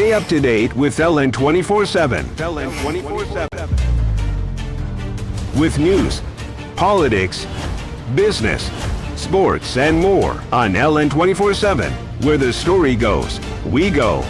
Stay up to date with LN 24/7. LN 24/7. With news, politics, business, sports, and more on LN 24/7. Where the story goes, we go.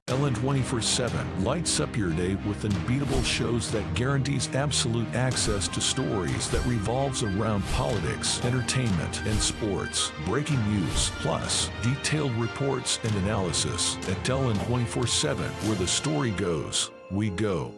LN 24/7 lights up your day with unbeatable shows that guarantees absolute access to stories that revolves around politics, entertainment, and sports. Breaking news, plus detailed reports and analysis. At LN 24/7, where the story goes, we go.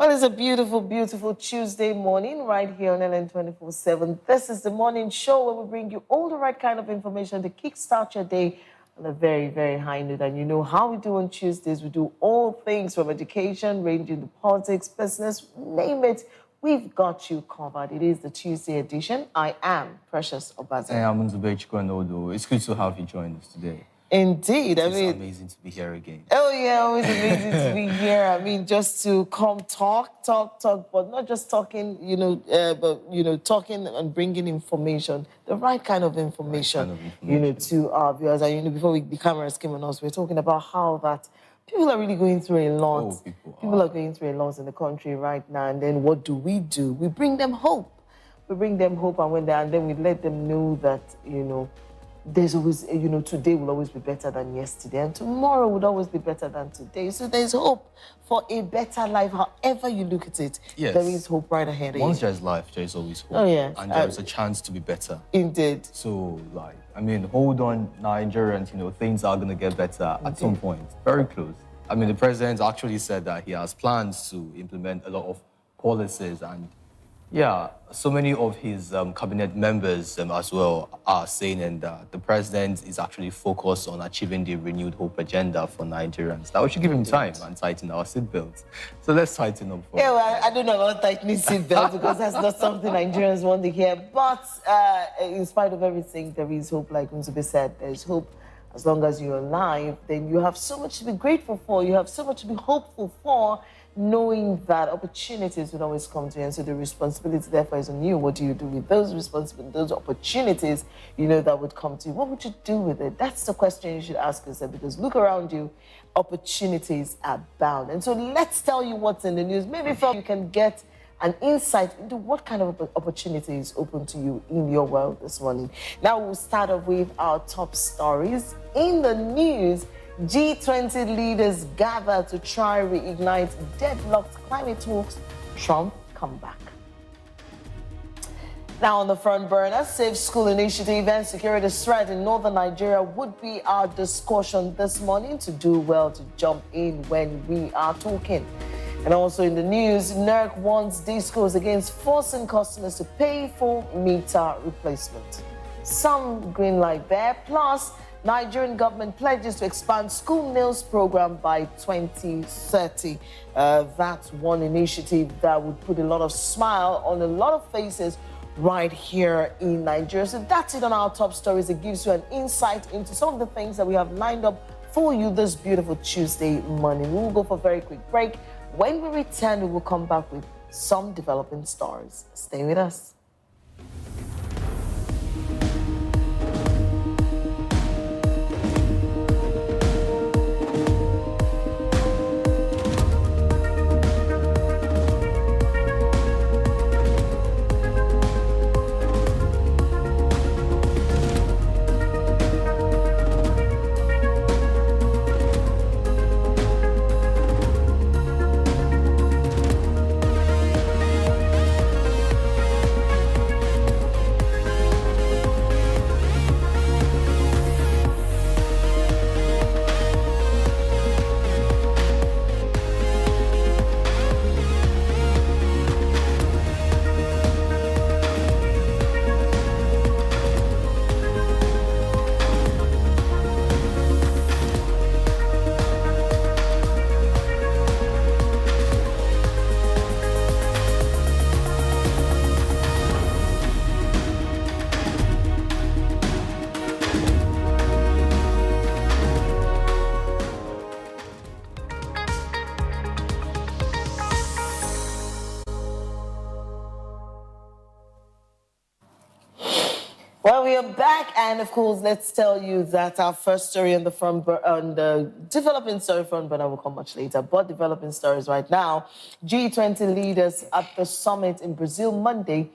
Well, it's a beautiful, beautiful Tuesday morning right here on LN 24/7. This is the morning show where we bring you all the right kind of information to kickstart your day on a very, very high note. And you know how we do on Tuesdays. We do all things from education, ranging to politics, business, name it. We've got you covered. It is the Tuesday edition. I am Precious Obaze. Hey, I'm Nzube Chikonodo. It's good to have you join us today. Indeed. It's amazing to be here again. Oh, yeah, always amazing to be here. I mean, just to come talk, but not just talking, but, talking and bringing information, the right kind of information, to our viewers. And, before the cameras came on us, we were talking about how that people are really going through a lot. Oh, people are going through a lot in the country right now. And then what do? We bring them hope. We bring them hope, and then we let them know that, there's always, today will always be better than yesterday, and tomorrow would always be better than today. So there's hope for a better life, however you look at it. Yes. There is hope right ahead of you. Once there's life, there's always hope. Oh, yeah. And there's a chance to be better. Indeed. So, hold on, Nigerians, things are going to get better at some point. Very close. The president actually said that he has plans to implement a lot of policies, and so many of his cabinet members as well are saying that the president is actually focused on achieving the renewed hope agenda for Nigerians. That we should give him time and tighten our seatbelts. So let's tighten up. Yeah, well, I don't know about tightening seatbelts because that's not something Nigerians want to hear. But in spite of everything, there is hope, like Nzube said. There's hope. As long as you're alive, then you have so much to be grateful for. You have so much to be hopeful for, knowing that opportunities will always come to you. And so the responsibility, therefore, is on you. What do you do with those responsibilities, those opportunities, that would come to you? What would you do with it? That's the question you should ask yourself, because look around you, opportunities are bound. And so let's tell you what's in the news. Maybe you can get an insight into what kind of opportunity is open to you in your world this morning. Now we'll start off with our top stories. In the news, G20 leaders gather to try reignite deadlocked climate talks. Trump comeback. Now on the front burner, Safe School Initiative and security threat in northern Nigeria would be our discussion this morning. To do well to jump in when we are talking. And also in the news, NERC warns discos against forcing customers to pay for meter replacement. Some green light there. Plus, Nigerian government pledges to expand school meals program by 2030. That's one initiative that would put a lot of smile on a lot of faces right here in Nigeria. So that's it on our top stories. It gives you an insight into some of the things that we have lined up for you this beautiful Tuesday morning. We will go for a very quick break. When we return, we will come back with some developing stories. Stay with us. Well, we are back, and of course, let's tell you that our first story on the developing story front burner will come much later, but developing stories right now. G20 leaders at the summit in Brazil Monday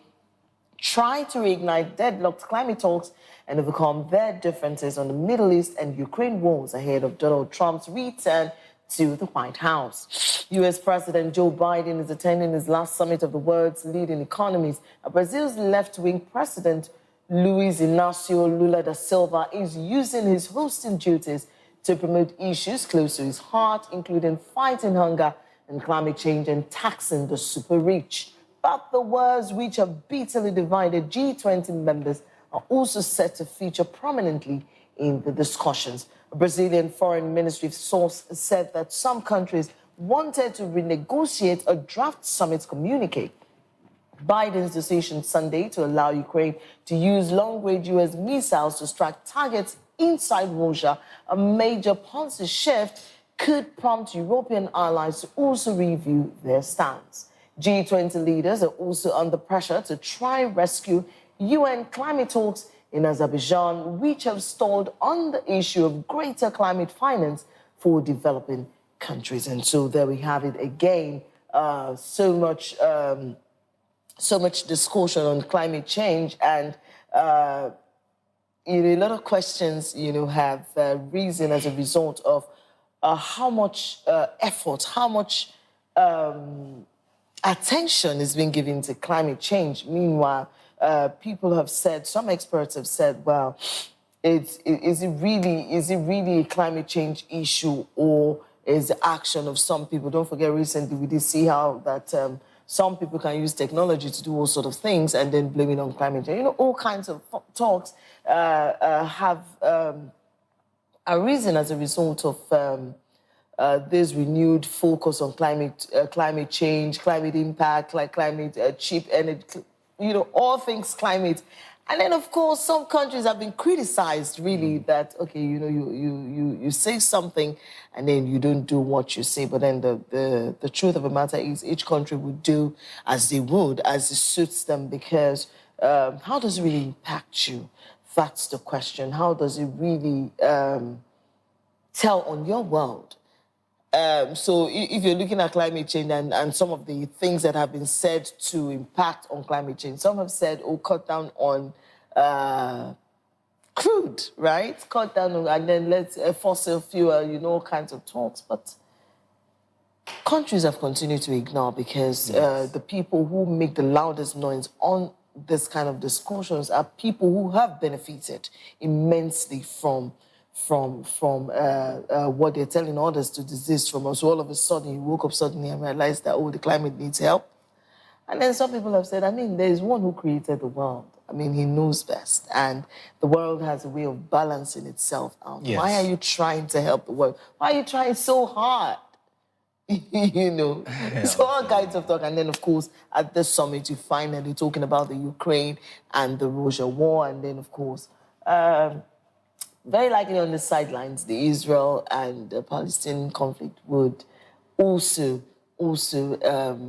tried to reignite deadlocked climate talks and overcome their differences on the Middle East and Ukraine wars ahead of Donald Trump's return to the White House. U.S. President Joe Biden is attending his last summit of the world's leading economies. Brazil's left-wing president, Luiz Inácio Lula da Silva, is using his hosting duties to promote issues close to his heart, including fighting hunger and climate change and taxing the super rich. But the words which have bitterly divided G20 members are also set to feature prominently in the discussions. A Brazilian foreign ministry source said that some countries wanted to renegotiate a draft summit communique. Biden's decision Sunday to allow Ukraine to use long-range U.S. missiles to strike targets inside Russia, a major policy shift, could prompt European allies to also review their stance. G20 leaders are also under pressure to try and rescue UN climate talks in Azerbaijan, which have stalled on the issue of greater climate finance for developing countries. And so there we have it again. So much discussion on climate change, and a lot of questions, have risen as a result of how much effort, how much attention is being given to climate change. Meanwhile, people have said, some experts have said, well, is it really a climate change issue, or is the action of some people? Don't forget, recently we did see how that some people can use technology to do all sorts of things and then blame it on climate change. All kinds of talks have arisen as a result of this renewed focus on climate change, climate impact, like climate cheap energy, all things climate. And then, of course, some countries have been criticized, really, that, okay, you say something and then you don't do what you say. But then the truth of the matter is each country would do as they would, as it suits them, because how does it really impact you? That's the question. How does it really tell on your world? So if you're looking at climate change and some of the things that have been said to impact on climate change, some have said, cut down on crude, right? Cut down on, and then let's fossil fuel, all kinds of talks. But countries have continued to ignore, because the people who make the loudest noise on this kind of discussions are people who have benefited immensely from what they're telling others to desist from. So all of a sudden, you woke up suddenly and realized that, the climate needs help. And then some people have said, there is one who created the world. He knows best. And the world has a way of balancing itself out. Yes. Why are you trying to help the world? Why are you trying so hard? So all kinds of talk. And then, of course, at this summit, you finally talking about the Ukraine and the Russia war. And then, of course, very likely on the sidelines, the Israel and the Palestinian conflict would also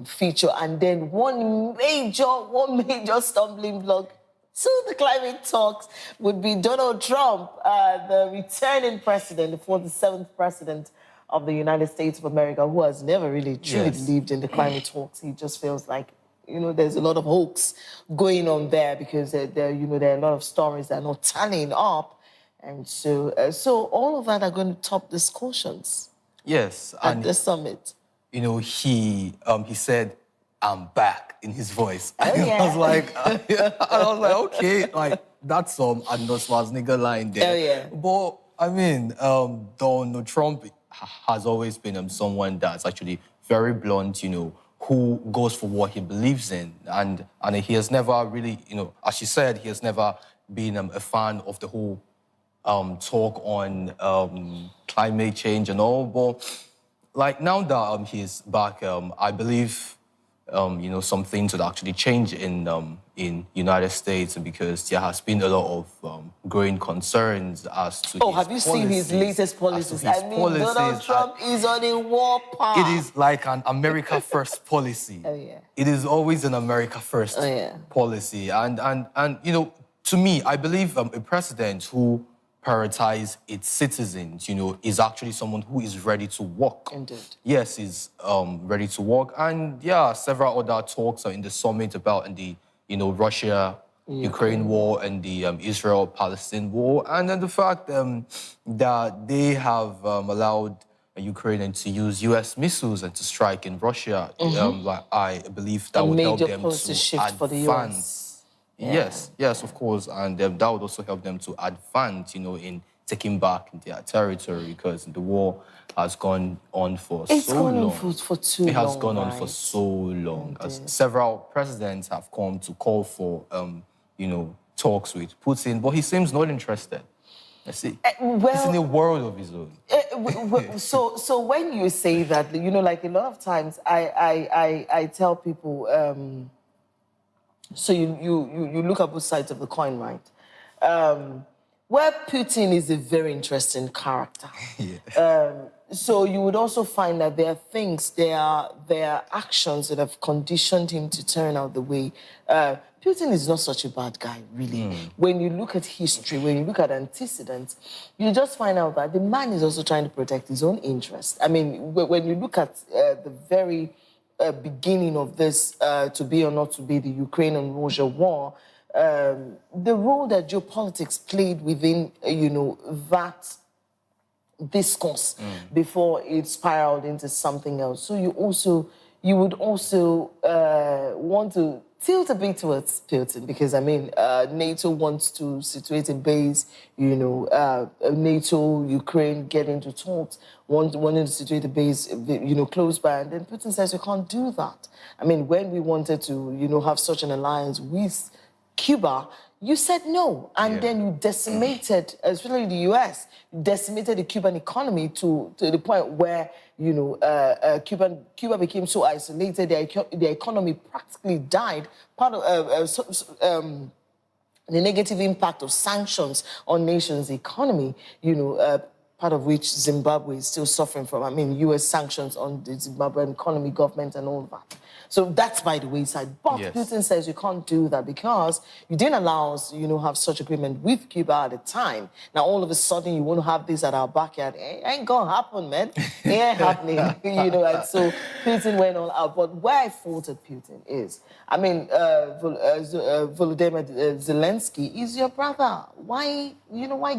feature. And then one major stumbling block to the climate talks would be Donald Trump, the returning president, the 47th president of the United States of America, who has never really truly believed in the climate talks. He just feels like, there's a lot of hoax going on there, because there are a lot of stories that are not tallying up. And so all of that are going to top discussions. Yes. At the summit. He said, "I'm back," in his voice. Oh, yeah. I was like, okay, like that's some Arnold Schwarzenegger line there. Oh, yeah. But Donald Trump has always been someone that's actually very blunt, who goes for what he believes in, and he has never really, as you said, he has never been a fan of the whole talk on climate change and all. But like now that he's back, I believe some things would actually change in United States, because there has been a lot of growing concerns as to. Oh, have you seen his latest policies? Donald Trump is on a war path. It is like an America First policy. Oh yeah. It is always an America First policy, and to me, I believe a president who prioritize its citizens, is actually someone who is ready to work. Indeed. Yes, is ready to work. And several other talks are in the summit about the, Russia-Ukraine war and the Israel-Palestine war. And then the fact that they have allowed Ukraine to use U.S. missiles and to strike in Russia, I believe that would help them to shift for the US. Yes, of course, and that would also help them to advance, in taking back their territory because the war has gone on for It's so gone long. on for too It has long, gone on for right? so long. As several presidents have come to call for, talks with Putin, but he seems not interested. I see. He's in a world of his own. So when you say that, like a lot of times I tell people, so you look at both sides of the coin, right? Where Putin is a very interesting character. So you would also find that there are things, there are actions that have conditioned him to turn out the way. Putin is not such a bad guy, really. When you look at history, when you look at antecedents, you just find out that the man is also trying to protect his own interests. I mean, when you look at the very beginning of this, to be or not to be, the Ukraine and Russia war, the role that geopolitics played within, that discourse before it spiraled into something else. So you would also want to tilt a bit towards Putin because, I mean, NATO wants to situate a base, NATO, Ukraine get into talks, wanting to situate a base, close by, and then Putin says you can't do that. I mean, when we wanted to, have such an alliance with Cuba, you said no, and then you decimated, especially the U.S., decimated the Cuban economy to the point where, Cuba became so isolated, their economy practically died. Part of the negative impact of sanctions on nations' economy, part of which Zimbabwe is still suffering from. I mean, U.S. sanctions on the Zimbabwean economy, government, and all that. So that's by the wayside. But Putin says you can't do that because you didn't allow us, have such agreement with Cuba at the time. Now, all of a sudden, you want to have this at our backyard. It ain't gonna happen, man. It ain't happening, And so Putin went all out. But where I faulted Putin is, I mean, Volodymyr Zelensky is your brother. Why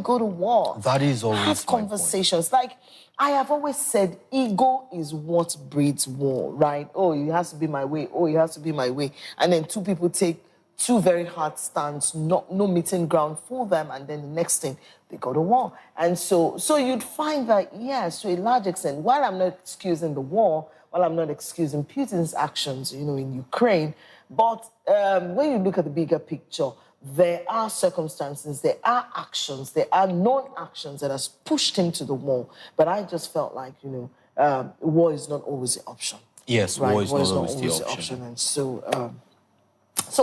go to war? That is always have conversations. Like, I have always said, ego is what breeds war, right? Oh, it has to be my way. Oh, it has to be my way. And then two people take two very hard stands, no meeting ground for them, and then the next thing, they go to war. And so you'd find that, yes, to a large extent, while I'm not excusing the war, while I'm not excusing Putin's actions, in Ukraine, but when you look at the bigger picture, there are circumstances, there are actions, there are non-actions that has pushed him to the war. But I just felt like, war is not always the option. Yes, right? War is not always the option. And so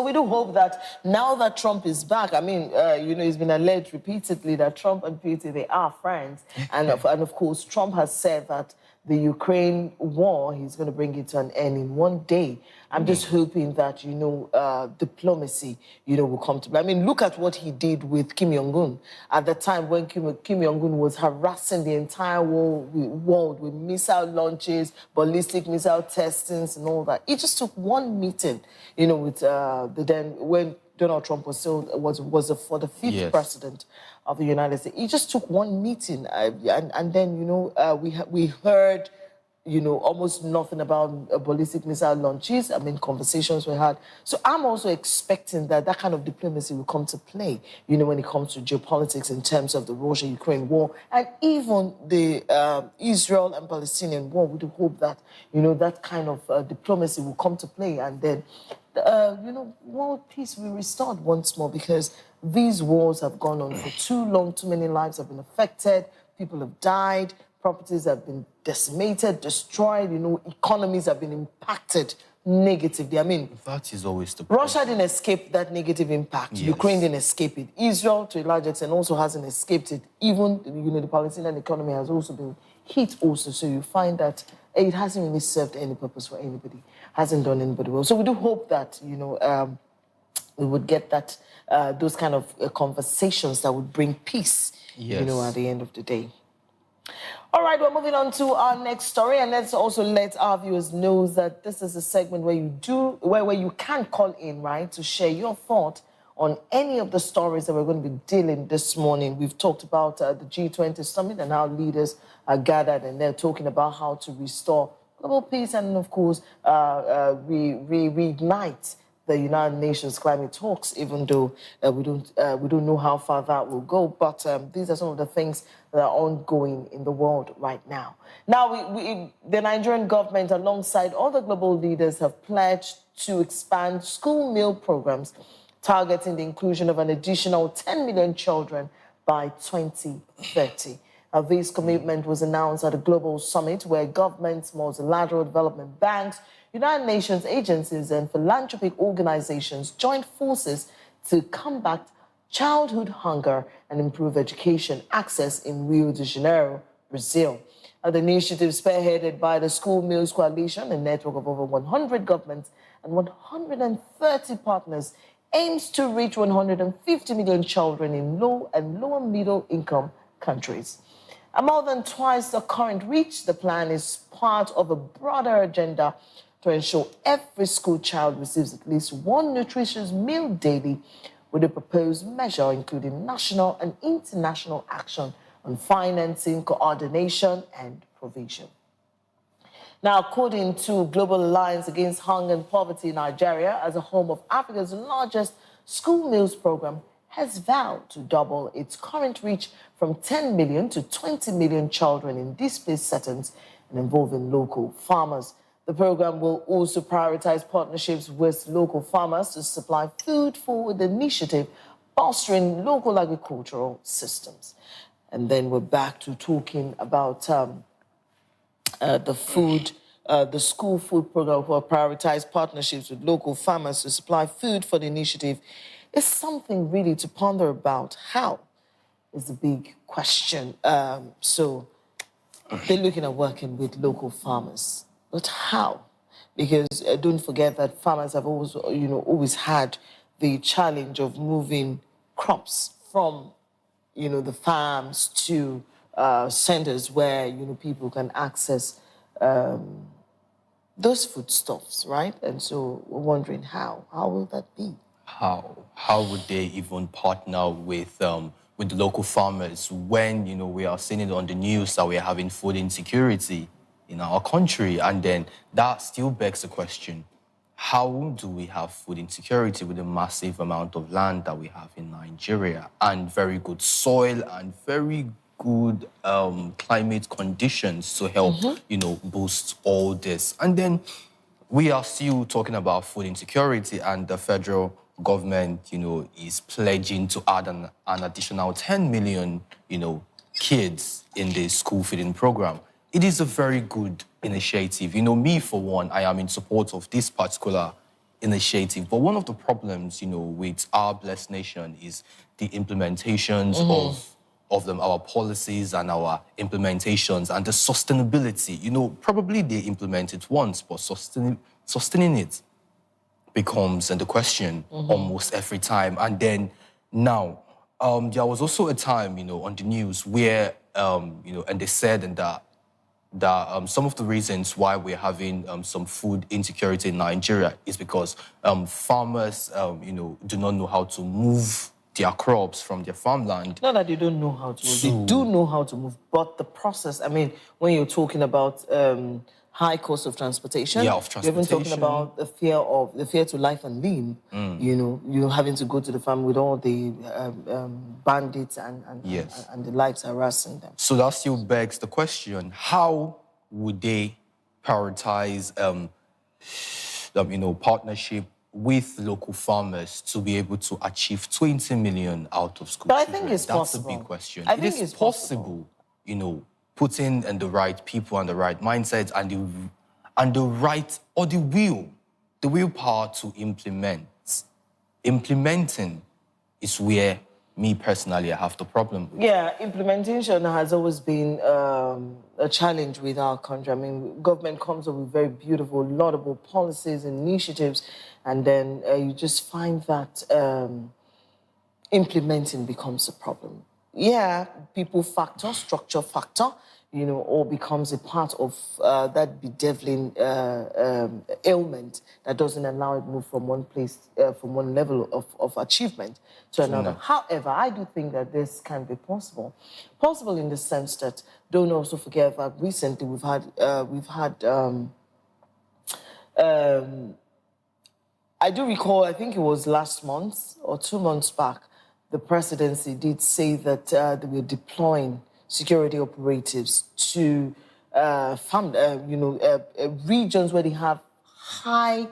we do hope that now that Trump is back, I mean, it's been alleged repeatedly that Trump and Putin, they are friends. And of course, Trump has said that the Ukraine war, he's going to bring it to an end in one day. I'm just hoping that, diplomacy, will come to play. I mean, look at what he did with Kim Jong-un at the time when Kim Jong-un was harassing the entire world with missile launches, ballistic missile testings and all that. It just took one meeting, with when Donald Trump was for the fifth president of the United States. It just took one meeting, and then we heard almost nothing about ballistic missile launches. I mean, conversations we had. So I'm also expecting that kind of diplomacy will come to play, when it comes to geopolitics in terms of the Russia-Ukraine war and even the Israel and Palestinian war. We do hope that, that kind of diplomacy will come to play, and then world peace will be restored once more, because these wars have gone on for too long. Too many lives have been affected. People have died. Properties have been decimated, destroyed. Economies have been impacted negatively. I mean, that is always the problem. Russia didn't escape that negative impact. Yes. Ukraine didn't escape it. Israel, to a large extent, also hasn't escaped it. Even, the Palestinian economy has also been hit also. So you find that it hasn't really served any purpose for anybody. Hasn't done anybody well. So we do hope that, we would get that, those kind of conversations that would bring peace, at the end of the day. All right, we're moving on to our next story, and let's also let our viewers know that this is a segment where you can call in, right, to share your thought on any of the stories that we're going to be dealing this morning. We've talked about the G20 summit and how leaders are gathered, and they're talking about how to restore global peace and, of course, reignite the United Nations climate talks, even though we don't know how far that will go. But these are some of the things that are ongoing in the world right now. Now, the Nigerian government, alongside other global leaders, have pledged to expand school meal programs, targeting the inclusion of an additional 10 million children by 2030. This commitment was announced at a global summit where governments, multilateral development banks, United Nations agencies and philanthropic organizations joined forces to combat childhood hunger and improve education access in Rio de Janeiro, Brazil. The initiative, spearheaded by the School Meals Coalition, a network of over 100 governments and 130 partners, aims to reach 150 million children in low and lower middle income countries. More than twice the current reach, the plan is part of a broader agenda to ensure every school child receives at least one nutritious meal daily, with a proposed measure including national and international action on financing, coordination, and provision. Now, according to Global Alliance Against Hunger and Poverty, Nigeria, as a home of Africa's largest school meals program, has vowed to double its current reach from 10 million to 20 million children in displaced settings and involving local farmers. The program will also prioritize partnerships with local farmers to supply food for the initiative, bolstering local agricultural systems. And then we're back to talking about the school food program will prioritize partnerships with local farmers to supply food for the initiative. Is something really to ponder about. How is the big question. So they're looking at working with local farmers. But how? Because don't forget that farmers have always had the challenge of moving crops from, the farms to centers where, people can access those foodstuffs, right? And so we're wondering how will that be? How would they even partner with the local farmers when, we are seeing it on the news that we're having food insecurity in our country? And then that still begs the question, how do we have food insecurity with the massive amount of land that we have in Nigeria and very good soil and very good climate conditions to help, boost all this? And then we are still talking about food insecurity, and the federal government, is pledging to add an additional 10 million, kids in the school feeding program. It is a very good initiative. Me, for one, I am in support of this particular initiative. But one of the problems, with our blessed nation is the implementations of our policies and our implementations and the sustainability. Probably they implement it once, but sustaining it becomes the question almost every time. And then now, there was also a time, on the news where, and they said that some of the reasons why we're having some food insecurity in Nigeria is because farmers, do not know how to move their crops from their farmland. Not that they don't know how to move, they do know how to move, but the process, when you're talking about high cost of transportation. Yeah, of transportation. You're even talking about the fear to life and limb. Having to go to the farm with all the bandits and the likes harassing them. So that still begs the question: how would they prioritize, partnership with local farmers to be able to achieve 20 million out of school? But I children? think it's possible. That's a big question. I think it's possible. Putting in the right people and the right mindsets and the right, or the willpower to implement. Implementing is where me personally I have the problem with. Yeah, implementation has always been a challenge with our country. Government comes up with very beautiful, laudable policies and initiatives, and then you just find that implementing becomes a problem. Yeah, people factor, structure factor, all becomes a part of that bedeviling ailment that doesn't allow it move from one place, from one level of achievement to another. No. However, I do think that this can be possible. Possible in the sense that, don't also forget that recently we've had I do recall, I think it was last month or 2 months back, the presidency did say that they were deploying security operatives to regions where they have high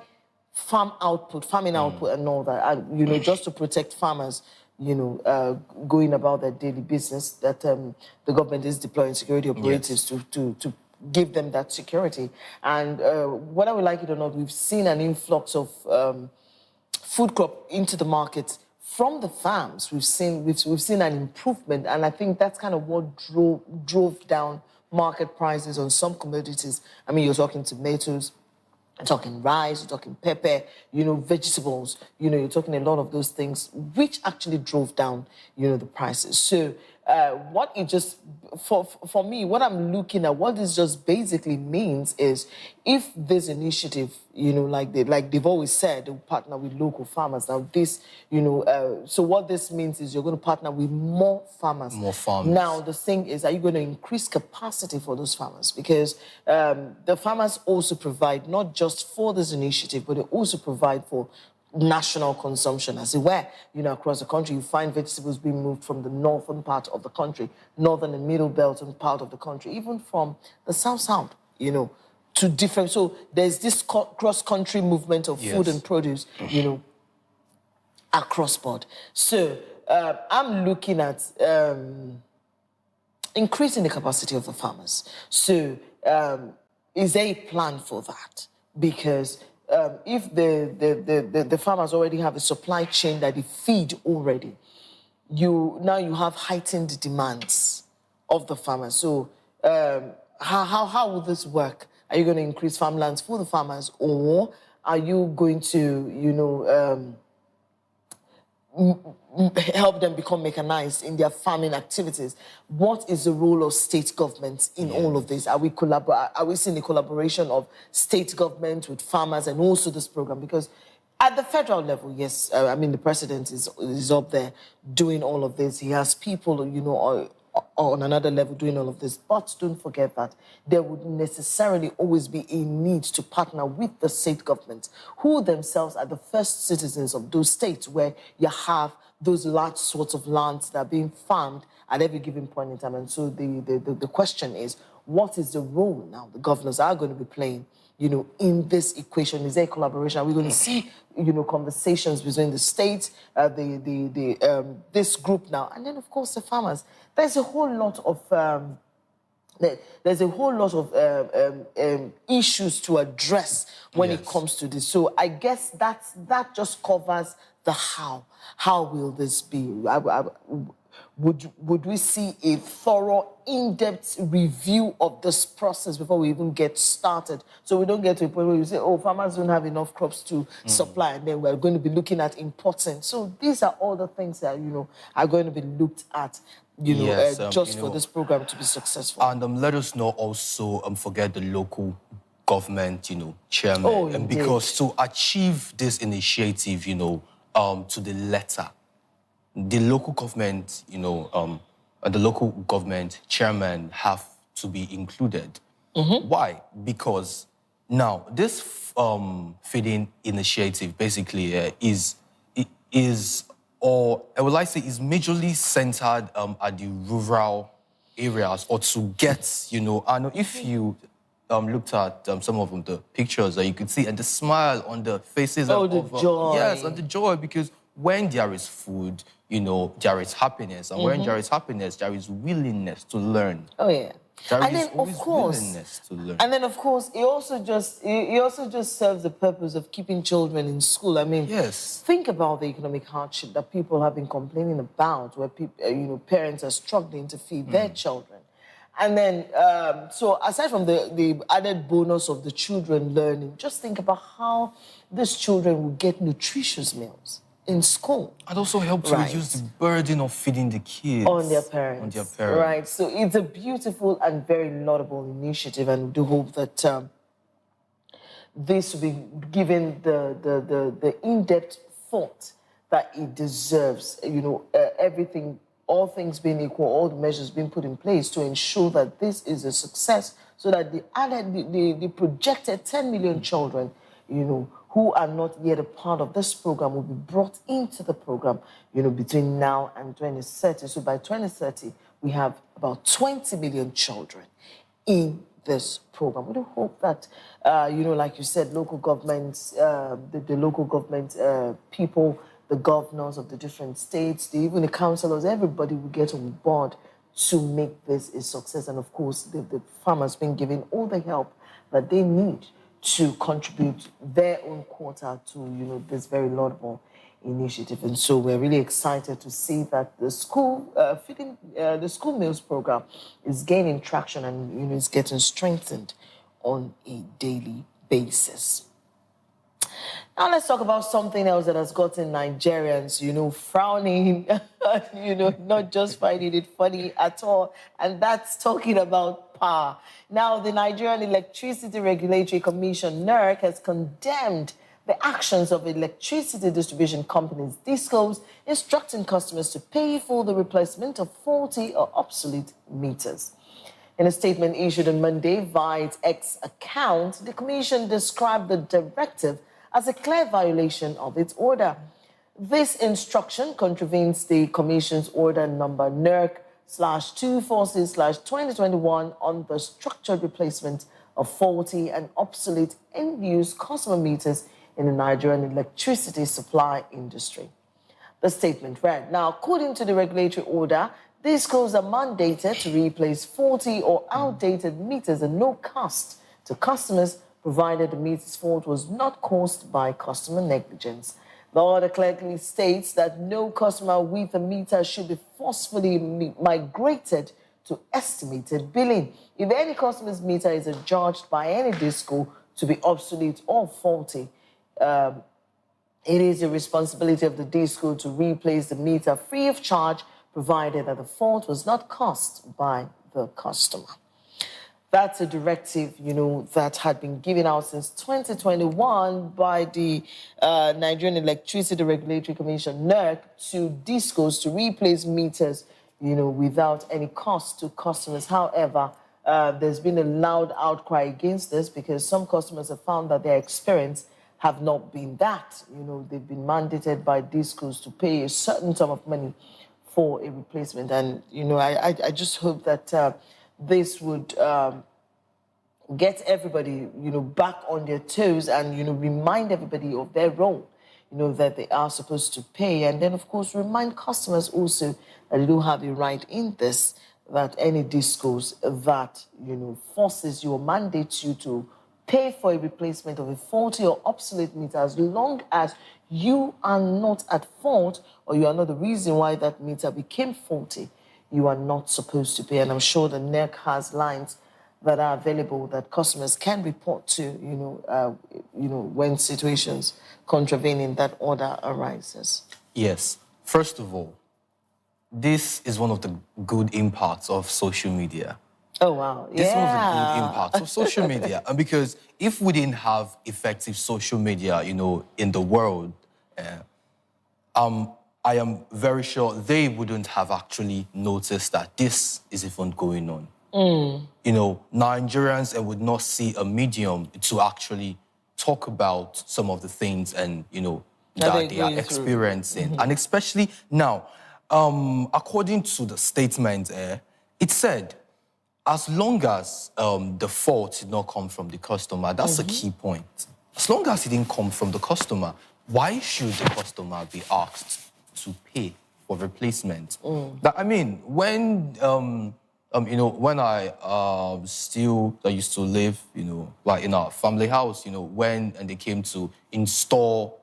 farming output and all that, and, just to protect farmers, going about their daily business, that the government is deploying security operatives to give them that security. And whether we like it or not, we've seen an influx of food crop into the market from the farms. We've seen an improvement, and I think that's kind of what drove down market prices on some commodities. I mean, you're talking tomatoes, you're talking rice, you're talking pepper, vegetables, you're talking a lot of those things, which actually drove down, the prices. So what it just, for me, what I'm looking at, what this just basically means is if this initiative, like they've always said, they'll partner with local farmers. Now this, so what this means is you're going to partner with more farmers. More farmers. Now the thing is, are you going to increase capacity for those farmers? Because the farmers also provide not just for this initiative, but they also provide for national consumption, as it were. Across the country, you find vegetables being moved from the northern part of the country, northern and middle belt and part of the country, even from the south, to different. So there's this cross-country movement of food and produce, across board. So I'm looking at increasing the capacity of the farmers. So is there a plan for that? Because if the farmers already have a supply chain that they feed already, you have heightened demands of the farmers. So how will this work? Are you going to increase farmlands for the farmers, or are you going to, help them become mechanized in their farming activities? What is the role of state governments in all of this? Are we seeing a collaboration of state government with farmers and also this program? Because at the federal level, yes, the president is up there doing all of this. He has people, on another level doing all of this. But don't forget that there would necessarily always be a need to partner with the state governments, who themselves are the first citizens of those states where you have those large sorts of lands that are being farmed at every given point in time. And so the question is, what is the role now the governors are going to be playing, in this equation? Is there a collaboration? Are we going to see, conversations between the states, this group now, and then, of course, the farmers? There's a whole lot of issues to address when it comes to this. So I guess that just covers the how. How will this be? Would we see a thorough, in-depth review of this process before we even get started? So we don't get to a point where you say, oh, farmers don't have enough crops to supply, and then we're going to be looking at importing. So these are all the things that, are going to be looked at, for this program to be successful. And let us not also forget the local government, chairman. Oh, and because to achieve this initiative, to the letter, the local government, the local government chairman have to be included. Why? Because now this feeding initiative basically is majorly centered at the rural areas, or to get, I know if you looked at some of the pictures that you could see, and the smile on the faces of the joy. Yes, and the joy, because when there is food, there is happiness. And when there is happiness, there is willingness to learn. Oh, yeah. And then, of course, willingness to learn. And then, of course, it also just serves the purpose of keeping children in school. I mean, think about the economic hardship that people have been complaining about, where people, parents are struggling to feed their children. And then, so aside from the added bonus of the children learning, just think about how these children will get nutritious meals in school. And also help to reduce the burden of feeding the kids. On their parents. Right. So it's a beautiful and very laudable initiative, and we do hope that this will be given the in-depth thought that it deserves. Everything, all things being equal, all the measures being put in place to ensure that this is a success, so that the projected 10 million children, who are not yet a part of this program will be brought into the program, between now and 2030. So by 2030, we have about 20 million children in this program. We do hope that, like you said, local governments, the local government people, the governors of the different states, even the councillors, everybody will get on board to make this a success. And of course, the farmers being given all the help that they need to contribute their own quota to, this very laudable initiative. And so we're really excited to see that the school the school meals program is gaining traction and, is getting strengthened on a daily basis. Now let's talk about something else that has gotten Nigerians, frowning, not just finding it funny at all, and that's talking about power. Now, the Nigerian Electricity Regulatory Commission, NERC, has condemned the actions of electricity distribution companies, DISCOs, instructing customers to pay for the replacement of faulty or obsolete meters. In a statement issued on Monday via its X account, the Commission described the directive as a clear violation of its order. This instruction contravenes the Commission's order number NERC/246/2021 on the structured replacement of faulty and obsolete end-use customer meters in the Nigerian electricity supply industry. The statement read, now, according to the regulatory order, these schools are mandated to replace faulty or outdated meters at no cost to customers, provided the meter's fault was not caused by customer negligence. The order clearly states that no customer with a meter should be forcefully migrated to estimated billing. If any customer's meter is adjudged by any DISCO to be obsolete or faulty, it is the responsibility of the DISCO to replace the meter free of charge, provided that the fault was not caused by the customer. That's a directive, that had been given out since 2021 by the Nigerian Electricity Regulatory Commission, NERC, to DISCOs to replace meters, without any cost to customers. However, there's been a loud outcry against this because some customers have found that their experience have not been that. They've been mandated by DISCOs to pay a certain sum of money for a replacement. And, I just hope that this would get everybody, back on their toes and, remind everybody of their role, that they are supposed to pay. And then, of course, remind customers also that they don't have a right in this, that any DISCOs that, forces you or mandates you to pay for a replacement of a faulty or obsolete meter, as long as you are not at fault or you are not the reason why that meter became faulty, you are not supposed to pay. And I'm sure the NERC has lines that are available that customers can report to, when situations contravening that order arises. Yes. First of all, this is one of the good impacts of social media. Oh, wow. This is one of the good impacts of social media. And because if we didn't have effective social media, in the world, I am very sure they wouldn't have actually noticed that this is even going on. Nigerians would not see a medium to actually talk about some of the things and, that they are experiencing. And especially now, according to the statement, it said, as long as the fault did not come from the customer, that's a key point. As long as it didn't come from the customer, why should the customer be asked to pay for replacement? When when I used to live, like in our family house, when they came to install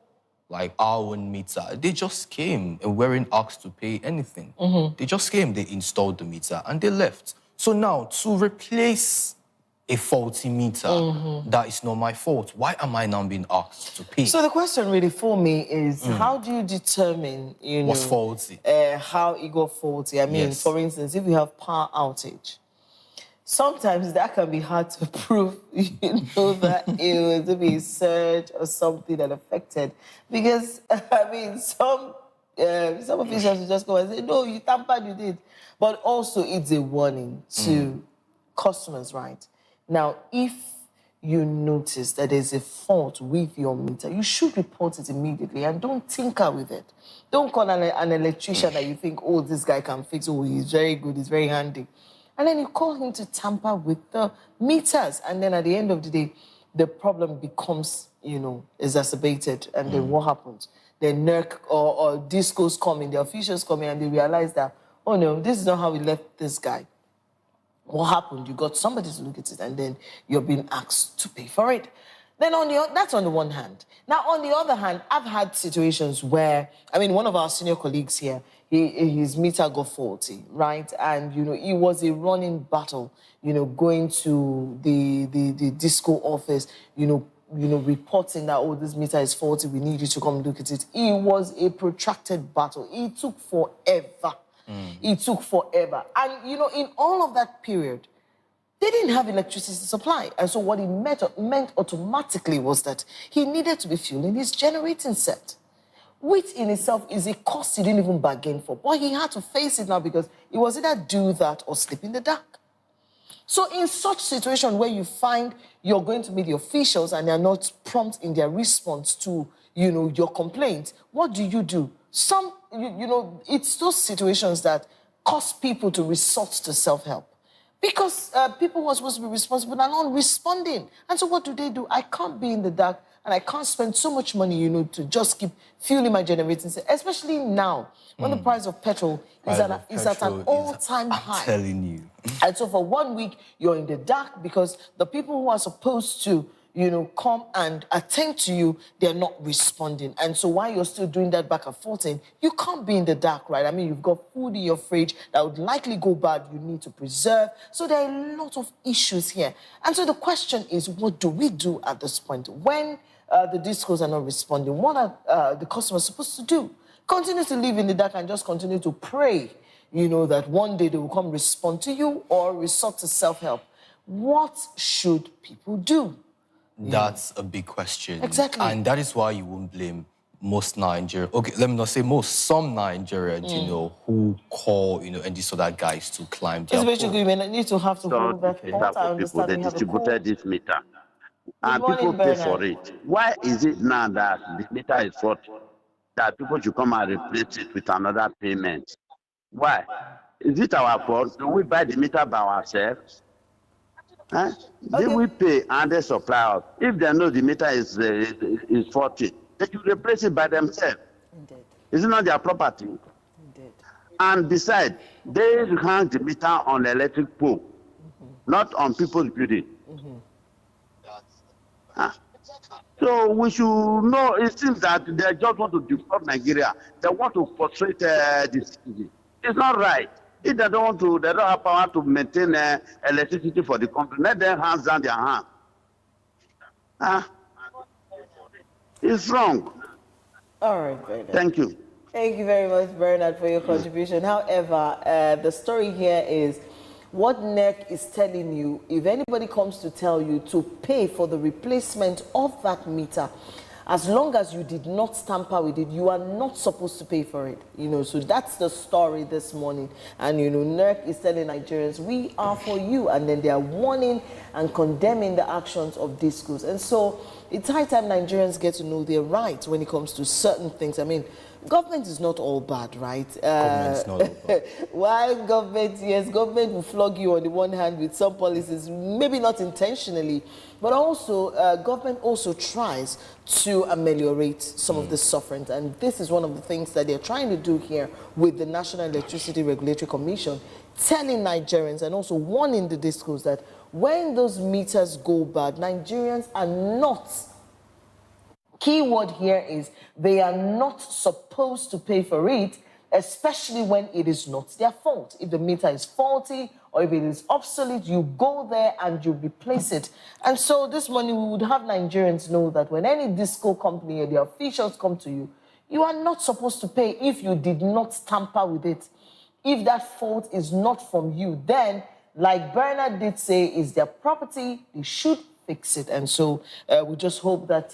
like our own meter, they just came and weren't asked to pay anything. They just came, they installed the meter and they left. So now to replace a faulty meter, that is not my fault. Why am I now being asked to pay? So the question really for me is, how do you determine, what's faulty? How it got faulty? I mean, for instance, if you have power outage, sometimes that can be hard to prove, that it was maybe a surge or something that affected. Because, some officials will just go and say, no, you tampered with it. But also it's a warning to customers, right? Now, if you notice that there's a fault with your meter, you should report it immediately and don't tinker with it. Don't call an electrician that you think, oh, this guy can fix, oh, he's very good, he's very handy. And then you call him to tamper with the meters. And then at the end of the day, the problem becomes, exacerbated. And then what happens? The NERC or discos come in, the officials come in, and they realize that, oh no, this is not how we left this guy. What happened? You got somebody to look at it, and then you're being asked to pay for it. Then that's on the one hand. Now, on the other hand, I've had situations where, one of our senior colleagues here, his meter got faulty, right? And, it was a running battle, going to the disco office, reporting that, oh, this meter is faulty, we need you to come look at it. It was a protracted battle. It took forever. It took forever. And, in all of that period, they didn't have electricity supply. And so what it meant automatically was that he needed to be fueling his generating set, which in itself is a cost he didn't even bargain for. But he had to face it now because it was either do that or sleep in the dark. So in such situation where you find you're going to meet the officials and they're not prompt in their response to, your complaint, what do? It's those situations that cause people to resort to self-help. Because people who are supposed to be responsible are not responding. And so what do? I can't be in the dark and I can't spend so much money, to just keep fueling my generating set, especially now when the price of petrol is at an all-time high. I'm telling you. And so for 1 week, you're in the dark because the people who are supposed to, come and attend to you, they're not responding. And so while you're still doing that back and forth, you can't be in the dark, right? You've got food in your fridge that would likely go bad, you need to preserve. So there are a lot of issues here. And so the question is, what do we do at this point? When the discos are not responding, what are the customers supposed to do? Continue to live in the dark and just continue to pray, that one day they will come respond to you, or resort to self-help. What should people do? That's a big question. Exactly. And that is why you won't blame most Nigerians. Okay, let me not say most, some Nigerians, who call, and these other guys to climb their It's basically, we need to have to hold that thought. I understand they we have a distributed this meter. And morning, people pay Bernard. for it. Why is it now that the meter is faulty, that people should come and replace it with another payment? Why? Is it our fault? Do we buy the meter by ourselves? Huh? Then we pay and they supply us. If they know the meter is faulty, they should replace it by themselves. Indeed. Is it not their property? Indeed. And besides, they hang the meter on the electric pole, not on people's building. Huh? So we should know, it seems that they just want to disturb Nigeria. They want to frustrate the city. It's not right. If they don't want to, they don't have power to maintain electricity for the country, let them hands down their hand. It's wrong. All right, Bernard. Thank you. Thank you very much, Bernard, for your contribution. However, the story here is what NERC is telling you. If anybody comes to tell you to pay for the replacement of that meter, as long as you did not tamper with it, you are not supposed to pay for it. So that's the story this morning. And, NERC is telling Nigerians, we are for you. And then they are warning and condemning the actions of discos. And so it's high time Nigerians get to know their rights when it comes to certain things. Government is not all bad, right? Government's not all bad. While government will flog you on the one hand with some policies, maybe not intentionally, but also government also tries to ameliorate some of the suffering. And this is one of the things that they're trying to do here with the National Electricity Regulatory Commission, telling Nigerians and also warning the discos that when those meters go bad, Nigerians are not, keyword here is, they are not supposed to pay for it, especially when it is not their fault. If the meter is faulty or if it is obsolete, you go there and you replace it. And so this morning we would have Nigerians know that when any disco company or the officials come to you, you are not supposed to pay if you did not tamper with it. If that fault is not from you, then, like Bernard did say, is their property, they should fix it. And so we just hope that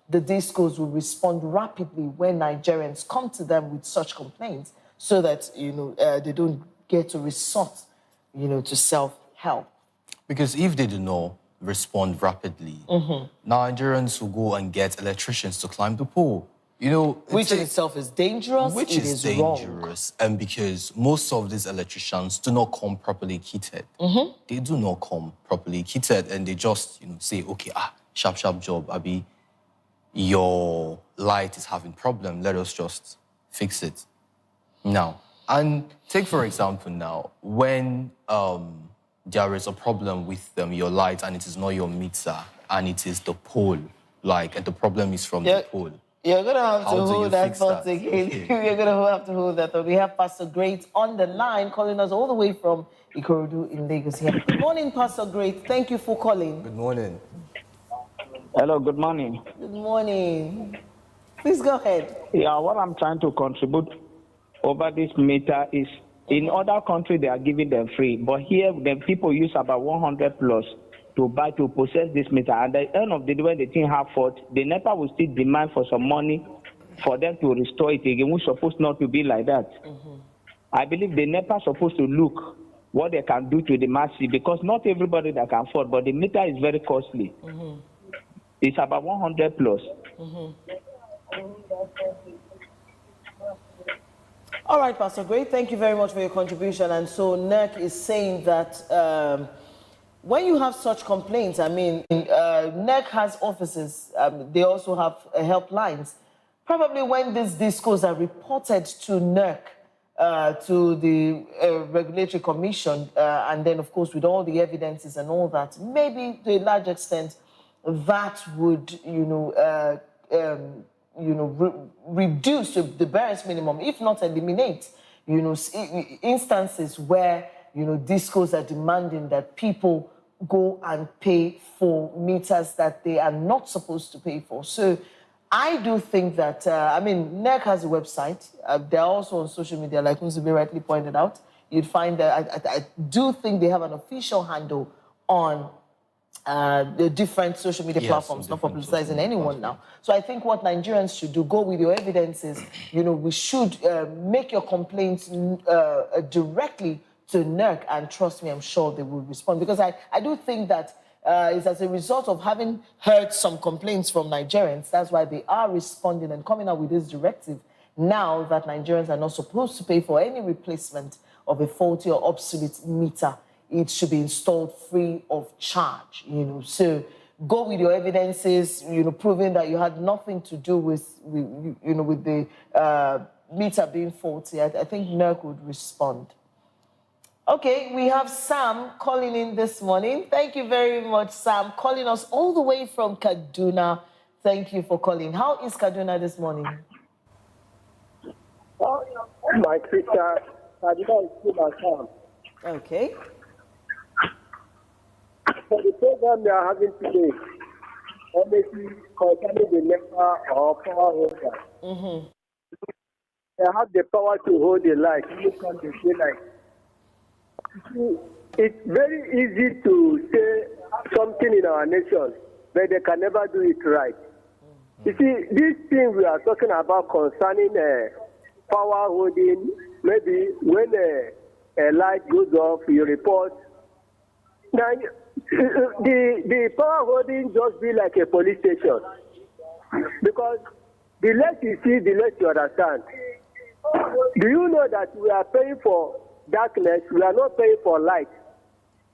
the discos will respond rapidly when Nigerians come to them with such complaints, so that they don't get to resort to self-help. Because if they do know, respond rapidly. Nigerians will go and get electricians to climb the pole. You know, Which in itself is dangerous. Which it is wrong. dangerous, and because most of these electricians do not come properly kitted. They do not come properly kitted, and they just, say, okay, sharp job, Abi, your light is having problem. Let us just fix it now. And take for example now, when there is a problem with your light and it is not your meter and it is the pole, and the problem is from the pole. You're going to have to How do you hold that fix thought that? again. Okay. You're going to have to hold that thought. We have Pastor Great on the line, calling us all the way from Ikorodu in Lagos here. Good morning, Pastor Great. Thank you for calling. Good morning. Hello, good morning. Good morning. Please go ahead. Yeah, what I'm trying to contribute over this meter is in other countries they are giving them free, but here the people use about 100 plus to possess this meter. And at the end of the day, when the thing have fault, the NEPA will still demand for some money for them to restore it again, which is supposed not to be like that. I believe the NEPA is supposed to look what they can do to the masses, because not everybody that can afford, but the meter is very costly. It's about 100 plus. All right, Pastor Great, thank you very much for your contribution. And so NERC is saying that when you have such complaints, I mean, NERC has offices. They also have helplines. Probably when these discos are reported to NERC, to the Regulatory Commission, and then, of course, with all the evidences and all that, maybe to a large extent, that would, reduce to the barest minimum, if not eliminate, instances where, discos are demanding that people go and pay for meters that they are not supposed to pay for. So I do think that, NERC has a website. They're also on social media, like Nzubi rightly pointed out. You'd find that I do think they have an official handle on the different social media platforms, not publicizing anyone now. So I think what Nigerians should do, go with your evidences. We should make your complaints directly to NERC, and trust me, I'm sure they will respond. Because I do think that it's as a result of having heard some complaints from Nigerians, that's why they are responding and coming out with this directive now that Nigerians are not supposed to pay for any replacement of a faulty or obsolete meter. It should be installed free of charge, So go with your evidences, proving that you had nothing to do with the meter being faulty. I think NERC would respond. Okay, we have Sam calling in this morning. Thank you very much, Sam, calling us all the way from Kaduna. Thank you for calling. How is Kaduna this morning? My sister, Kaduna is good as Sam. Okay. For the program we are having today, obviously concerning the NEPA or power holder, they have the power to hold the light, look on the daylight. It's very easy to say something in our nation, but they can never do it right. You see, this thing we are talking about concerning power holding, maybe when a light goes off, you report. Now, the power holding just be like a police station, because the less you see, the less you understand. Do you know that we are paying for darkness? We are not paying for light.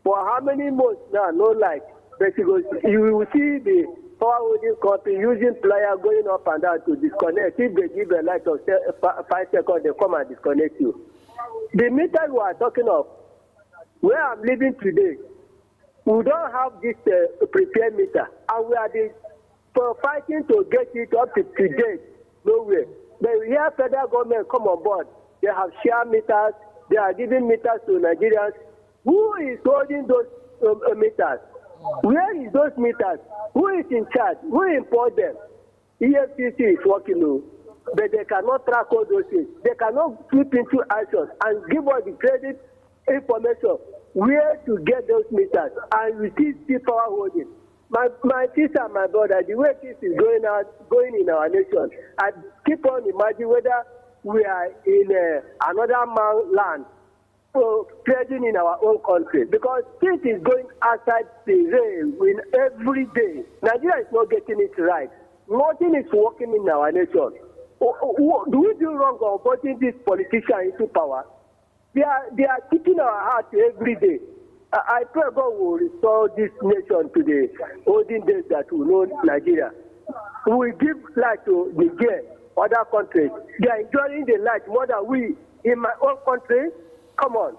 For how many months now, no light? But you will see the power holding company using pliers going up and down to disconnect. If they give a light of 5 seconds, they come and disconnect you. The meter we are talking of, where I'm living today, we don't have this prepared meter, and we are fighting to get it up to date. Nowhere. But we hear federal government come on board. They have share meters. They are giving meters to Nigerians. Who is holding those meters? Where is those meters? Who is in charge? Who import them? EFCC is working, but they cannot track all those things. They cannot put into action and give us the credit information where to get those meters, and we see power holding. My sister and my brother, the way this is going in our nation, I keep on imagining whether we are in another man's land, trading in our own country because things is going outside the rail every day. Nigeria is not getting it right. Nothing is working in our nation. Do we do wrong on voting this politician into power? They are kicking our heart every day. I pray God will restore this nation to the olden days that we know Nigeria. We will give light to Niger, other countries. They are enjoying the light more than we in my own country. Come on.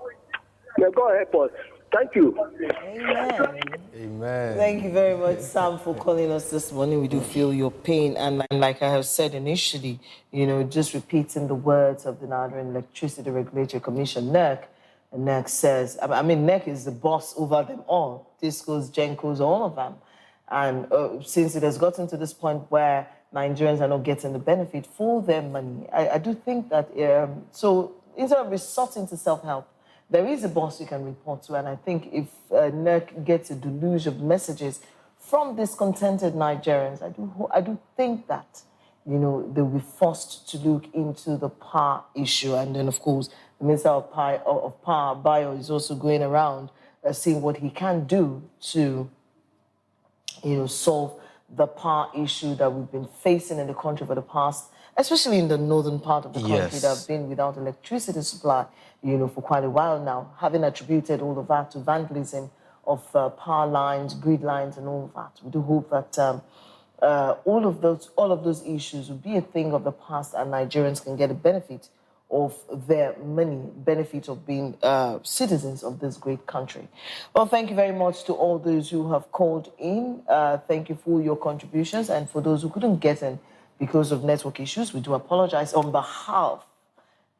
May God help us. Thank you. Amen. Amen. Thank you very much, Sam, for calling us this morning. We do feel your pain. And like I have said initially, just repeating the words of the Nigerian Electricity Regulatory Commission, NERC. And NERC says, NERC is the boss over them all. Discos, Gencos, all of them. And since it has gotten to this point where Nigerians are not getting the benefit for their money, I do think that, so instead of resorting to self-help, there is a boss you can report to, and I think if NERC gets a deluge of messages from discontented Nigerians, I do think that, they'll be forced to look into the power issue. And then, of course, the Minister of Power, Bio, is also going around seeing what he can do to, solve the power issue that we've been facing in the country for the past, especially in the northern part of the country that have been without electricity supply, for quite a while now, having attributed all of that to vandalism of power lines, grid lines, and all of that. We do hope that all of those issues will be a thing of the past, and Nigerians can get a benefit of their money, benefit of being citizens of this great country. Well, thank you very much to all those who have called in. Thank you for your contributions, and for those who couldn't get in because of network issues, we do apologize on behalf,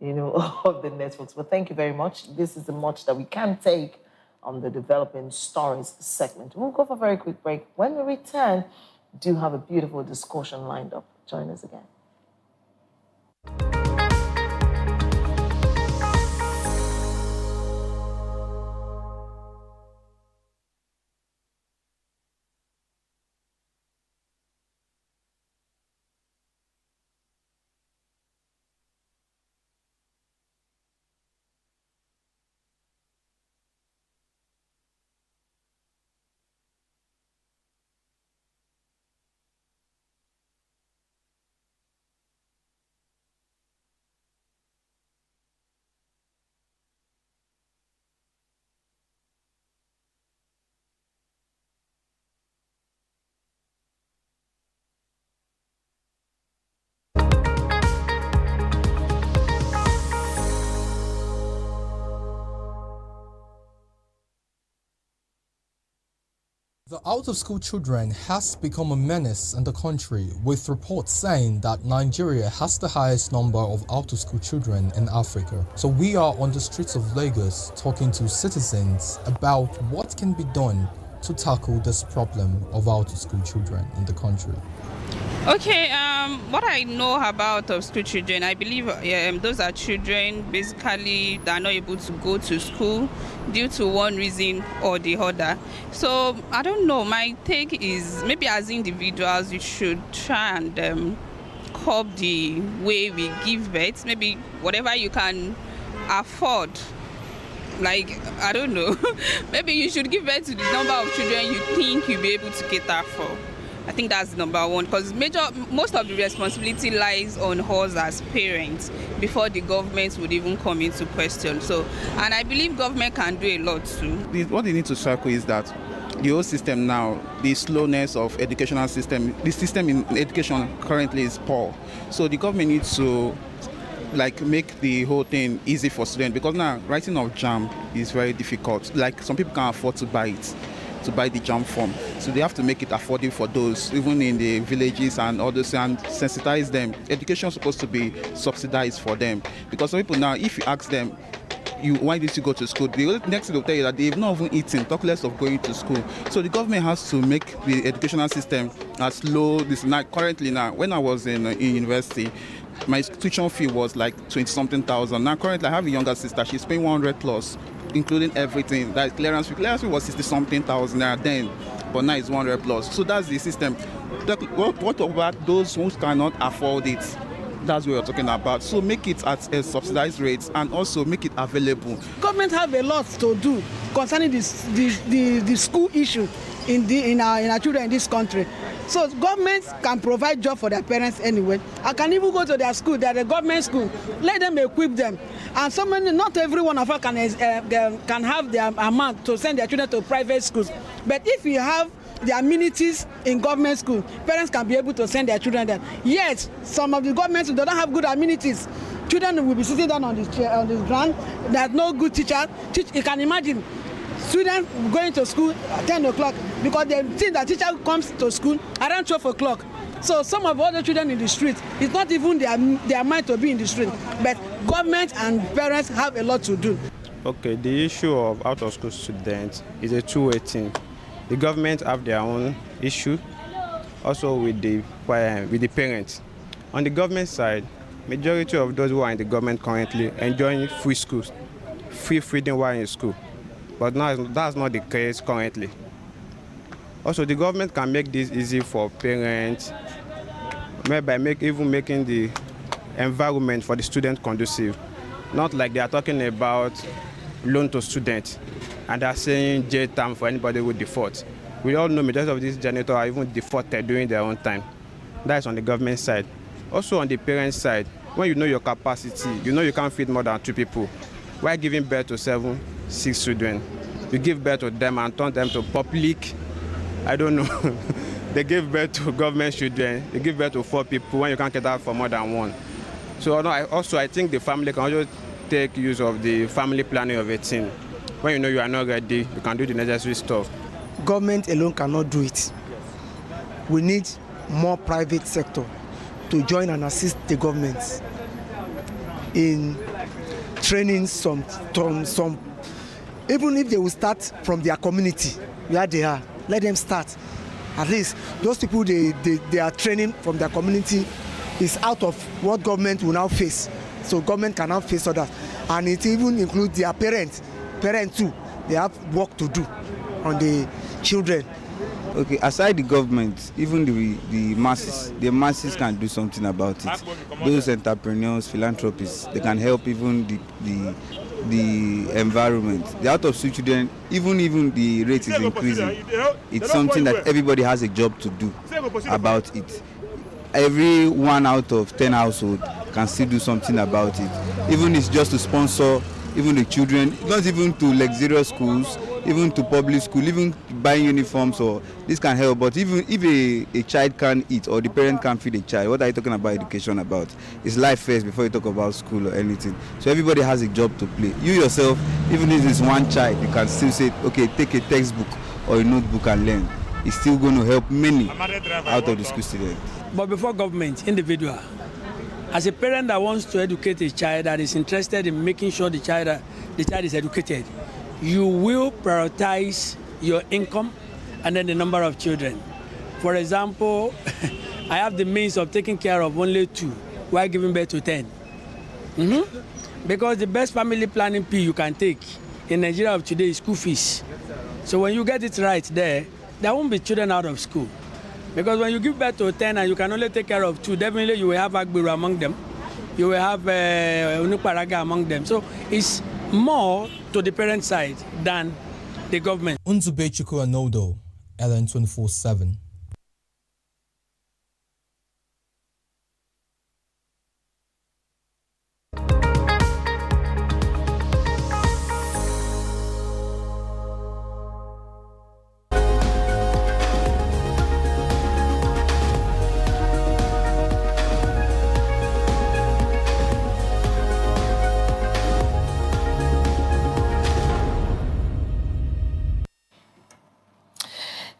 of the networks. But thank you very much. This is the much that we can take on the Developing Stories segment. We'll go for a very quick break. When we return, do have a beautiful discussion lined up. Join us again. The out-of-school children has become a menace in the country, with reports saying that Nigeria has the highest number of out-of-school children in Africa. So we are on the streets of Lagos talking to citizens about what can be done to tackle this problem of out-of-school children in the country. Okay, what I know about school children, I believe those are children basically that are not able to go to school due to one reason or the other. So I don't know, my take is maybe as individuals you should try and curb the way we give birth, maybe whatever you can afford. Like, I don't know, maybe you should give birth to the number of children you think you'll be able to cater for. I think that's number one, because most of the responsibility lies on us as parents before the government would even come into question. So, and I believe government can do a lot too. What they need to tackle is that the whole system now, the slowness of educational system, the system in education currently is poor. So the government needs to make the whole thing easy for students, because now writing of JAMB is very difficult. Like, some people can't afford to buy it, to buy the JAMB form. So they have to make it affordable for those, even in the villages and others, and sensitize them. Education is supposed to be subsidized for them. Because some people now, if you ask them, why did you go to school? The next thing they'll tell you that they've not even eaten, talk less of going to school. So the government has to make the educational system as low. Currently now, when I was in university, my tuition fee was like 20-something thousand. Now currently I have a younger sister, she's paying 100 plus, including everything. That clearance fee was 60-something thousand then, but now it's 100 plus. So that's the system. What about those who cannot afford it? That's what we're talking about. So make it at a subsidized rate and also make it available. Government have a lot to do concerning the school issue in our children in this country. So governments can provide job for their parents anyway. I can even go to their school, they're a government school, let them equip them. And so many, not every one of us can have the amount to send their children to private schools. But if you have the amenities in government school, parents can be able to send their children there. Yet, some of the governments don't have good amenities. Children will be sitting down on the ground. There's no good teacher. You can imagine students going to school at 10 o'clock because they think that teacher comes to school around 12 o'clock. So some of all the children in the street, it's not even their mind to be in the street. But government and parents have a lot to do. Okay, the issue of out-of-school students is a two-way thing. The government have their own issue, also with the parents. On the government side, majority of those who are in the government currently enjoying free schools, free freedom while in school. But now that's not the case currently. Also, the government can make this easy for parents, maybe by making the environment for the student conducive. Not like they are talking about loan to students and they are saying jail time for anybody who default. We all know majority of these janitors are even defaulted during their own time. That's on the government side. Also on the parent side, when you know your capacity, you know you can't feed more than 2 people. While giving birth to 7, 6 children, you give birth to them and turn them to public, I don't know. They give birth to government children, they give birth to 4 people when you can't get out for more than 1. So I think the family can also take use of the family planning of a teen. When you know you are not ready, you can do the necessary stuff. Government alone cannot do it. We need more private sector to join and assist the government in training some, even if they will start from their community, where they are, let them start. At least those people they are training from their community is out of what government will now face. So government can now face others. And it even includes their parents too. They have work to do on the children. Okay, aside the government, even the masses can do something about it. Those entrepreneurs, philanthropists, they can help even the environment. The out-of-school children, even the rate is increasing. It's something that everybody has a job to do about it. Every 1 out of 10 households can still do something about it. Even it's just to sponsor even the children, not even to luxurious schools, even to public school, even buying uniforms, or this can help. But even if a child can't eat or the parent can't feed a child, what are you talking about education about? It's life first before you talk about school or anything. So everybody has a job to play. You yourself, even if it's one child, you can still say, okay, take a textbook or a notebook and learn. It's still going to help many out of the school students. But before government, individual, as a parent that wants to educate a child, that is interested in making sure the child is educated, you will prioritize your income and then the number of children. For example, I have the means of taking care of only 2 while giving birth to 10. Because the best family planning P you can take in Nigeria of today is school fees. So when you get it right there won't be children out of school. Because when you give birth to 10 and you can only take care of 2, definitely you will have Agbiru among them. You will have Unuparaga among them. So it's more to the parent side than the government. Unzube Chukwu Anodo, LN24/7.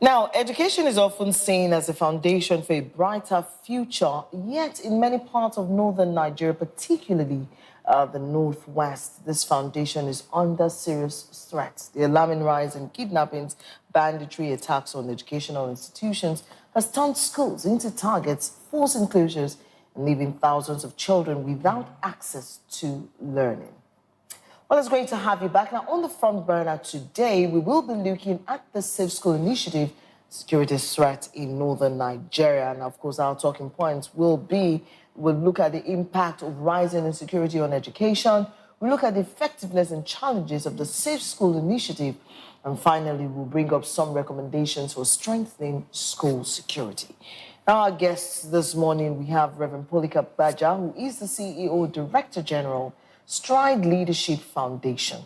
Now, education is often seen as a foundation for a brighter future, yet in many parts of northern Nigeria, particularly the northwest, this foundation is under serious threat. The alarming rise in kidnappings, banditry, attacks on educational institutions has turned schools into targets, forcing closures and leaving thousands of children without access to learning. Well, it's great to have you back. Now, on the front burner today, we will be looking at the Safe School Initiative security threat in northern Nigeria. And of course, our talking points we'll look at the impact of rising insecurity on education. We'll look at the effectiveness and challenges of the Safe School Initiative. And finally, we'll bring up some recommendations for strengthening school security. Now, our guests this morning, we have Reverend Polycarp Baja, who is the CEO, Director General, Stride Leadership Foundation.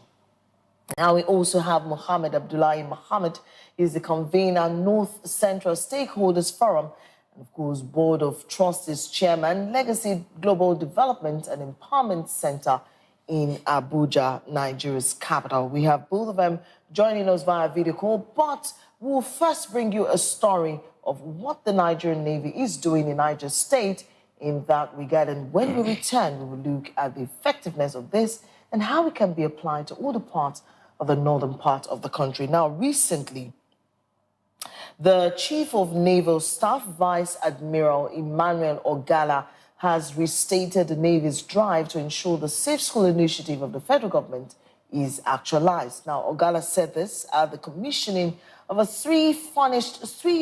Now, we also have Mohammed Abdullahi Mohammed. He's the convener, North Central Stakeholders Forum, and of course, Board of Trustees Chairman, Legacy Global Development and Empowerment Center in Abuja, Nigeria's capital. We have both of them joining us via video call, but we'll first bring you a story of what the Nigerian Navy is doing in Niger State in that regard. And when we return, we will look at the effectiveness of this and how it can be applied to all the parts of the northern part of the country. Now, recently, the Chief of Naval Staff, Vice Admiral Emmanuel Ogala, has restated the Navy's drive to ensure the Safe School Initiative of the federal government is actualized. Now, Ogala said this at the commissioning of three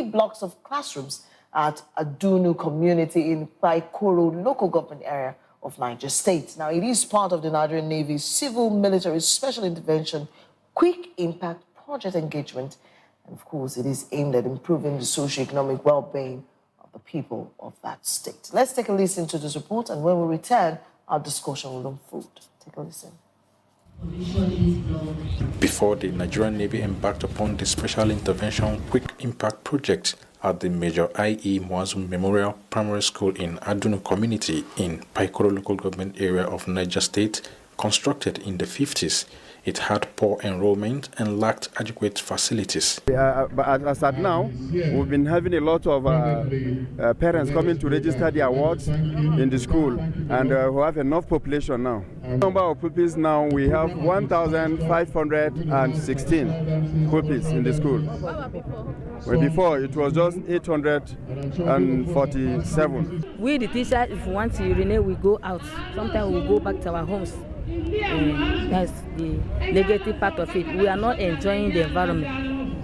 blocks of classrooms at Adunu community in Paikoro local government area of Niger State. Now, it is part of the Nigerian Navy's Civil Military Special Intervention Quick Impact Project Engagement. And of course, it is aimed at improving the socio-economic well-being of the people of that state. Let's take a listen to this report, and when we return, our discussion will unfold. Take a listen. Before the Nigerian Navy embarked upon the Special Intervention Quick Impact Project at the Major I.E. Muazu Memorial Primary School in Adunu Community in Paikoro local government area of Niger State, constructed in the 50s, it had poor enrollment and lacked adequate facilities. But as at now, we've been having a lot of parents coming to register their wards in the school, and we have enough population now. Number of pupils now, we have 1,516 pupils in the school. Well, before it was just 847. We, the teachers, if we want to urinate, we go out. Sometimes we go back to our homes. That's the negative part of it. We are not enjoying the environment.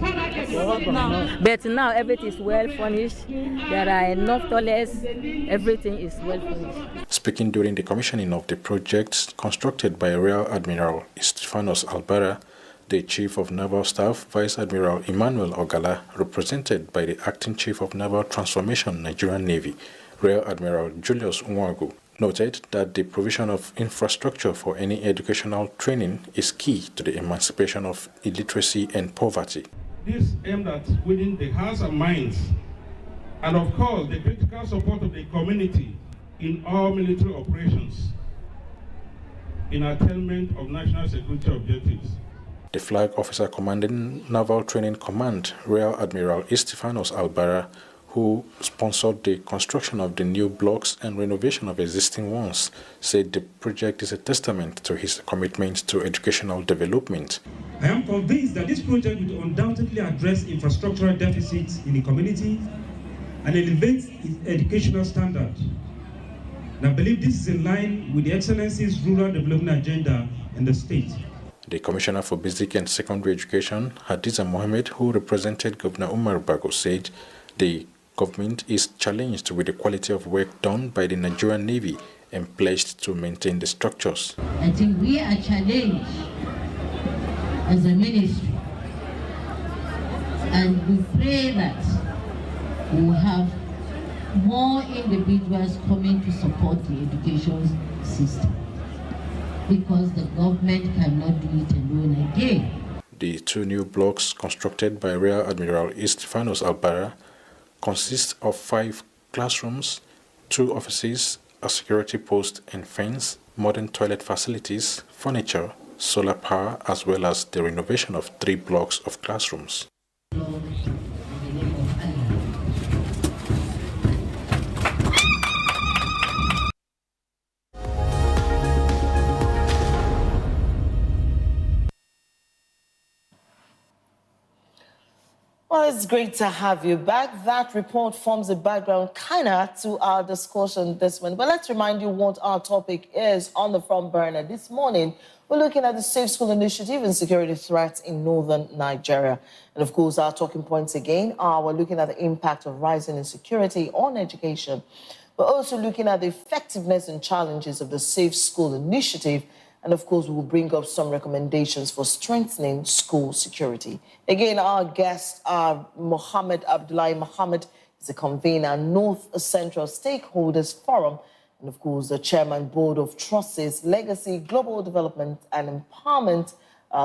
But now everything is well furnished. There are enough toilets. Everything is well furnished. Speaking during the commissioning of the project constructed by Rear Admiral Stephanos Albara, the Chief of Naval Staff, Vice Admiral Emmanuel Ogala, represented by the Acting Chief of Naval Transformation Nigerian Navy, Rear Admiral Julius Nwagu, noted that the provision of infrastructure for any educational training is key to the emancipation of illiteracy and poverty. This aimed at winning the hearts and minds, and of course the critical support of the community in all military operations in attainment of national security objectives. The Flag Officer commanding Naval Training Command, Rear Admiral Stephanos Albara, who sponsored the construction of the new blocks and renovation of existing ones, said the project is a testament to his commitment to educational development. I am convinced that this project will undoubtedly address infrastructural deficits in the community and elevate its educational standard. And I believe this is in line with the Excellency's rural development agenda in the state. The Commissioner for Basic and Secondary Education, Hadiza Mohammed, who represented Governor Umar Bago, said the government is challenged with the quality of work done by the Nigerian Navy and pledged to maintain the structures. I think we are challenged as a ministry, and we pray that we will have more individuals coming to support the education system, because the government cannot do it alone again. The two new blocks constructed by Rear Admiral Stephanos Albara consist of 5 classrooms, 2 offices, a security post and fence, modern toilet facilities, furniture, solar power, as well as the renovation of 3 blocks of classrooms. Well, Always great to have you back. That report forms a background kind of to our discussion this morning. But let's remind you what our topic is on the front burner. This morning, we're looking at the Safe School Initiative and security threats in northern Nigeria. And of course, our talking points again are we're looking at the impact of rising insecurity on education. We're also looking at the effectiveness and challenges of the Safe School Initiative. And of course, we'll bring up some recommendations for strengthening school security. Again, our guests are Mohammed Abdullahi Mohammed, is the convener, North Central Stakeholders Forum, and of course, the chairman, Board of Trustees, Legacy, Global Development and Empowerment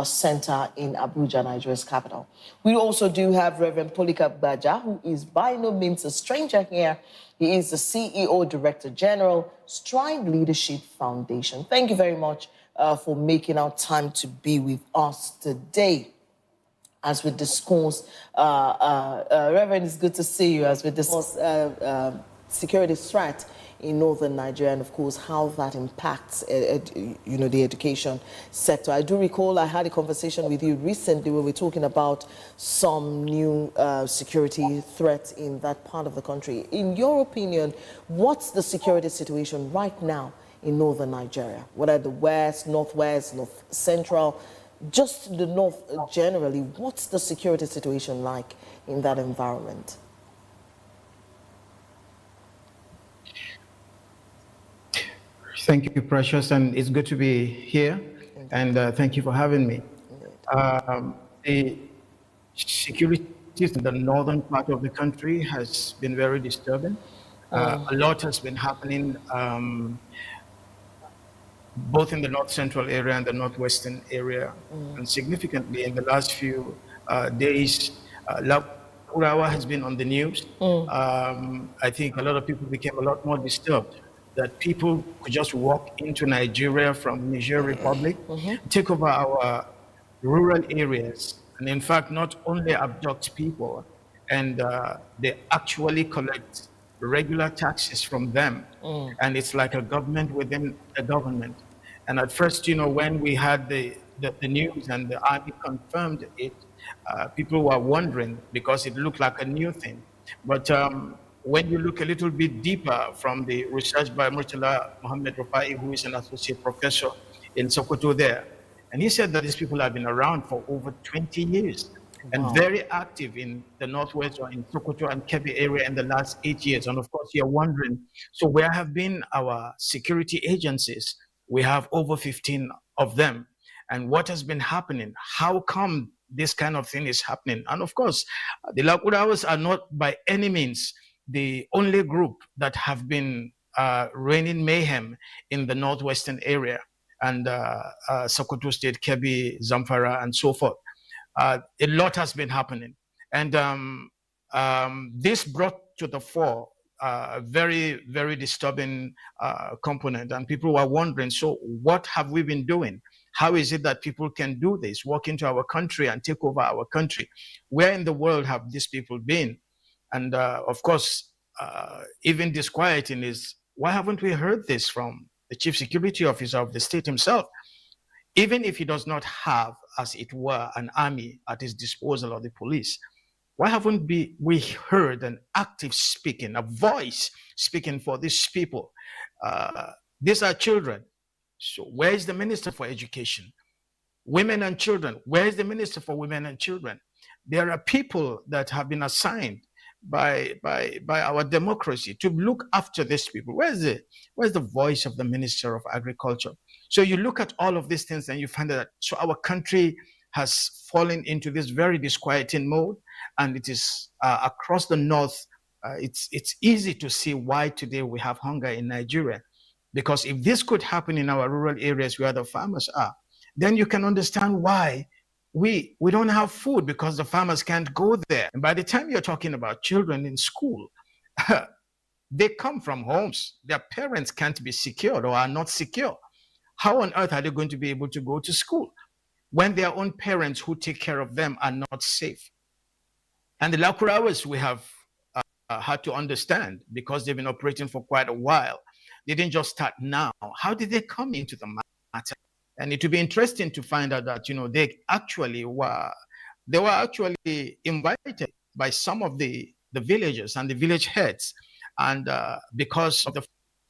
Center in Abuja, Nigeria's capital. We also do have Reverend Polycarp Baja, who is by no means a stranger here. He is the CEO, Director General, Stride Leadership Foundation. Thank you very much for making our time to be with us today as we discuss. Reverend, it's good to see you as we discuss security threat in northern Nigeria and, of course, how that impacts, the education sector. I do recall I had a conversation with you recently where we were talking about some new security threats in that part of the country. In your opinion, what's the security situation right now in northern Nigeria? Whether the west, northwest, north central, just the north generally, what's the security situation like in that environment? Thank you, Precious, and it's good to be here, and thank you for having me. The security in the northern part of the country has been very disturbing. A lot has been happening both in the north central area and the northwestern area, and significantly in the last few days, Lakurawa has been on the news. I think a lot of people became a lot more disturbed that people could just walk into Nigeria from Niger Republic, take over our rural areas, and in fact, not only abduct people, and they actually collect regular taxes from them. And it's like a government within a government. And at first, when we had the news and the army confirmed it, people were wondering because it looked like a new thing. But when you look a little bit deeper from the research by Murtala Mohammed Rufai, who is an associate professor in Sokoto there, and he said that these people have been around for over 20 years and very active in the northwest or in Sokoto and Kebbi area in the last 8 years. And of course, you're wondering, so where have been our security agencies? We have over 15 of them. And what has been happening? How come this kind of thing is happening? And of course, the Lakurawas are not by any means the only group that have been raining mayhem in the northwestern area and Sokoto State, Kebbi, Zamfara, and so forth. A lot has been happening. And this brought to the fore a very, very disturbing component. And people were wondering, so what have we been doing? How is it that people can do this, walk into our country and take over our country? Where in the world have these people been? And of course, even disquieting is, why haven't we heard this from the chief security officer of the state himself? Even if he does not have, as it were, an army at his disposal or the police, why haven't we heard an active speaking, a voice speaking for these people? These are children. So where is the Minister for Education? Women and children, where is the Minister for Women and Children? There are people that have been assigned by our democracy to look after these people. Where's the voice of the Minister of Agriculture? So you look at all of these things and you find that so our country has fallen into this very disquieting mode, and it is across the north. It's easy to see why today we have hunger in Nigeria, because if this could happen in our rural areas where the farmers are, then you can understand why we don't have food, because the farmers can't go there. And by the time you're talking about children in school, they come from homes. Their parents can't be secured or are not secure. How on earth are they going to be able to go to school when their own parents who take care of them are not safe? And the Lakurawas, we have had to understand, because they've been operating for quite a while. They didn't just start now. How did they come into the matter? And it would be interesting to find out that, they were actually invited by some of the villagers and the village heads. And because of the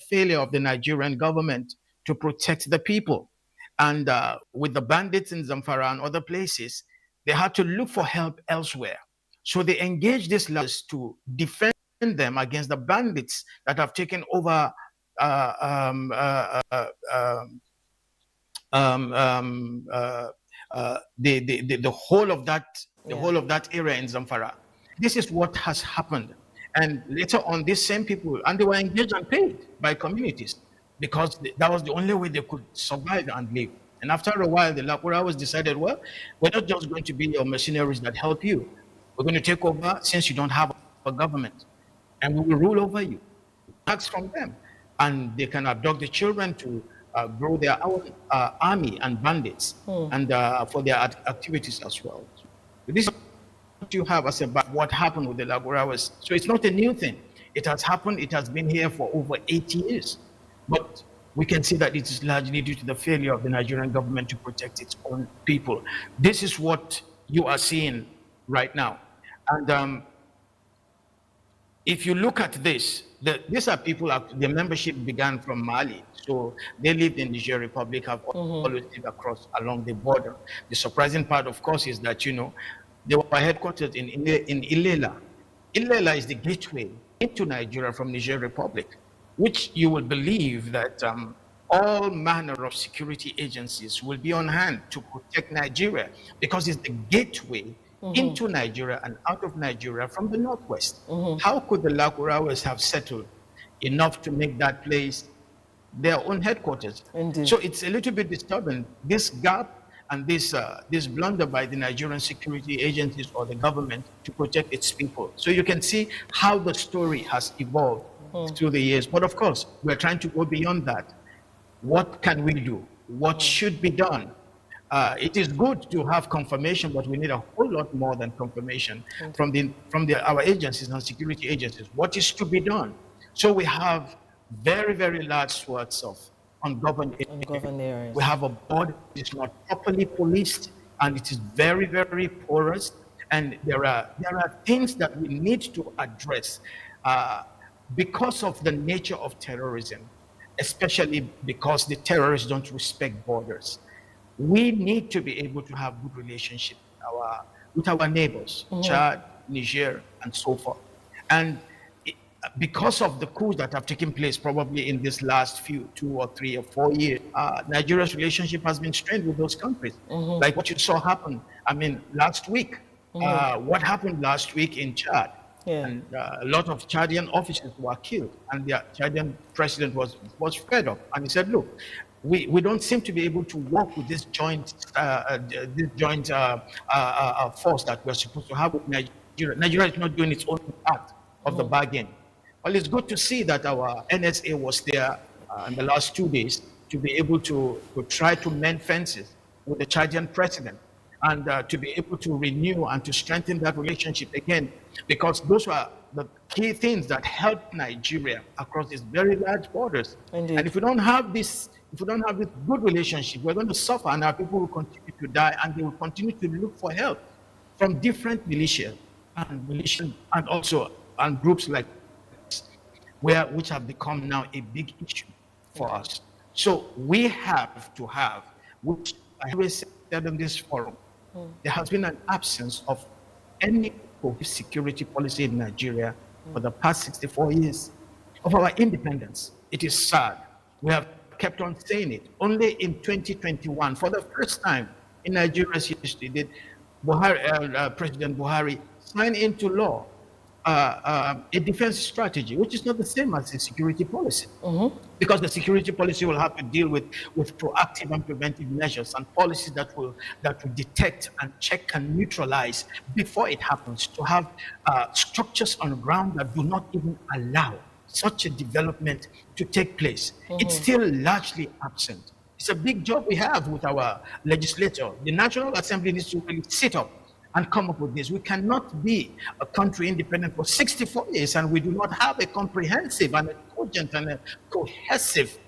failure of the Nigerian government to protect the people. And with the bandits in Zamfara and other places, they had to look for help elsewhere. So they engaged these lawyers to defend them against the bandits that have taken over the whole of that area in Zamfara. This is what has happened. And later on, these same people, and they were engaged and paid by communities because that was the only way they could survive and live. And after a while, the Lakurawas decided, well, we're not just going to be your mercenaries that help you. We're going to take over since you don't have a government, and we will rule over you. Tax from them, and they can abduct the children to grow their own army and bandits, and for their activities as well. This is what you have as about what happened with the Lakurawas. So it's not a new thing. It has happened. It has been here for over 80 years. But we can see that it is largely due to the failure of the Nigerian government to protect its own people. This is what you are seeing right now. And if you look at this, these are people, the membership began from Mali. So they lived in the Niger Republic, have always lived along the border. The surprising part, of course, is that, you know, they were headquartered in Ilela. Ilela is the gateway into Nigeria from Niger Republic, which you will believe that all manner of security agencies will be on hand to protect Nigeria because it's the gateway into Nigeria and out of Nigeria from the northwest. How could the Lakurawas have settled enough to make that place their own headquarters? Indeed. So it's a little bit disturbing, this gap and this blunder by the Nigerian security agencies or the government to protect its people. So you can see how the story has evolved through the years. But of course, we're trying to go beyond that. What can we do? What should be done? It is good to have confirmation, but we need a whole lot more than confirmation from our agencies and security agencies. What is to be done? So we have very, very large swaths of ungoverned areas. We have a border that is not properly policed, and it is very, very porous. And there are things that we need to address because of the nature of terrorism, especially because the terrorists don't respect borders. We need to be able to have good relationship with our neighbors, Chad, Niger, and so forth. And because of the coups that have taken place probably in this last 2 or 3 or 4 years, Nigeria's relationship has been strained with those countries. Like what you saw happen, last week. What happened last week in Chad? And a lot of Chadian officers were killed, and the Chadian president was fed up, and he said, look, we don't seem to be able to work with this joint force that we're supposed to have with Nigeria. Nigeria is not doing its own part of the bargain. Well, it's good to see that our NSA was there in the last 2 days to be able to try to mend fences with the Chadian president and to be able to renew and to strengthen that relationship again, because those were the key things that helped Nigeria across these very large borders. Indeed. And if we don't have this good relationship, we're going to suffer, and our people will continue to die, and they will continue to look for help from different militia and also groups like which have become now a big issue for us. So we have to have, which I always said in this forum, there has been an absence of any security policy in Nigeria for the past 64 years of our independence. It is sad. We have kept on saying it. Only in 2021, for the first time in Nigeria's history, did President Buhari sign into law a defense strategy, which is not the same as a security policy, because the security policy will have to deal with proactive and preventive measures and policies that will detect and check and neutralize before it happens, to have structures on the ground that do not even allow such a development to take place. It's still largely absent. It's a big job we have with our legislature. The National Assembly needs to really sit up and come up with this. We cannot be a country independent for 64 years and we do not have a comprehensive and a cogent and a cohesive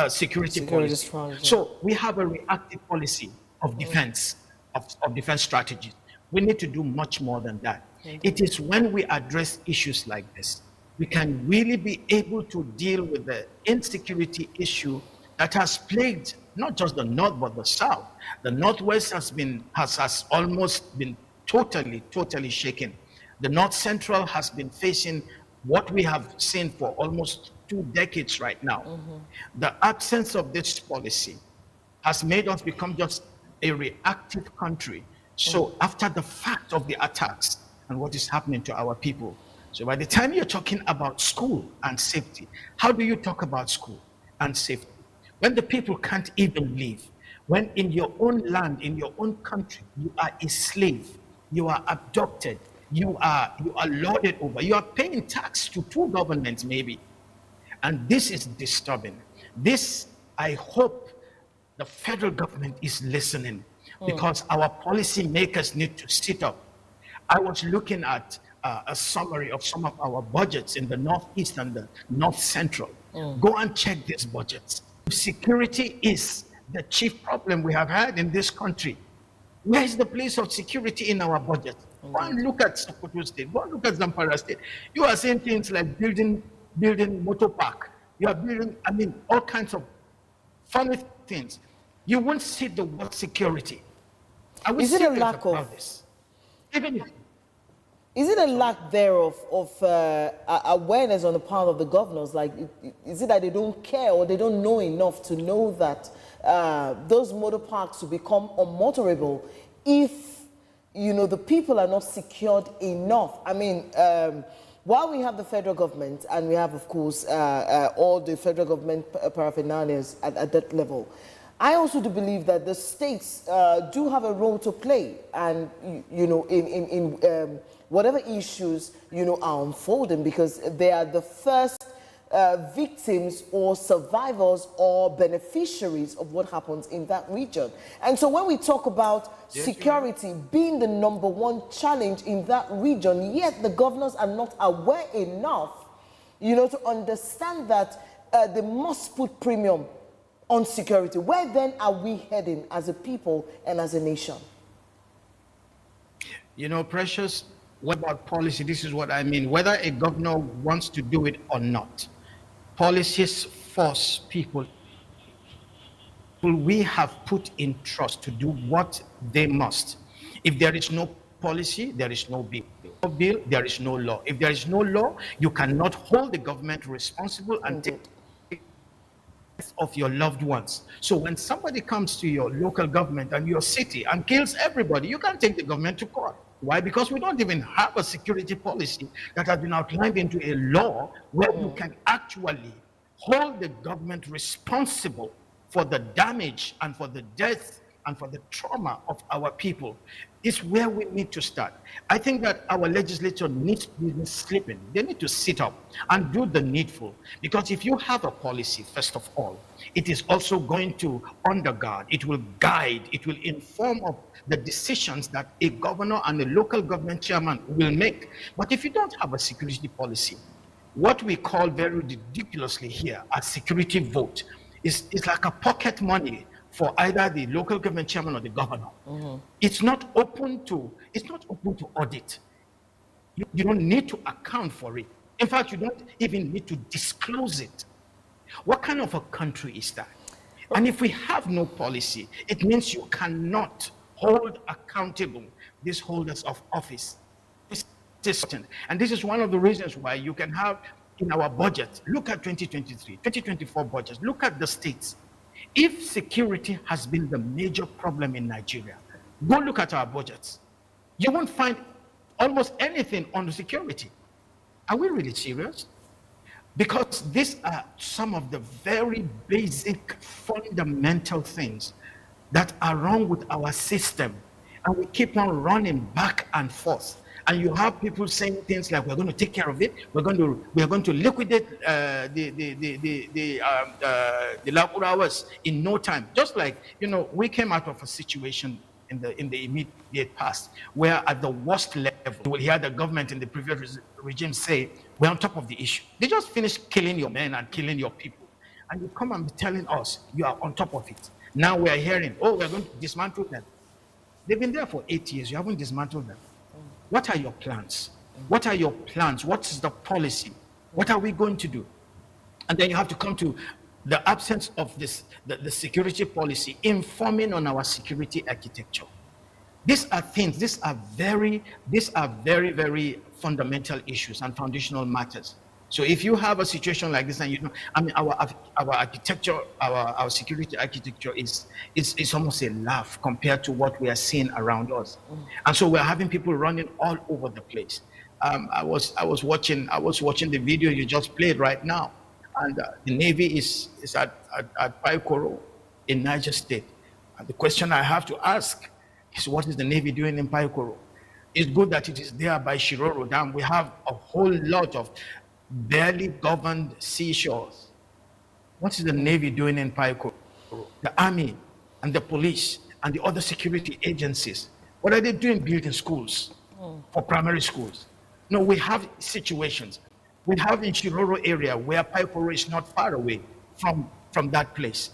security policy. Strategy. So we have a reactive policy of defense, of defense strategies. We need to do much more than that. It is when we address issues like this, we can really be able to deal with the insecurity issue that has plagued not just the North, but the South. The Northwest has almost been totally shaken. The North Central has been facing what we have seen for almost 2 decades right now. The absence of this policy has made us become just a reactive country. So after the fact of the attacks and what is happening to our people. So by the time you're talking about school and safety, how do you talk about school and safety? When the people can't even leave, when in your own land, in your own country, you are a slave, you are abducted, you are lorded over, you are paying tax to 2 governments maybe. And this is disturbing. This, I hope the federal government is listening, because our policy makers need to sit up. I was looking at a summary of some of our budgets in the Northeast and the North Central. Go and check these budgets. Security is the chief problem we have had in this country. Where is the place of security in our budget? Go and look at Sokoto State. Go and look at Zamfara State. You are saying things like building motor park. You are building, all kinds of funny things. You won't see the word security. Is it a lack of this? Even if Is it a lack there of awareness on the part of the governors? Like, is it that they don't care or they don't know enough to know that those motor parks will become unmotorable if, the people are not secured enough? While we have the federal government and we have, of course, all the federal government paraphernalias at that level, I also do believe that the states do have a role to play, and in whatever issues are unfolding, because they are the first victims or survivors or beneficiaries of what happens in that region. And so when we talk about security being the #1 challenge in that region, yet the governors are not aware enough, to understand that they must put premium on security. Where then are we heading as a people and as a nation? Precious, what about policy? This is what I mean. Whether a governor wants to do it or not, policies force people who we have put in trust to do what they must. If there is no policy, there is no bill. No bill, there is no law. If there is no law, you cannot hold the government responsible and take of your loved ones. So when somebody comes to your local government and your city and kills everybody, you can't take the government to court. Why? Because we don't even have a security policy that has been outlined into a law where you can actually hold the government responsible for the damage and for the death and for the trauma of our people. Is where we need to start. I think that our legislature needs to be sleeping. They need to sit up and do the needful. Because if you have a policy, first of all, it is also going to undergird, it will guide, it will inform of the decisions that a governor and a local government chairman will make. But if you don't have a security policy, what we call very ridiculously here a security vote is like a pocket money for either the local government chairman or the governor. It's not open to audit. You don't need to account for it. In fact, you don't even need to disclose it. What kind of a country is that? And if we have no policy, it means you cannot hold accountable these holders of office. And this is one of the reasons why you can have in our budget, look at 2023, 2024 budgets, look at the states. If security has been the major problem in Nigeria, go look at our budgets. You won't find almost anything on the security. Are we really serious? Because these are some of the very basic, fundamental things that are wrong with our system. And we keep on running back and forth. And you have people saying things like, we're going to take care of it. We're going to liquidate the labor hours in no time. Just like, we came out of a situation in the immediate past where at the worst level, you will hear the government in the previous regime say, we're on top of the issue. They just finished killing your men and killing your people. And you come and be telling us you are on top of it. Now we are hearing, we're going to dismantle them. They've been there for 8 years. You haven't dismantled them. What are your plans? What are your plans? What is the policy? What are we going to do? And then you have to come to the absence of this, the security policy, informing on our security architecture. These are things, these are very, very fundamental issues and foundational matters. So if you have a situation like this, and you know, I mean, our architecture, our security architecture is almost a laugh compared to what we are seeing around us. And so we're having people running all over the place. I was watching the video you just played right now, and the Navy is at Paikoro in Niger State. And the question I have to ask is, what is the Navy doing in Paikoro? It's good that it is there by Shiroro Dam. We have a whole lot of barely governed seashores. What is the Navy doing in Paikoro? The Army and the police and the other security agencies, what are they doing building schools for primary schools? No, we have situations. We have in Shiroro area where Paikoro is not far away from that place.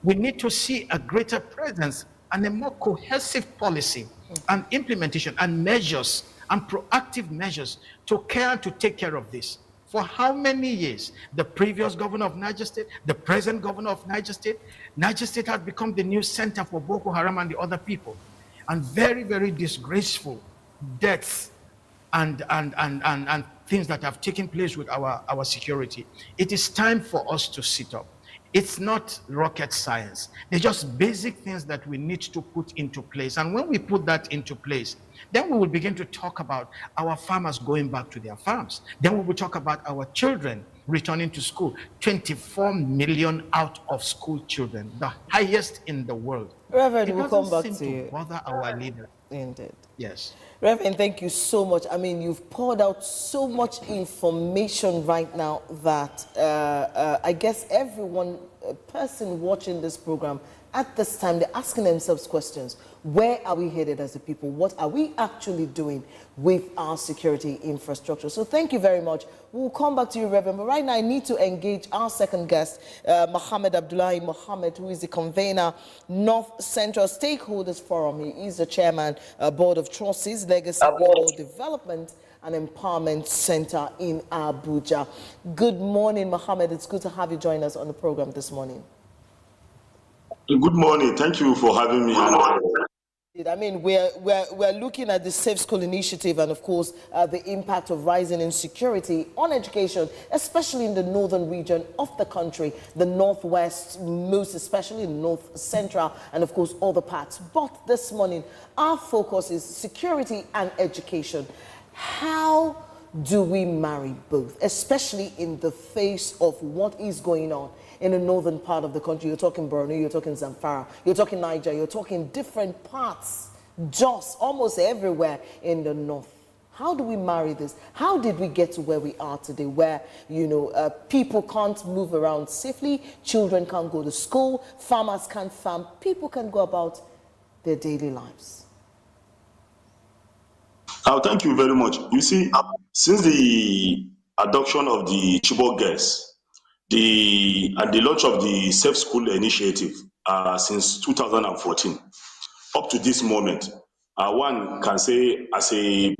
We need to see a greater presence and a more cohesive policy and implementation and measures and proactive measures to take care of this. For how many years? The previous governor of Niger State, the present governor of Niger State has become the new center for Boko Haram and the other people. And very, very disgraceful deaths and things that have taken place with our security. It is time for us to sit up. It's not rocket science. They're just basic things that we need to put into place. And when we put that into place, then we will begin to talk about our farmers going back to their farms. Then we will talk about our children returning to school. 24 million out of school children, the highest in the world. Reverend, we'll come back to you. Bother our leaders. Indeed. Yes. Reverend, thank you so much. I mean, you've poured out so much information right now that I guess everyone, person watching this program at this time, they're asking themselves questions. Where are we headed as a people? What are we actually doing with our security infrastructure? So thank you very much. We'll come back to you, Reverend. But right now, I need to engage our second guest, Mohammed Abdullahi Mohammed, who is the convener, North Central Stakeholders Forum. He is the chairman, Board of Trustees, Legacy Global Development and Empowerment Center in Abuja. Good morning, Mohammed. It's good to have you join us on the program this morning. Good morning. Thank you for having me. I mean, we're looking at the Safe School Initiative and, of course, the impact of rising insecurity on education, especially in the northern region of the country, the northwest, most especially in north central, and, of course, other parts. But this morning, our focus is security and education. How do we marry both, especially in the face of what is going on in the northern part of the country? You're talking Borno, you're talking Zamfara, you're talking Niger, you're talking different parts, just almost everywhere in the north. How do we marry this? How did we get to where we are today, where, you know, people can't move around safely, children can't go to school, farmers can't farm, people can go about their daily lives? Thank you very much. You see, since the adoption of the Chibok girls, and the launch of the Safe School Initiative since 2014, up to this moment, one can say as a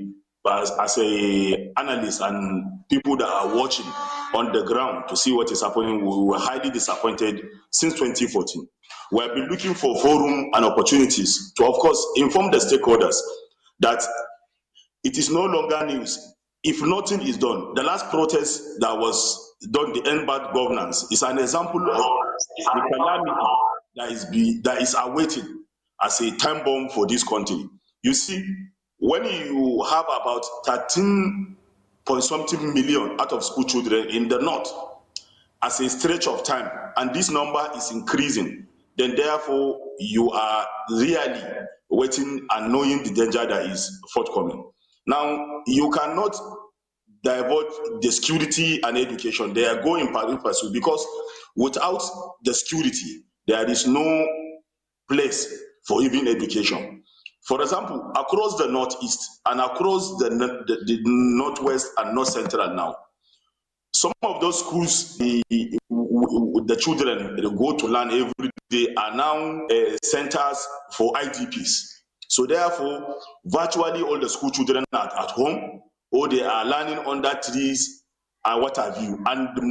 analyst and people that are watching on the ground to see what is happening, we were highly disappointed since 2014. We have been looking for forum and opportunities to, of course, inform the stakeholders that it is no longer news if nothing is done. The last protest that was done, the End Bad Governance, is an example of the calamity that is awaiting as a time bomb for this country. You see, when you have about 13-point-something million out of school children in the north as a stretch of time, and this number is increasing, then therefore you are really waiting and knowing the danger that is forthcoming. Now, you cannot divert the security and education. They are going pari passu, because without the security, there is no place for even education. For example, across the northeast and across the northwest and north central now, some of those schools, the children they go to learn every day are now centers for IDPs. So therefore, virtually all the school children are at home, or they are learning under trees and what have you, and the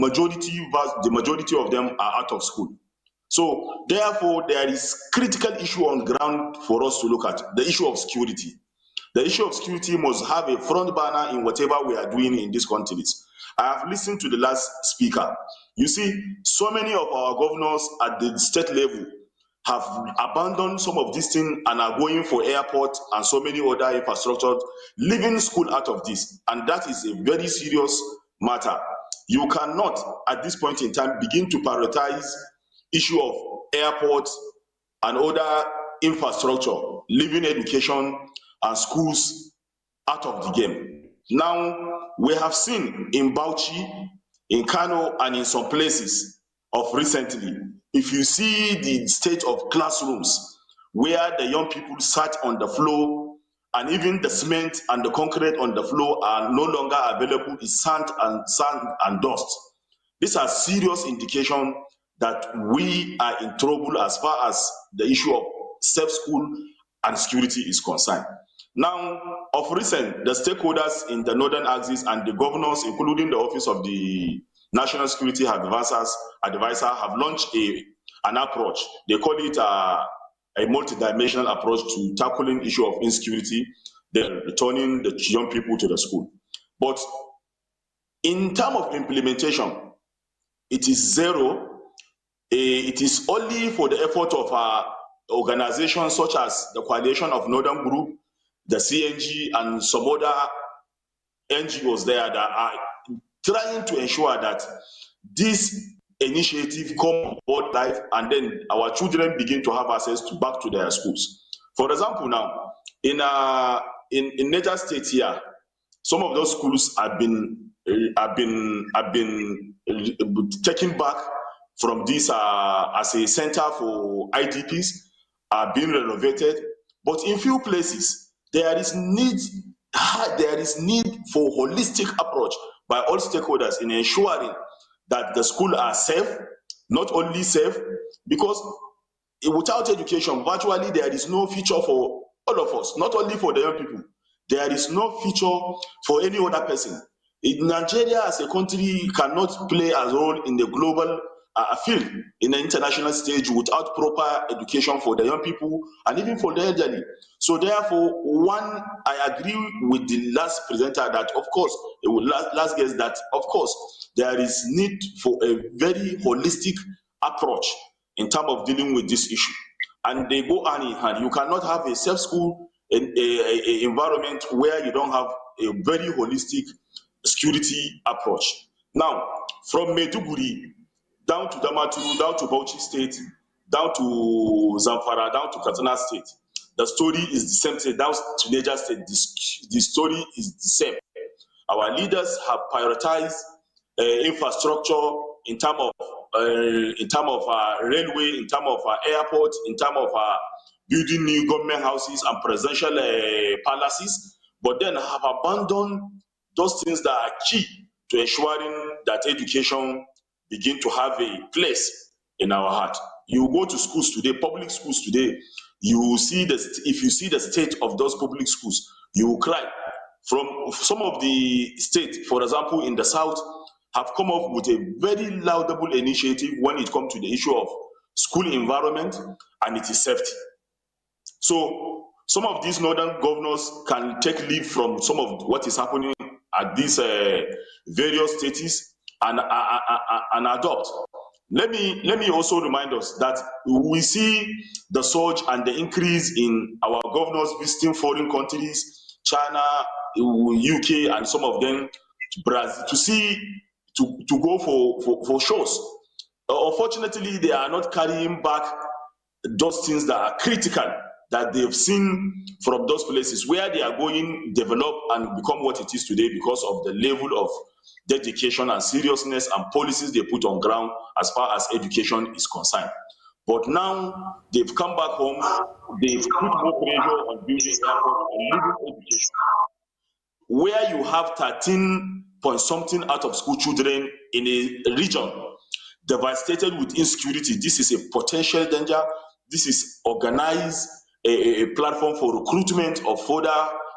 majority of them are out of school. So therefore, there is critical issue on ground for us to look at, the issue of security. The issue of security must have a front burner in whatever we are doing in these countries. I have listened to the last speaker. You see, so many of our governors at the state level have abandoned some of these things and are going for airport and so many other infrastructure, leaving school out of this. And that is a very serious matter. You cannot, at this point in time, begin to prioritize issue of airports and other infrastructure, leaving education and schools out of the game. Now, we have seen in Bauchi, in Kano, and in some places of recently, if you see the state of classrooms where the young people sat on the floor, and even the cement and the concrete on the floor are no longer available, is sand and dust. These are serious indication that we are in trouble as far as the issue of safe school and security is concerned. Now, of recent, the stakeholders in the Northern Axis and the governors, including the Office of the National Security Advisor, have launched an approach. They call it a multidimensional approach to tackling issue of insecurity, then returning the young people to the school. But in terms of implementation, it is zero. It is only for the effort of organizations such as the Coalition of Northern Group, the CNG, and some other NGOs there that are trying to ensure that this initiative come on board life, and then our children begin to have access back to their schools. For example, now in Niger State here, some of those schools have been taken back from this as a center for IDPs, are being renovated. But in few places, there is need for holistic approach by all stakeholders in ensuring that the schools are safe, not only safe, because without education, virtually there is no future for all of us, not only for the young people. There is no future for any other person. Nigeria as a country cannot play a role in the global field, in the international stage, without proper education for the young people and even for the elderly. So therefore, one, I agree with the last presenter that, of course, last guest, that, of course, there is need for a very holistic approach in terms of dealing with this issue. And they go hand in hand. You cannot have a safe school environment where you don't have a very holistic security approach. Now, from Maiduguri down to Damaturu, down to Bauchi State, down to Zamfara, down to Katsina State, the story is the same thing. Down to Niger State, the story is the same. Our leaders have prioritized infrastructure in terms of railway, in terms of airport, in terms of building new government houses and presidential palaces, but then have abandoned those things that are key to ensuring that education begin to have a place in our heart. You go to schools today, public schools today, you will see if you see the state of those public schools, you will cry. From some of the states, for example, in the south, have come up with a very laudable initiative when it comes to the issue of school environment and its safety. So some of these northern governors can take lead from some of what is happening at these various states and adopt. Let me also remind us that we see the surge and the increase in our governors visiting foreign countries, China, UK, and some of them Brazil, to go for shows. Unfortunately, they are not carrying back those things that are critical that they've seen from those places where they are going, develop, and become what it is today because of the level of dedication and seriousness and policies they put on ground as far as education is concerned. But now they've come back home, they've put more pressure on building airport and living education. Where you have 13-point-something out of school children in a region devastated with insecurity, this is a potential danger. This is organized a platform for recruitment of further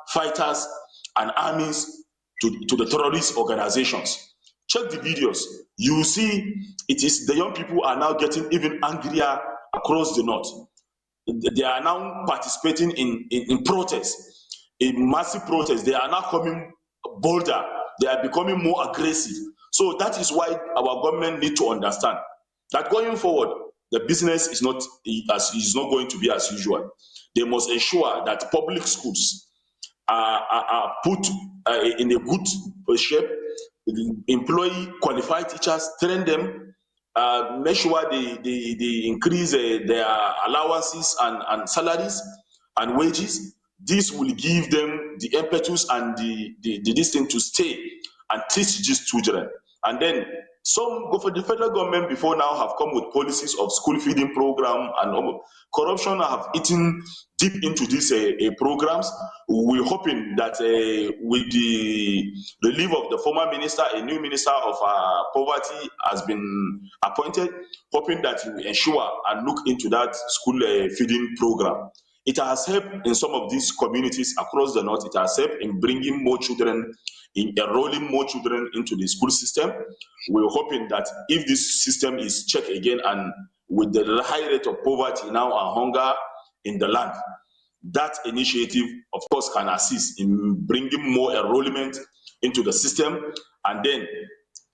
fighters and armies to the terrorist organizations. Check the videos. You see, it is the young people are now getting even angrier across the north. They are now participating in protests, in massive protests. They are now coming bolder. They are becoming more aggressive. So that is why our government need to understand that going forward, the business is not going to be as usual. They must ensure that public schools are put in a good shape, employ qualified teachers, train them, make sure they increase their allowances and salaries and wages. This will give them the impetus and the distance to stay and teach these children. And then for the federal government before now have come with policies of school feeding program, and corruption have eaten deep into these programs. We're hoping that with the relief of the former minister, a new minister of poverty has been appointed, hoping that he will ensure and look into that school feeding program. It has helped in some of these communities across the north. It has helped in bringing more children, in enrolling more children into the school system. We're hoping that if this system is checked again, and with the high rate of poverty now and hunger in the land, that initiative, of course, can assist in bringing more enrollment into the system, and then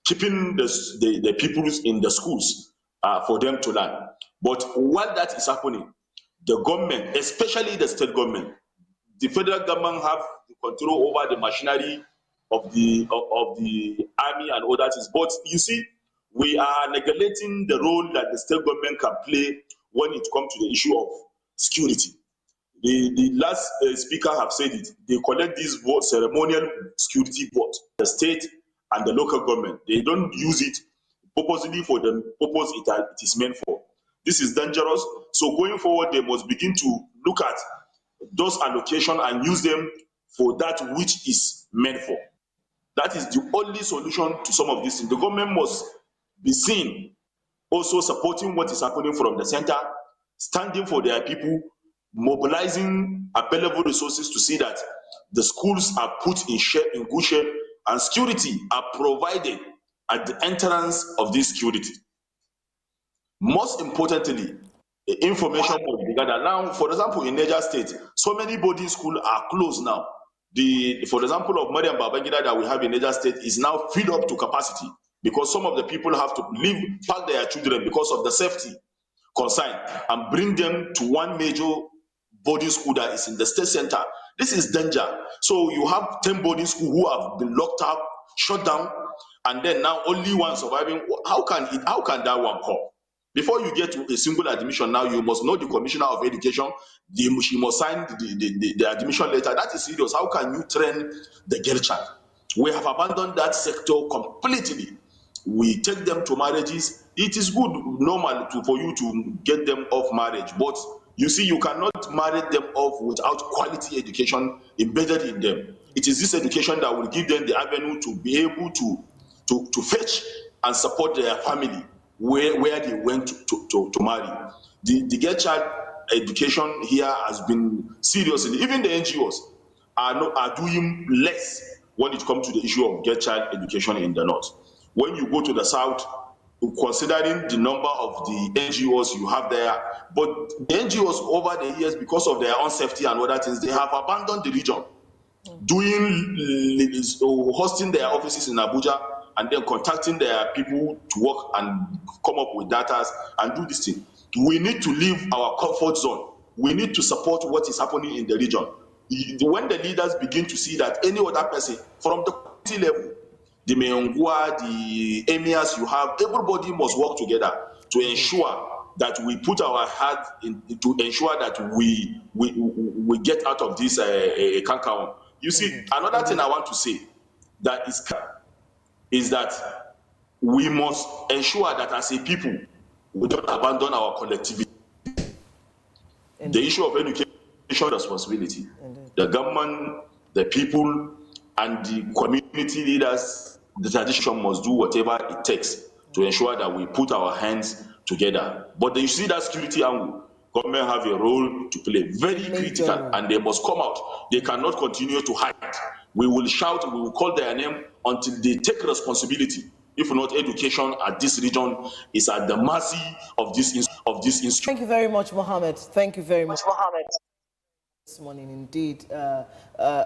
keeping the people in the schools for them to learn. But while that is happening, the government, especially the state government, the federal government have the control over the machinery of the army and all that is. But you see, we are neglecting the role that the state government can play when it comes to the issue of security. The last speaker have said it. They collect these votes, ceremonial security votes, the state and the local government. They don't use it purposely for the purpose it is meant for. This is dangerous. So going forward, they must begin to look at those allocations and use them for that which is meant for. That is the only solution to some of these things. The government must be seen also supporting what is happening from the center, standing for their people, mobilizing available resources to see that the schools are put in good shape, and security are provided at the entrance of this security. Most importantly, information must be gathered. Now, for example, in Niger State, so many boarding schools are closed now. For example, of Mariam Babangida that we have in Niger State is now filled up to capacity because some of the people have to pack their children because of the safety concern and bring them to one major boarding school that is in the state center. This is danger. So you have 10 boarding schools who have been locked up, shut down, and then now only one surviving. How can that one come? Before you get to a single admission, now you must know the Commissioner of Education. She must sign the admission letter. That is serious. How can you train the girl child? We have abandoned that sector completely. We take them to marriages. It is good, normal for you to get them off marriage, but you see, you cannot marry them off without quality education embedded in them. It is this education that will give them the avenue to be able to fetch and support their family where they went to marry. The girl child education here has been seriously, even the NGOs are doing less when it comes to the issue of girl child education in the north. When you go to the south, considering the number of the NGOs you have there, but the NGOs over the years, because of their own safety and other things, they have abandoned the region, hosting their offices in Abuja, and then contacting their people to work and come up with data and do this thing. We need to leave our comfort zone. We need to support what is happening in the region. When the leaders begin to see that any other person from the community level, the Meongua, the emirs you have, everybody must work together to ensure that we put our heart in, to ensure that we get out of this canker. You see, another thing I want to say that is that we must ensure that as a people, we don't abandon our collectivity. The issue of education responsibility. The government, the people, and the community leaders, the tradition must do whatever it takes to ensure that we put our hands together. But you see that security angle, Government have a role to play, very critical, and they must come out. They cannot continue to hide. We will shout, we will call their name until they take responsibility. If not, education at this region is at the mercy of this institution. Thank you very much, Mohammed. Thank you very much, Mohammed. This morning, indeed,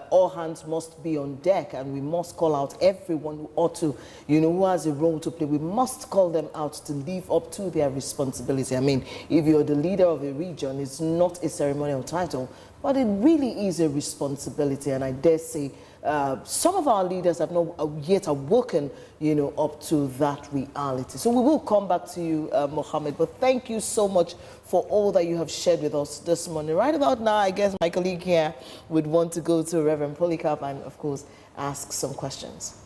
all hands must be on deck, and we must call out everyone who ought to, who has a role to play. We must call them out to live up to their responsibility. I mean, if you're the leader of a region, it's not a ceremonial title, but it really is a responsibility, and I dare say some of our leaders have not yet awoken, up to that reality. So we will come back to you, Mohammed, but thank you so much for all that you have shared with us this morning. Right about now, I guess my colleague here would want to go to Reverend Polycarp and, of course, ask some questions.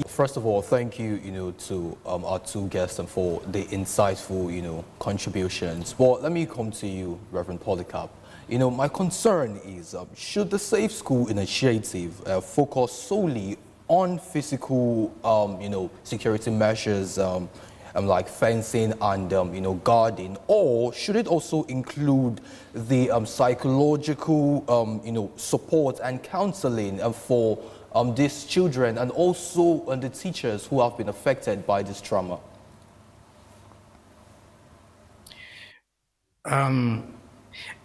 First of all, thank you, to our two guests and for the insightful, contributions. Well, let me come to you, Reverend Polycarp. My concern is, should the Safe School initiative focus solely on physical, security measures, like fencing and, guarding, or should it also include the psychological, support and counseling for these children and also the teachers who have been affected by this trauma?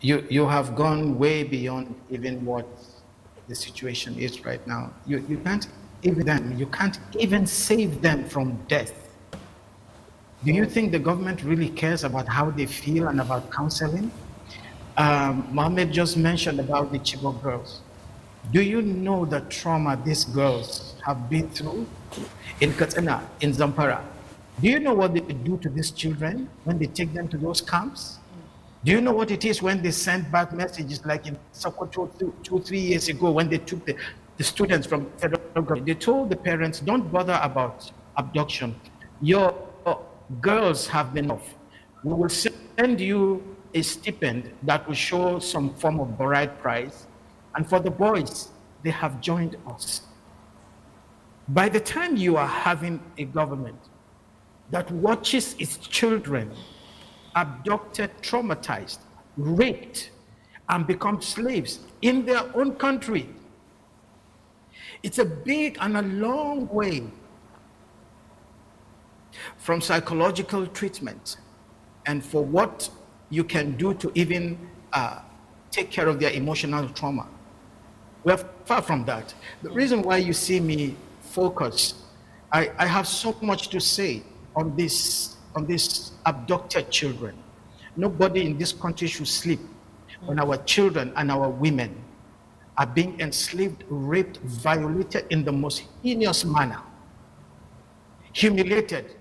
You have gone way beyond even what the situation is right now. You can't even save them from death. Do you think the government really cares about how they feel and about counseling? Mohammed just mentioned about the Chibok girls. Do you know the trauma these girls have been through in Katsina, in Zamfara? Do you know what they do to these children when they take them to those camps? Do you know what it is when they send back messages like in Sokoto 2-3 years ago when they took the students from federal government? They told the parents, don't bother about abduction. Your girls have been off. We will send you a stipend that will show some form of bride price. And for the boys, they have joined us. By the time you are having a government that watches its children abducted, traumatized, raped, and become slaves in their own country, it's a big and a long way from psychological treatment and for what you can do to even take care of their emotional trauma. We're far from that. The reason why you see me focus, I have so much to say on these abducted children. Nobody in this country should sleep when our children and our women are being enslaved, raped, violated in the most heinous manner, humiliated.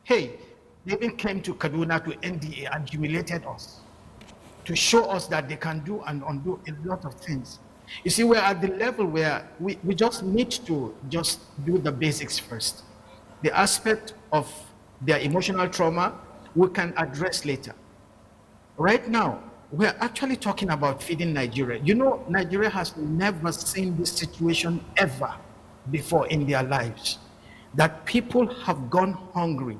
Hey, they even came to Kaduna, to NDA, and humiliated us to show us that they can do and undo a lot of things. You see, we're at the level where we just need to just do the basics first. The aspect of their emotional trauma we can address later. Right now, we're actually talking about feeding Nigeria. Nigeria has never seen this situation ever before in their lives. That people have gone hungry,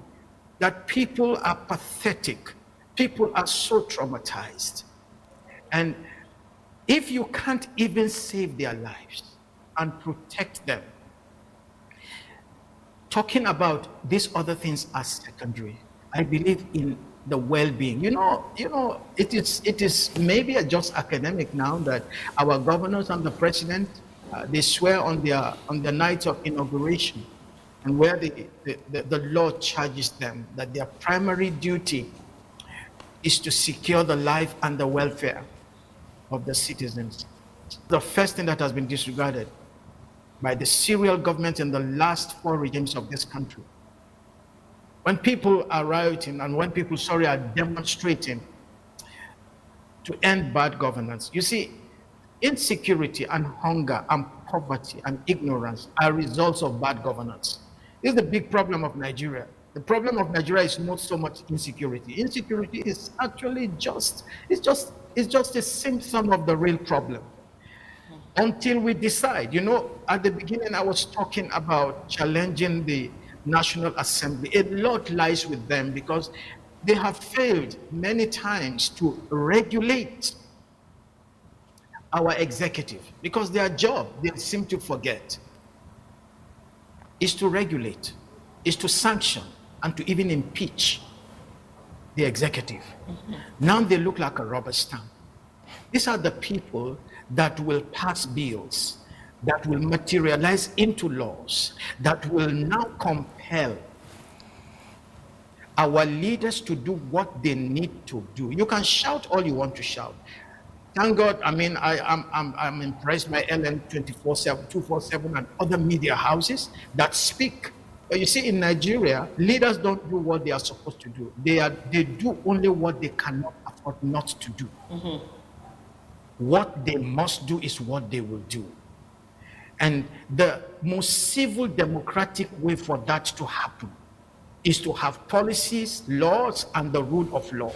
that people are pathetic, people are so traumatized. And if you can't even save their lives and protect them, talking about these other things as secondary. I believe in the well-being. It is maybe just academic now that our governors and the president they swear on the night of inauguration, and where the law charges them that their primary duty is to secure the life and the welfare of the citizens. The first thing that has been disregarded by the serial government in the last 4 regimes of this country. When people are rioting and when people, are demonstrating to end bad governance, you see, insecurity and hunger and poverty and ignorance are results of bad governance. This is the big problem of Nigeria. The problem of Nigeria is not so much insecurity. Insecurity is actually just a symptom of the real problem. Until we decide, at the beginning I was talking about challenging the National Assembly. A lot lies with them because They have failed many times to regulate our executive, because their job, they seem to forget, is to regulate, is to sanction, and to even impeach the executive. Now they look like a rubber stamp. These are the people that will pass bills, that will materialize into laws, that will now compel our leaders to do what they need to do. You can shout all you want to shout. Thank God, I mean, I'm impressed by LN 24/7, 247, and other media houses that speak. But you see, in Nigeria, leaders don't do what they are supposed to do. They do only what they cannot afford not to do. What they must do is what they will do. And the most civil democratic way for that to happen is to have policies, laws, and the rule of law,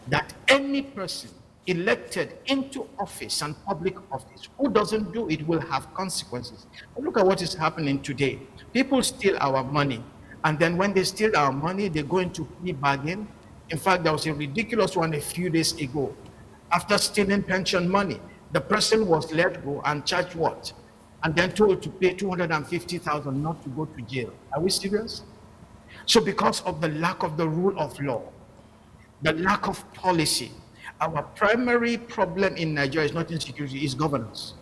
that any person elected into office and public office who doesn't do it will have consequences. But look at what is happening today. People steal our money, and then when they steal our money, they go into plea bargain. In fact, there was a ridiculous one a few days ago. After stealing pension money, the person was let go and charged what? And then told to pay 250,000 not to go to jail. Are we serious? So because of the lack of the rule of law, the lack of policy, our primary problem in Nigeria is not insecurity, it's governance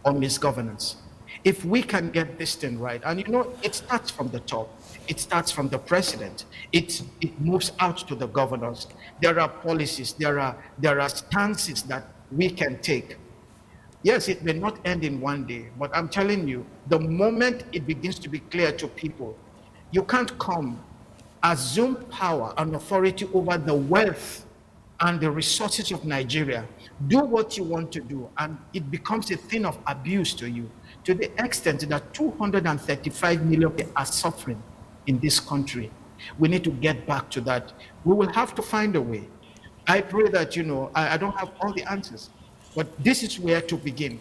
or misgovernance. If we can get this thing right, and you know, it starts from the top, it starts from the president, it moves out to the governors. There are policies, there are stances that we can take. Yes, it may not end in one day, but I'm telling you, the moment it begins to be clear to people, you can't come, assume power and authority over the wealth and the resources of Nigeria, do what you want to do, and it becomes a thing of abuse to you, to the extent that 235 million people are suffering in this country. We need to get back to that. We will have to find a way. I pray that, you know, I don't have all the answers, but this is where to begin.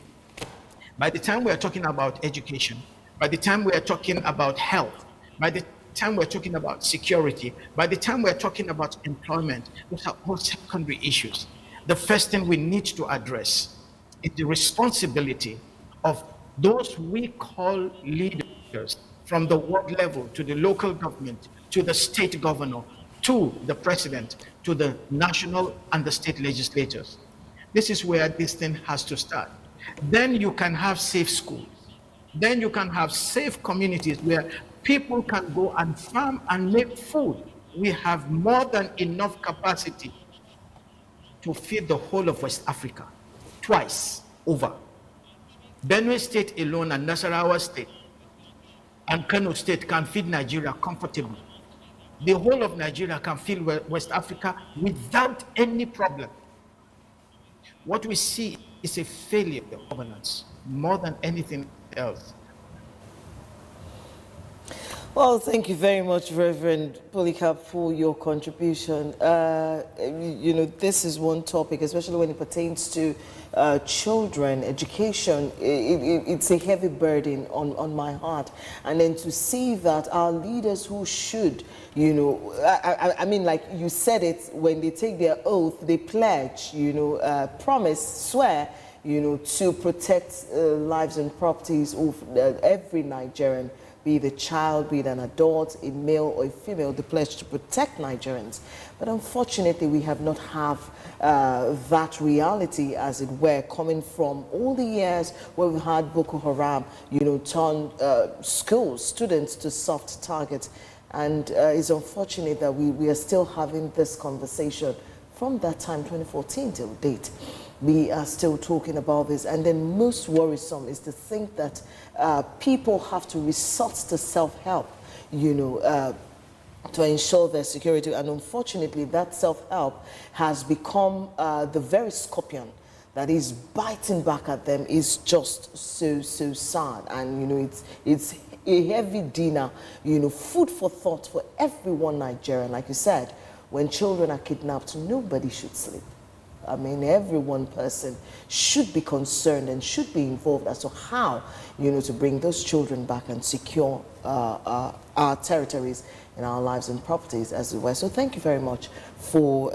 By the time we are talking about education, by the time we are talking about health, by the time we're talking about security, by the time we're talking about employment, those are all secondary issues. The first thing we need to address is the responsibility of those we call leaders, from the ward level to the local government, to the state governor, to the president, to the national and the state legislators. This is where this thing has to start. Then you can have safe schools. Then you can have safe communities where people can go and farm and make food. We have more than enough capacity to feed the whole of West Africa twice over. Benue State alone and Nasarawa State and Kano State can feed Nigeria comfortably. The whole of Nigeria can feed West Africa without any problem. What we see is a failure of governance more than anything else. Well, thank you very much, Reverend Polycarp, for your contribution. You know, this is one topic, especially when it pertains to children, education. It's a heavy burden on my heart. And then to see that our leaders who should, you know, I mean, like you said it, when they take their oath, they pledge, you know, promise, swear, you know, to protect lives and properties of every Nigerian, be it a child, be it an adult, a male or a female, the pledge to protect Nigerians. But unfortunately, we have not have that reality, as it were, coming from all the years where we've had Boko Haram, you know, turn schools, students to soft targets. And it's unfortunate that we are still having this conversation from that time, 2014 till date. We are still talking about this. And then most worrisome is to think that people have to resort to self-help, you know, to ensure their security. And unfortunately, that self-help has become the very scorpion that is biting back at them. Is just so sad. And, you know, it's a heavy dinner, you know, food for thought for everyone Nigerian. Like you said, when children are kidnapped, nobody should sleep. I mean, every one person should be concerned and should be involved as to how, to bring those children back and secure our territories and our lives and properties as it were. So thank you very much for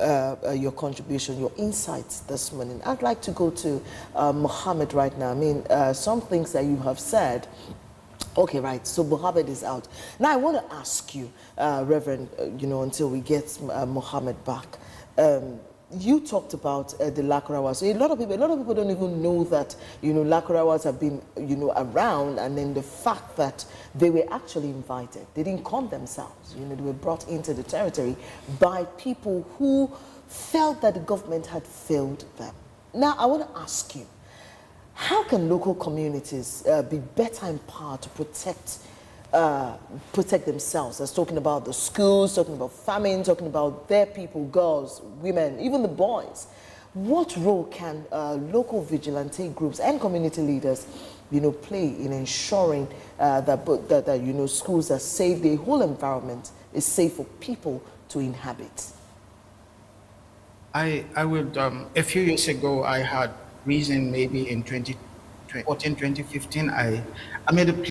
your contribution, your insights this morning. I'd like to go to Mohammed right now. I mean, some things that you have said. Okay, right. So Mohammed is out. Now I want to ask you, Reverend, until we get Mohammed back. You talked about the Lakurawas. So a lot of people don't even know that Lakurawas have been around, and then the fact that they were actually invited. They didn't come themselves. They were brought into the territory by people who felt that the government had failed them. Now I want to ask you, how can local communities be better empowered to protect themselves? That's talking about the schools, talking about famine, talking about their people, girls, women, even the boys. What role can local vigilante groups and community leaders, play in ensuring that schools are safe, the whole environment is safe for people to inhabit? I would, a few years ago, I had reason maybe in 2014, 2015, I made a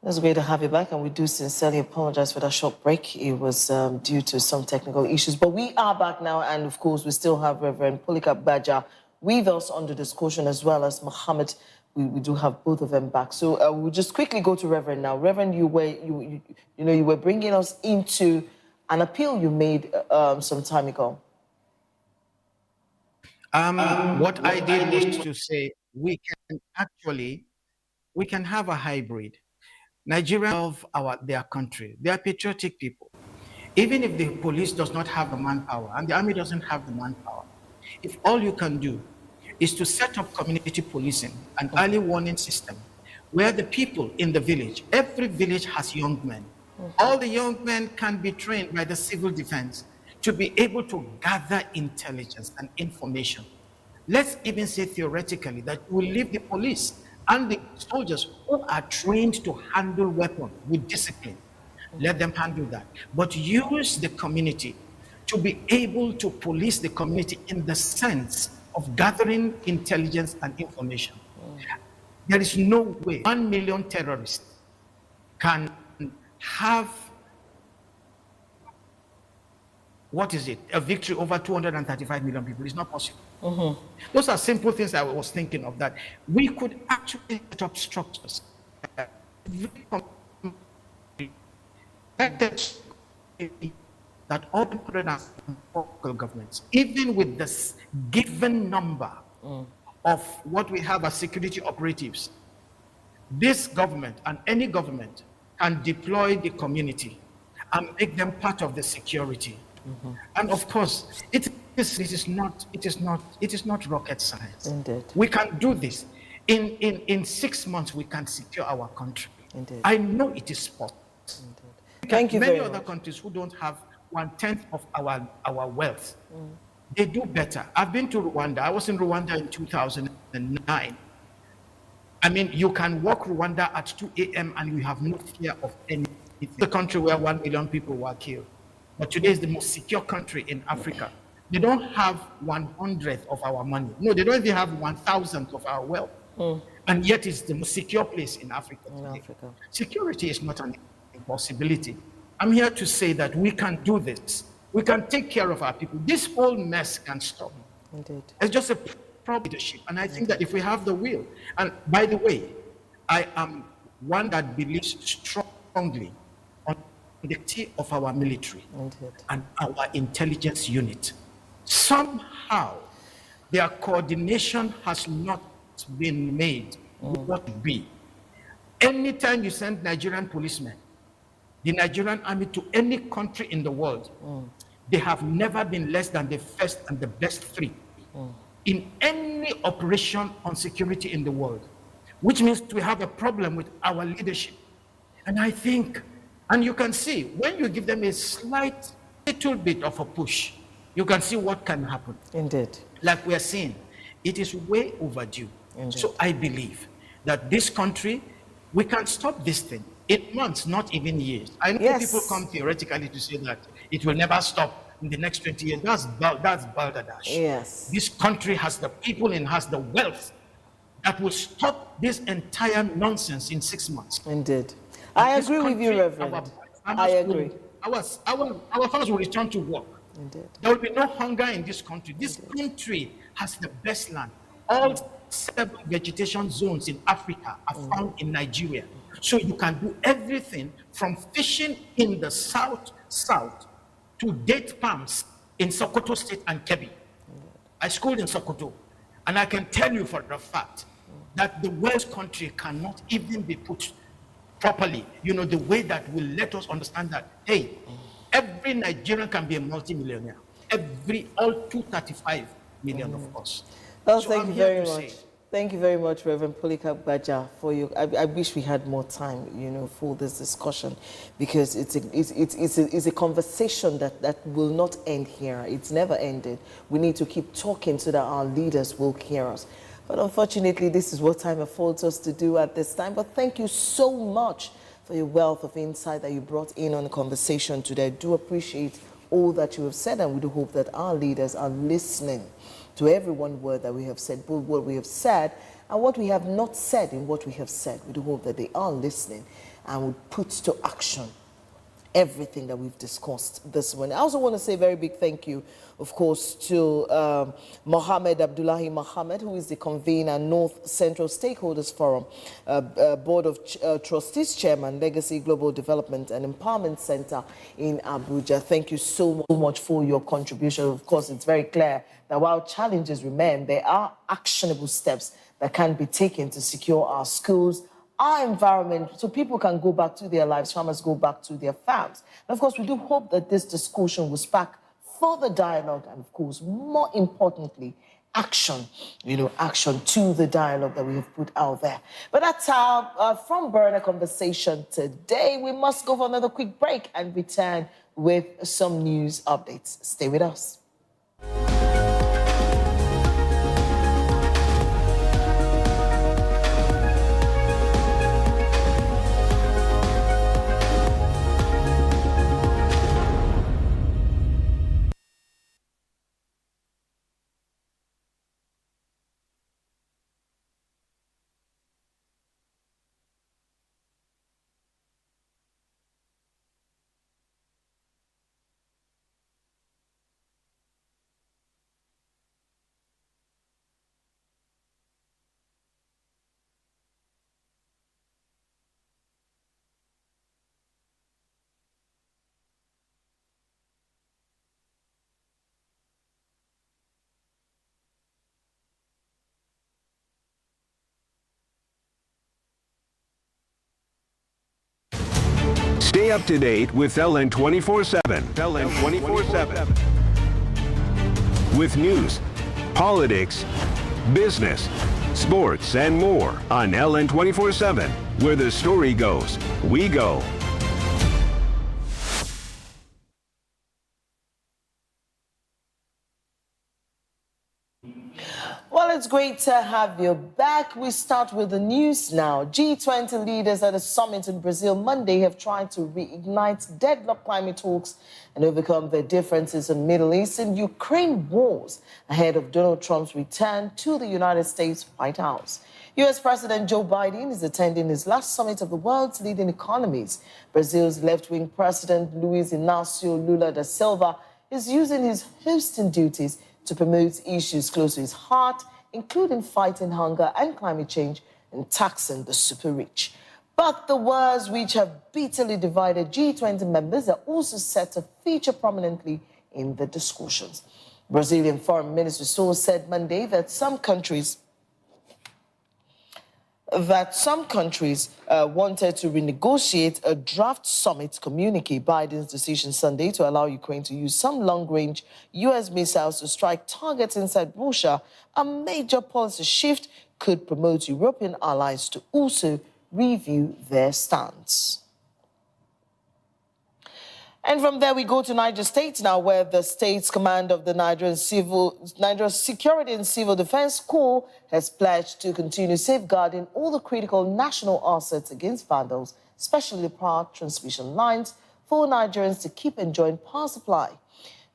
It's great to have you back, and we do sincerely apologize for that short break. It was due to some technical issues, but we are back now, and of course, we still have Reverend Polycarp Gbaja with us on the discussion, as well as Mohammed. We do have both of them back. So we'll just quickly go to Reverend now. Reverend, you were bringing us into an appeal you made some time ago. What I did was to say we can have a hybrid. Nigerians love their country. They are patriotic people. Even if the police does not have the manpower and the army doesn't have the manpower, if all you can do is to set up community policing, an early warning system, where the people in the village, every village has young men. All the young men can be trained by the civil defense to be able to gather intelligence and information. Let's even say theoretically that we leave the police and the soldiers who are trained to handle weapons with discipline. Let them handle that. But use the community to be able to police the community in the sense of gathering intelligence and information. There is no way 1 million terrorists can have, a victory over 235 million people. It's not possible. Those are simple things I was thinking of, that we could actually set up structures that all 104 local governments, even with this given number of what we have as security operatives, this government and any government can deploy the community and make them part of the security. And of course, it is not rocket science. Indeed. We can do this. In 6 months, we can secure our country. Indeed. I know it is possible. Thank you Many very other much. countries who don't have 1/10 of our wealth, they do better. I've been to Rwanda. I was in Rwanda in 2009. I mean, you can walk Rwanda at 2 a.m. and you have no fear of anything. It's the country where 1 million people were killed. But today is the most secure country in Africa. They don't have 1/100th of our money. No, they don't even have 1,000th of our wealth. And yet it's the most secure place in Africa today. Security is not an impossibility. I'm here to say that we can do this. We can take care of our people. This whole mess can stop. Indeed. It's just a problem leadership. And I think that if we have the will, and by the way, I am one that believes strongly on the quality of our military and our intelligence unit. Somehow, their coordination has not been made what it be. Anytime you send Nigerian policemen, the Nigerian army, to any country in the world, they have never been less than the first and the best 3 in any operation on security in the world, which means we have a problem with our leadership. And I think, and you can see, when you give them a slight little bit of a push, you can see what can happen. Indeed. Like we are seeing, it is way overdue. So I believe that this country, we can stop this thing in months, not even years. I know people come theoretically to say that it will never stop in the next 20 years. That's balderdash. Yes. This country has the people and has the wealth that will stop this entire nonsense in 6 months. Indeed. I agree with you, Reverend. I agree. Our farmers will return to work. Indeed. There will be no hunger in this country. This country has the best land. All 7 vegetation zones in Africa are found in Nigeria. So you can do everything from fishing in the south to date palms in Sokoto State and Kebbi. I schooled in Sokoto, and I can tell you for a fact that the West country cannot even be put properly, the way that will let us understand that, hey, every Nigerian can be a multimillionaire. All 235 million, of course. Well, So thank I'm you here very to much. say- Thank you very much, Reverend Polycarp Gbaja, for your. I wish we had more time, for this discussion, because it's a conversation that will not end here. It's never ended. We need to keep talking so that our leaders will hear us. But unfortunately, this is what time affords us to do at this time. But thank you so much for your wealth of insight that you brought in on the conversation today. I do appreciate all that you have said, and we do hope that our leaders are listening to every one word that we have said, both what we have said and what we have not said in what we have said. We do hope that they are listening and would put to action everything that we've discussed this morning. I also want to say a very big thank you, of course, to Mohammed Abdullahi Mohammed, who is the convener, North Central Stakeholders Forum, Board of Trustees Chairman, Legacy Global Development and Empowerment Center in Abuja. Thank you so much for your contribution. Of course, it's very clear that while challenges remain, there are actionable steps that can be taken to secure our schools, our environment, so people can go back to their lives, farmers go back to their farms. And of course, we do hope that this discussion will spark further dialogue and, of course, more importantly, action, action to the dialogue that we have put out there. But that's our front burner conversation today. We must go for another quick break and return with some news updates. Stay with us. Stay up to date with LN 24/7. LN 24/7. With news, politics, business, sports, and more on LN 24/7. Where the story goes, we go. Well, it's great to have you back. We start with the news now. G20 leaders at a summit in Brazil Monday have tried to reignite deadlocked climate talks and overcome their differences in Middle East and Ukraine wars ahead of Donald Trump's return to the United States White House. U.S. President Joe Biden is attending his last summit of the world's leading economies. Brazil's left-wing president Luiz Inácio Lula da Silva is using his hosting duties to promote issues close to his heart, including fighting hunger and climate change and taxing the super rich. But the wars which have bitterly divided G20 members are also set to feature prominently in the discussions. Brazilian Foreign Minister source said Monday that some countries wanted to renegotiate a draft summit communique. Biden's decision Sunday to allow Ukraine to use some long-range U.S. missiles to strike targets inside Russia, a major policy shift, could promote European allies to also review their stance. And from there, we go to Niger State now, where the state's command of the Niger Security and Civil Defense Corps has pledged to continue safeguarding all the critical national assets against vandals, especially power transmission lines, for Nigerians to keep enjoying power supply.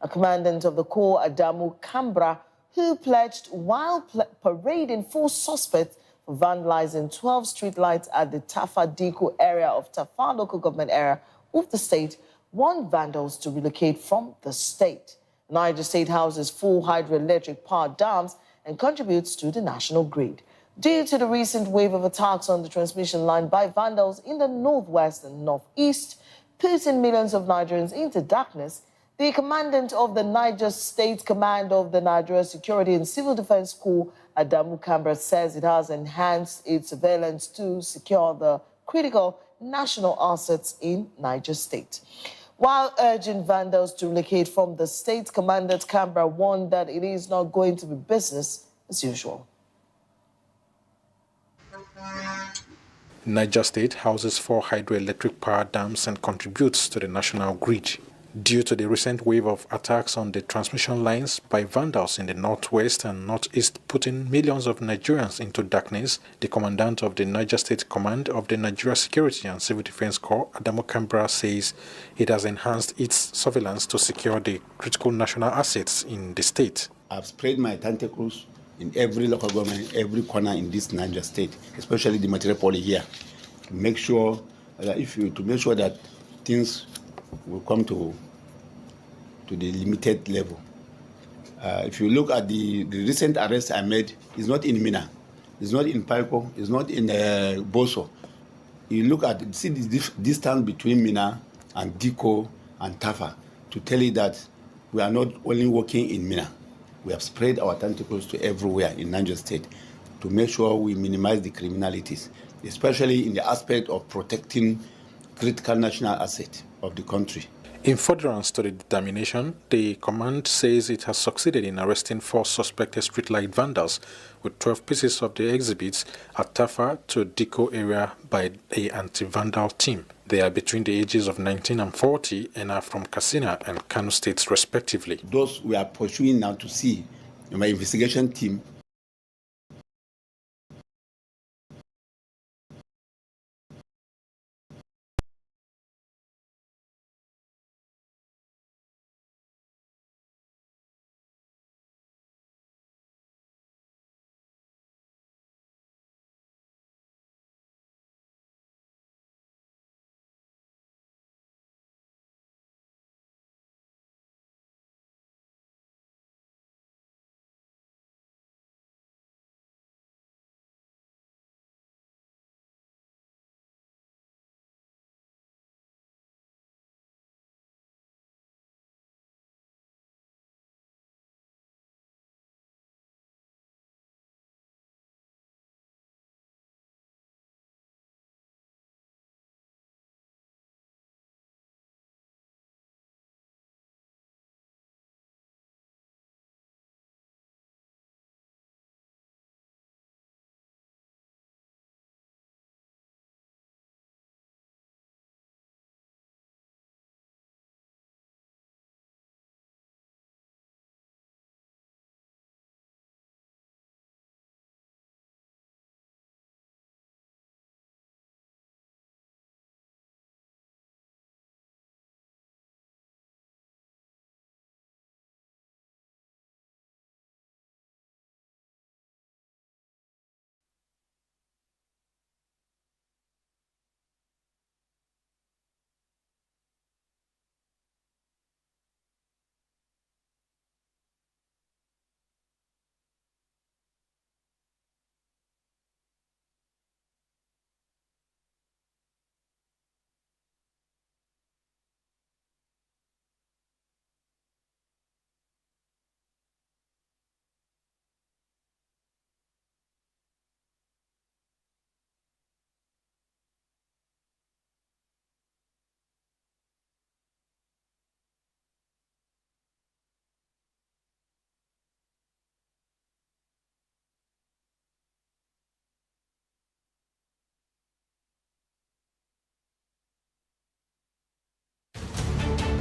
A commandant of the Corps, Adamu Kambra, who pledged while parading 4 suspects for vandalizing 12 streetlights at the Tafa Diko area of Tafa local government area of the state, warned vandals to relocate from the state. Niger State houses 4 hydroelectric power dams and contributes to the national grid. Due to the recent wave of attacks on the transmission line by vandals in the northwest and northeast, putting millions of Nigerians into darkness, the commandant of the Niger State Command of the Nigeria Security and Civil Defense Corps, Adamu Kambra, says it has enhanced its surveillance to secure the critical national assets in Niger State. While urging vandals to relocate from the state, Commandant Kambra warned that it is not going to be business as usual. Niger State houses 4 hydroelectric power dams and contributes to the national grid. Due to the recent wave of attacks on the transmission lines by vandals in the northwest and northeast, putting millions of Nigerians into darkness, the commandant of the Niger State Command of the Nigeria Security and Civil Defense Corps, Adamu Kambra, says it has enhanced its surveillance to secure the critical national assets in the state. I've spread my tentacles in every local government, every corner in this Niger State, especially the metropole here, to make sure to make sure that things will come to the limited level. If you look at the recent arrest I made, it's not in Mina, it's not in Paiko, it's not in Boso. You look at, see the distance between Mina and Diko and Tafa to tell you that we are not only working in Mina, we have spread our tentacles to everywhere in Niger State to make sure we minimize the criminalities, especially in the aspect of protecting critical national assets of the country. In furtherance to the determination, the command says it has succeeded in arresting 4 suspected streetlight vandals with 12 pieces of the exhibits at Tafa to Diko area by a anti-vandal team. They are between the ages of 19 and 40 and are from Katsina and Kano states respectively. Those we are pursuing now to see my investigation team.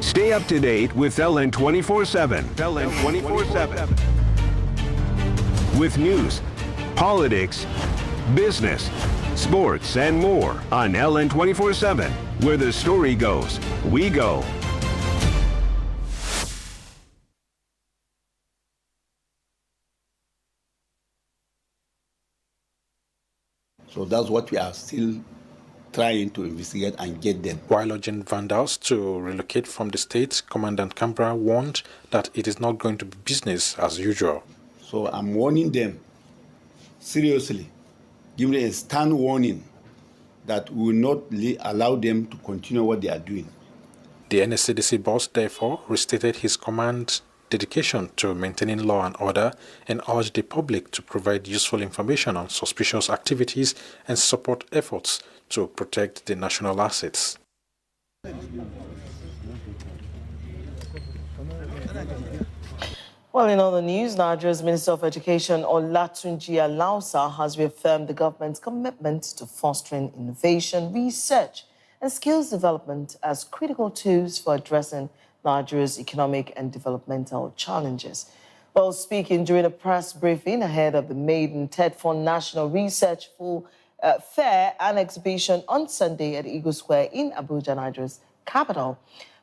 Stay up to date with LN 24/7. LN 24/7. With news, politics, business, sports, and more on LN 24/7. Where the story goes, we go. So that's what we are still trying to investigate and get them. While urging vandals to relocate from the state, Commandant Kambra warned that it is not going to be business as usual. So I'm warning them, seriously, giving them a stern warning that we will not allow them to continue what they are doing. The NSCDC boss therefore restated his command's dedication to maintaining law and order and urged the public to provide useful information on suspicious activities and support efforts to protect the national assets. Well, in other news, Nigeria's Minister of Education, Olatunji Alausa, has reaffirmed the government's commitment to fostering innovation, research, and skills development as critical tools for addressing Nigeria's economic and developmental challenges. While speaking during a press briefing ahead of the maiden TEDFund National Research Fair and Exhibition on Sunday at Eagle Square in Abuja, Nigeria's capital,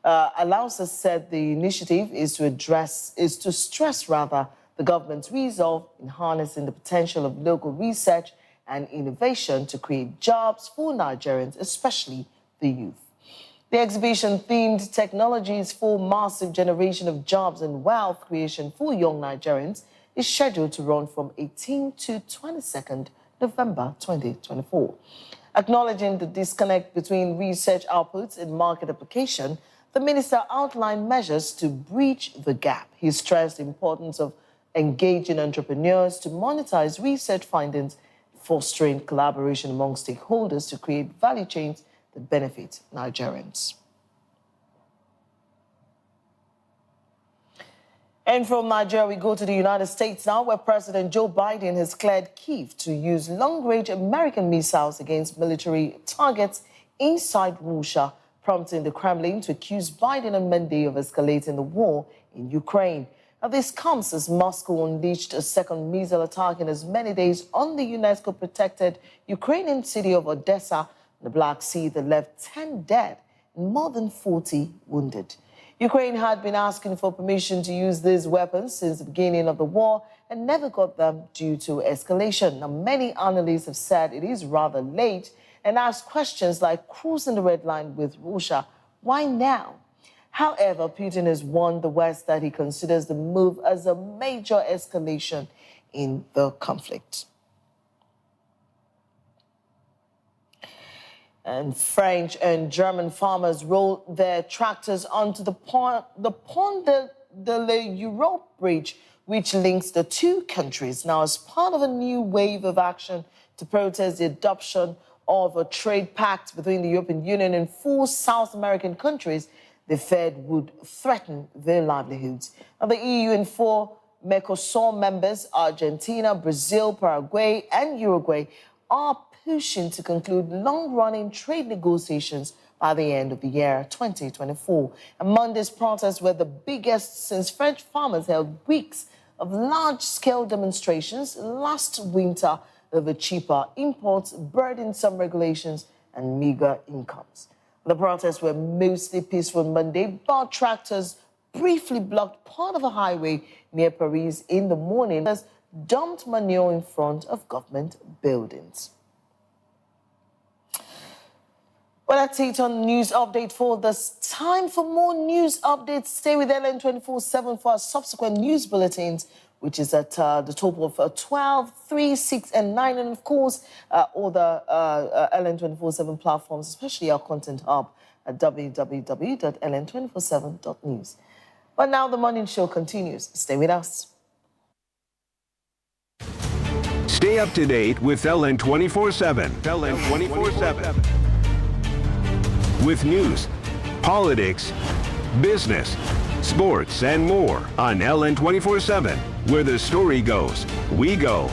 Alausa said the initiative is to stress the government's resolve in harnessing the potential of local research and innovation to create jobs for Nigerians, especially the youth. The exhibition themed Technologies for Massive Generation of Jobs and Wealth Creation for Young Nigerians is scheduled to run from 18 to 22nd November 2024. Acknowledging the disconnect between research outputs and market application, the minister outlined measures to bridge the gap. He stressed the importance of engaging entrepreneurs to monetize research findings, fostering collaboration among stakeholders to create value chains that benefit Nigerians. And from Nigeria, we go to the United States now, where President Joe Biden has cleared Kyiv to use long-range American missiles against military targets inside Russia, prompting the Kremlin to accuse Biden on Monday of escalating the war in Ukraine. Now, this comes as Moscow unleashed a second missile attack in as many days on the UNESCO-protected Ukrainian city of Odessa in the Black Sea that left 10 dead and more than 40 wounded. Ukraine had been asking for permission to use these weapons since the beginning of the war and never got them due to escalation. Now, many analysts have said it is rather late and asked questions like crossing the red line with Russia. Why now? However, Putin has warned the West that he considers the move as a major escalation in the conflict. And French and German farmers rolled their tractors onto the Pont de l'Europe bridge, which links the two countries. Now, as part of a new wave of action to protest the adoption of a trade pact between the European Union and 4 South American countries, they feared would threaten their livelihoods. Now, the EU and 4 Mercosur members, Argentina, Brazil, Paraguay, and Uruguay, are pushing to conclude long-running trade negotiations by the end of the year 2024. And Monday's protests were the biggest since French farmers held weeks of large-scale demonstrations last winter over cheaper imports, burdensome regulations, and meager incomes. The protests were mostly peaceful on Monday, but tractors briefly blocked part of a highway near Paris in the morning, as dumped manure in front of government buildings. Well, that's it on News Update for this time. For more news updates, stay with LN 24/7 for our subsequent news bulletins, which is at the top of 12, 3, 6, and 9. And, of course, all the LN 24/7 platforms, especially our content hub at www.ln247.news. But now the morning show continues. Stay with us. Stay up to date with LN 24/7. LN 24/7. With news, politics, business, sports, and more on LN 24/7. Where the story goes, we go.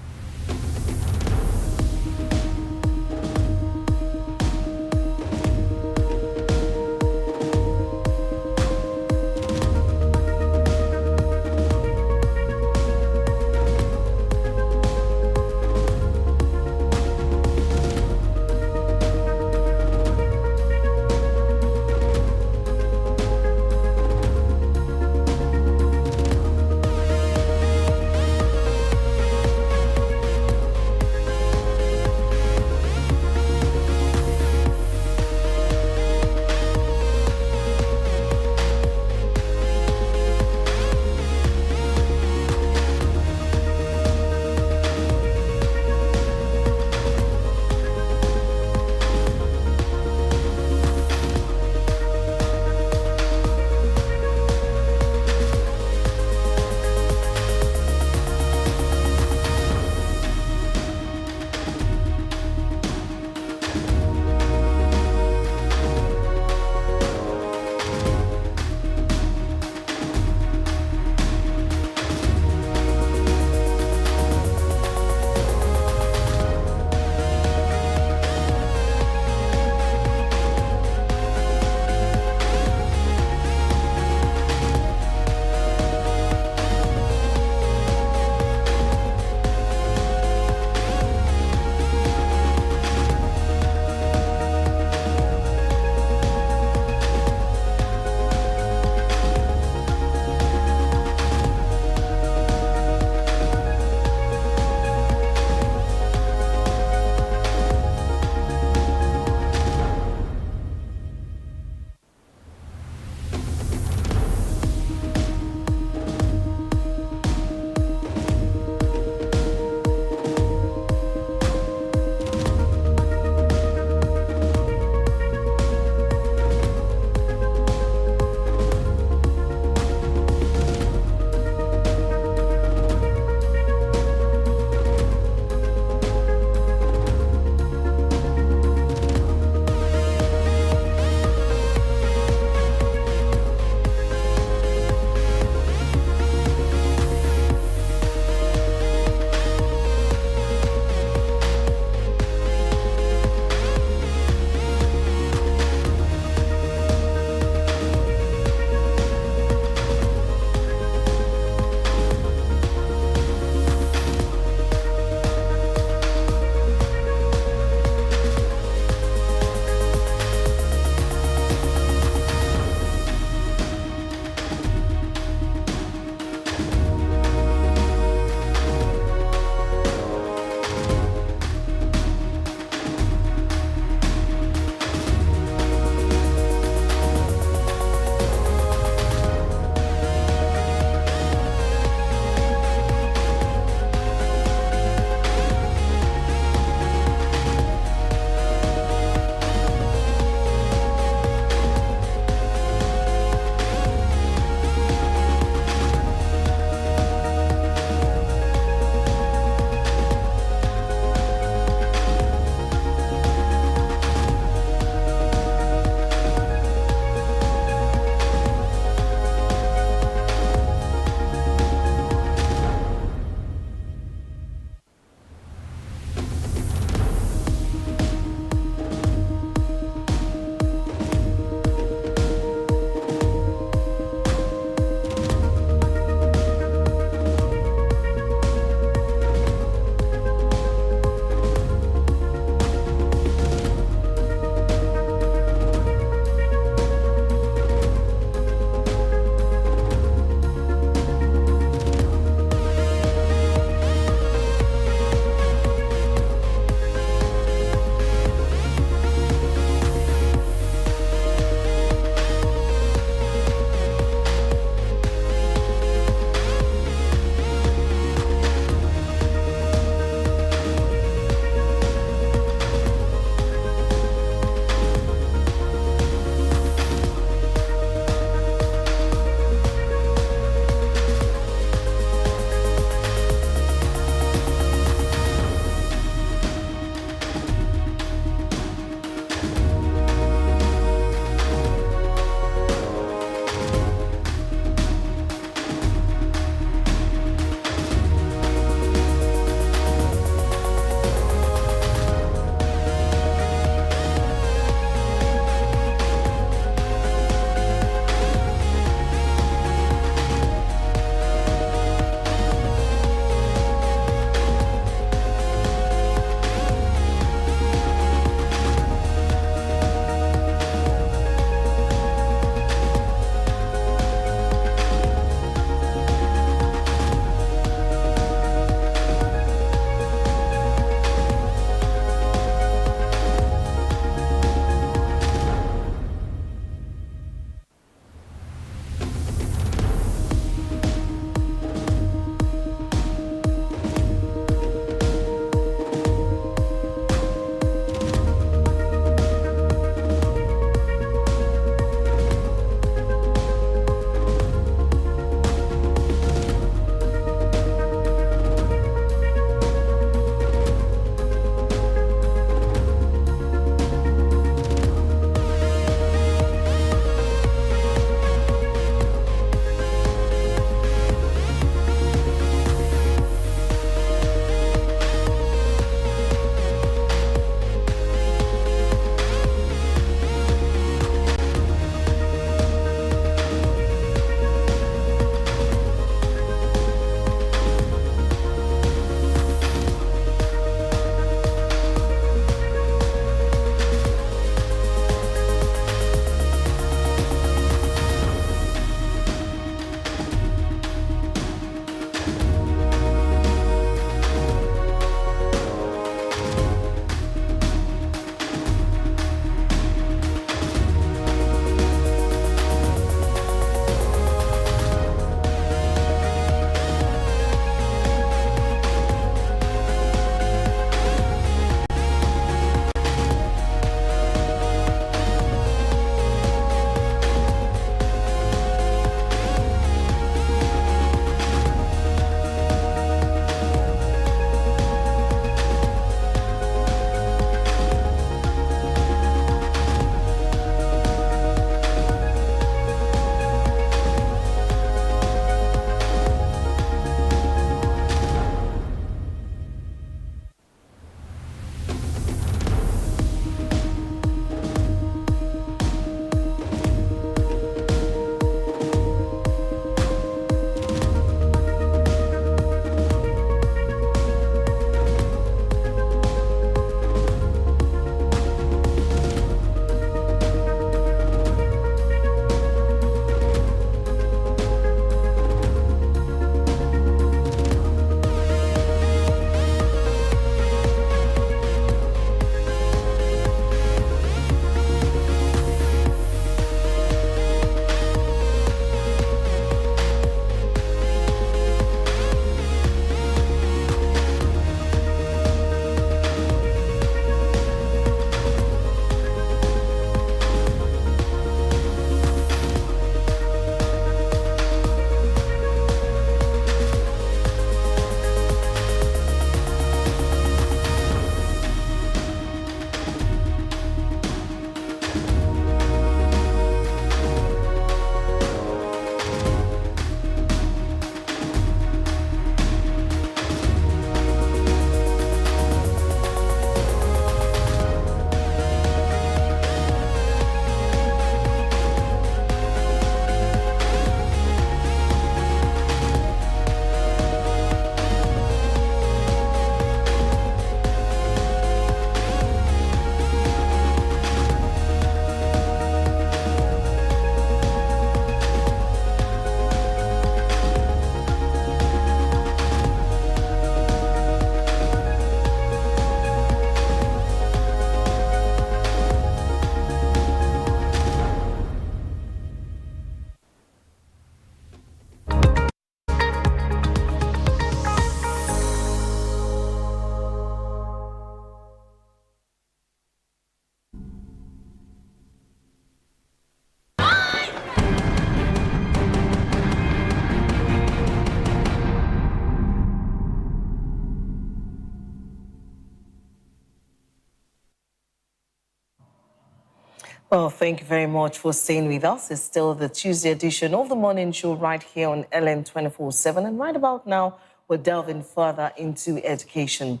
Well, thank you very much for staying with us. It's still the Tuesday edition of the morning show right here on LN 24/7. And right about now, we're delving further into education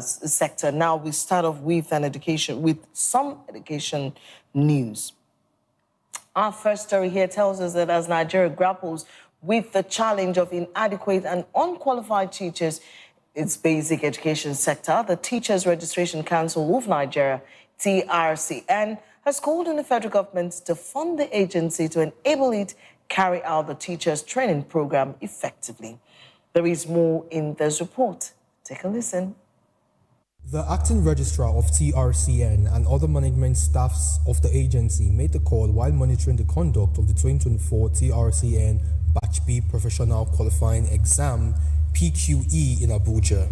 sector. Now we start off with some education news. Our first story here tells us that as Nigeria grapples with the challenge of inadequate and unqualified teachers, its basic education sector, the Teachers Registration Council of Nigeria, TRCN, has called on the federal government to fund the agency to enable it carry out the teachers training program effectively. There is more in this report. Take a listen. The acting registrar of TRCN and other management staffs of the agency made the call while monitoring the conduct of the 2024 TRCN Batch B Professional Qualifying Exam, PQE, in Abuja.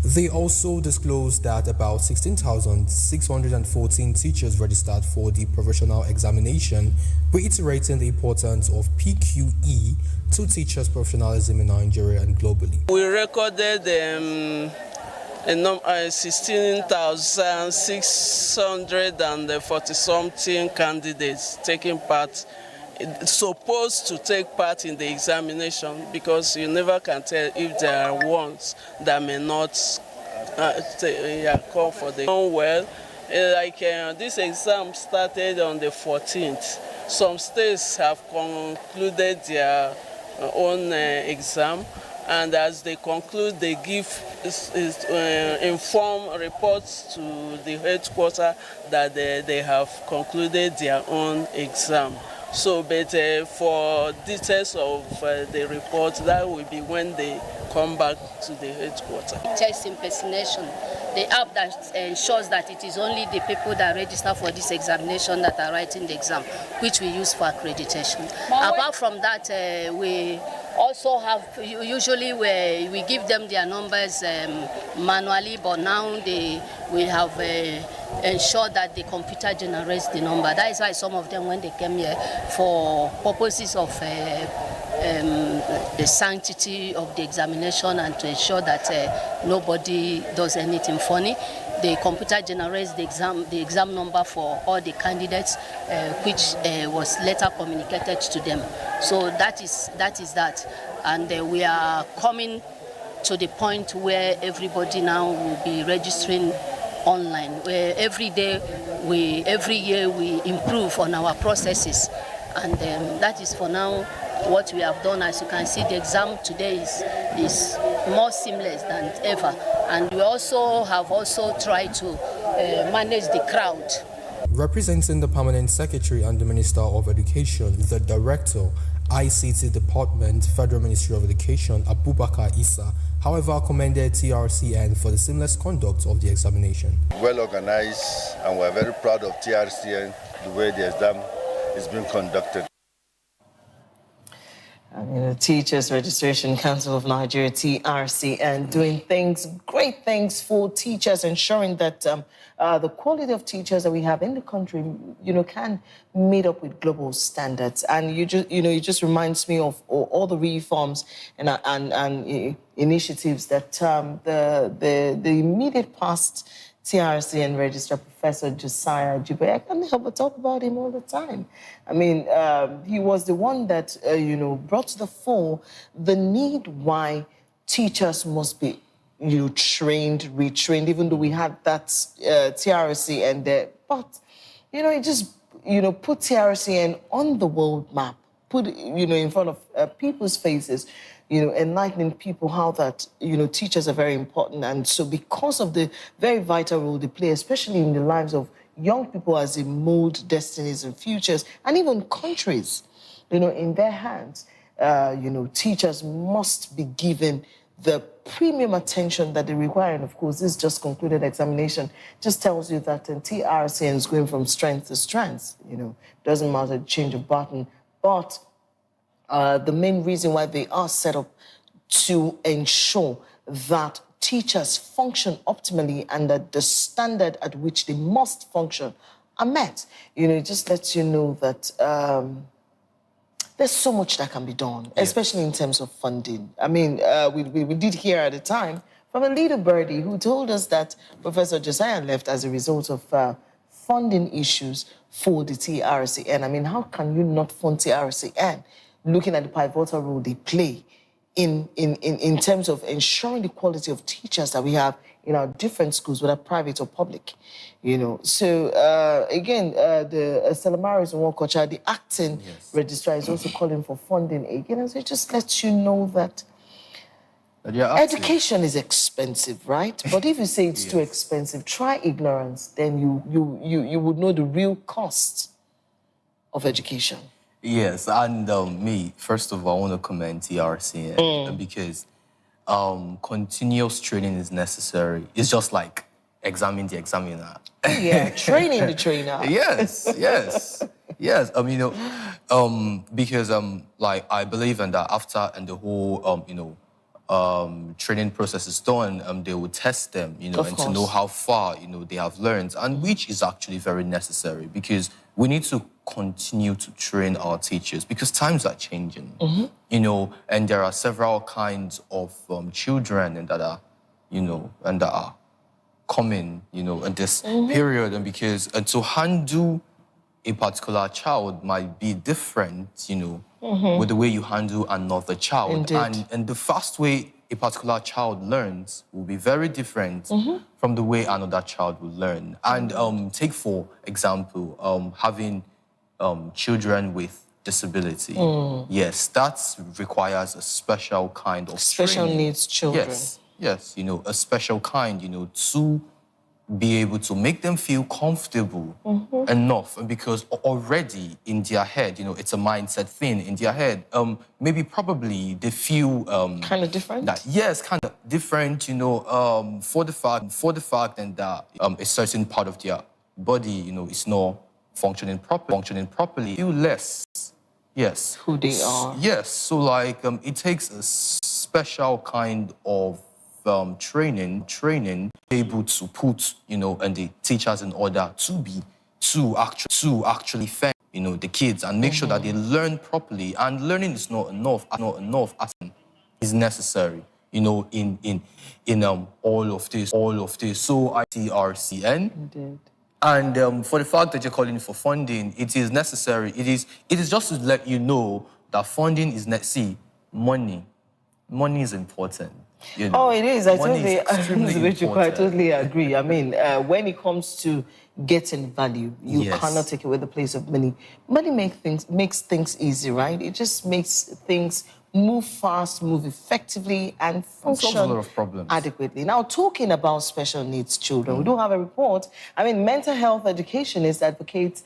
They also disclosed that about 16,614 teachers registered for the professional examination, reiterating the importance of PQE to teachers' professionalism in Nigeria and globally. We recorded 16,640-something candidates taking part, supposed to take part in the examination, because you never can tell if there are ones that may not call for the well. This exam started on the 14th. Some states have concluded their own exam, and as they conclude, they give inform reports to the headquarters that they have concluded their own exam. So, but for details of the report, that will be when they come back to the headquarters. Test impersonation, the app that ensures that it is only the people that register for this examination that are writing the exam, which we use for accreditation. Apart from that, we also have, usually we give them their numbers manually, but now we have ensure that the computer generates the number. That is why some of them, when they came here for purposes of the sanctity of the examination and to ensure that nobody does anything funny, the computer generates the exam number for all the candidates, which was later communicated to them. So that is that. And we are coming to the point where everybody now will be registering online, where every year we improve on our processes, and that is for now what we have done. As you can see, the exam today is more seamless than ever, and we have also tried to manage the crowd. Representing the Permanent Secretary and the Minister of Education, the Director, ICT Department, Federal Ministry of Education, Abubakar Issa, however, commended TRCN for the seamless conduct of the examination. Well organized, and we're very proud of TRCN, the way the exam is being conducted. The Teachers Registration Council of Nigeria, TRCN, doing great things for teachers, ensuring that the quality of teachers that we have in the country, can meet up with global standards. And it just reminds me of all the reforms and initiatives that the immediate past TRCN Registrar, Professor Josiah Jube, I can't help but talk about him all the time. I mean, he was the one that, brought to the fore the need why teachers must be, trained, retrained, even though we had that TRCN there. But, it just, put TRCN on the world map, put it, in front of people's faces, enlightening people how that, teachers are very important. And so because of the very vital role they play, especially in the lives of young people as they mold destinies and futures, and even countries, in their hands, teachers must be given the premium attention that they require. And of course, this just concluded examination just tells you that TRCN is going from strength to strength. Doesn't matter the change of button, but the main reason why they are set up to ensure that teachers function optimally and that the standard at which they must function are met. It just lets you know that there's so much that can be done, especially in terms of funding. I mean, we did hear at the time from a little birdie who told us that Professor Josiah left as a result of funding issues for the TRCN. I mean, how can you not fund TRCN, looking at the pivotal role they play in terms of ensuring the quality of teachers that we have in our different schools, whether private or public, you know. So, again, the Stella Maris Nwokocha, the acting registrar, is also calling for funding again. And so it just lets you know that education is expensive, right? But if you say it's too expensive, try ignorance, then you would know the real cost of education. Yes, and me, first of all, I want to commend TRCN because continuous training is necessary. It's just like examining the examiner. Yeah, training the trainer. Yes. You know, because like I believe in that after and the whole training process is done, they will test them, you know, to know how far, you know, they have learned, and which is actually very necessary because we need to continue to train our teachers because times are changing, you know, and there are several kinds of children and that are, you know, and that are coming, you know, in this period, and because to handle a particular child might be different, you know, with the way you handle another child. And the fast way a particular child learns will be very different from the way another child will learn. And take, for example, having children with disability. Yes, that requires a special kind of special training. Needs children. Yes, you know, a special kind, you know, to be able to make them feel comfortable enough, because already in their head, you know, it's a mindset thing in their head. Maybe probably they feel kind of different. Kind of different, you know, for the fact and that a certain part of their body, you know, is not functioning properly. Feel less. Yes. Who they are. Yes. So like it takes a special kind of training able to put, you know, and the teachers in order to actually fend, you know, the kids and make sure that they learn properly. And learning is not enough as is necessary, you know, in all of this. So I see RCN. Indeed. And for the fact that you're calling for funding, it is necessary. It is just to let you know that funding is money is important. You know, it is. I totally agree. I mean, when it comes to getting value, you cannot take away the place of money. Money makes things easy, right? It just makes things move fast, move effectively, and function a lot of problems adequately. Now, talking about special needs children, we do have a report. I mean, mental health educationist education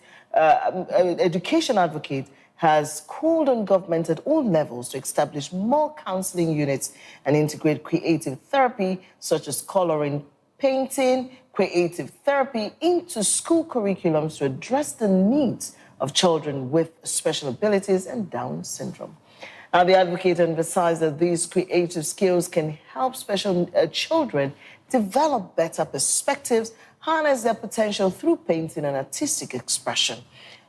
advocate has called on government at all levels to establish more counseling units and integrate creative therapy, such as coloring, painting, creative therapy into school curriculums to address the needs of children with special abilities and Down syndrome. Now, the advocate emphasized that these creative skills can help special children develop better perspectives, harness their potential through painting and artistic expression,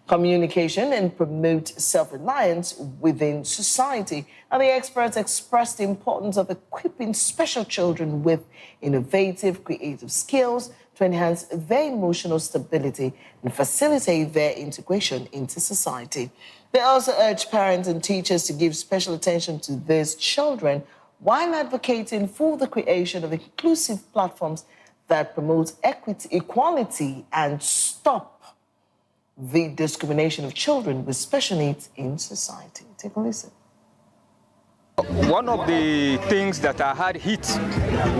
communication, and promote self-reliance within society. Now, the experts expressed the importance of equipping special children with innovative, creative skills to enhance their emotional stability and facilitate their integration into society. They also urged parents and teachers to give special attention to these children while advocating for the creation of inclusive platforms that promote equality and stop the discrimination of children with special needs in society. Take a listen. One of the things that are hard hit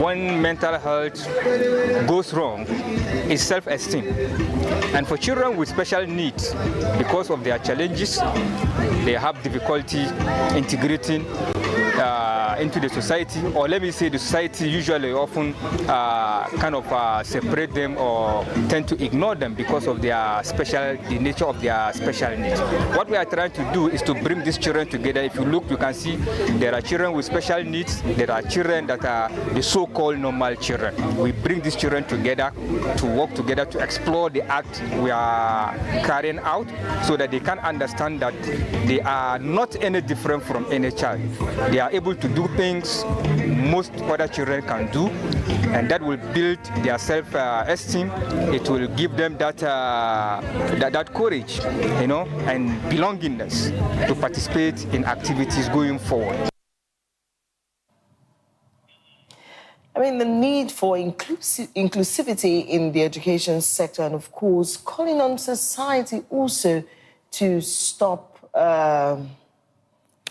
when mental health goes wrong is self-esteem. And for children with special needs, because of their challenges, they have difficulty integrating into the society, or let me say the society usually often separate them or tend to ignore them because of the nature of their special needs. What we are trying to do is to bring these children together. If you look, you can see there are children with special needs, there are children that are the so-called normal children. We bring these children together to work together to explore the act we are carrying out so that they can understand that they are not any different from any child. They are able to do do things most other children can do, and that will build their self-esteem. It will give them that courage, you know, and belongingness to participate in activities going forward. I mean, the need for inclusivity in the education sector, and of course, calling on society also to stop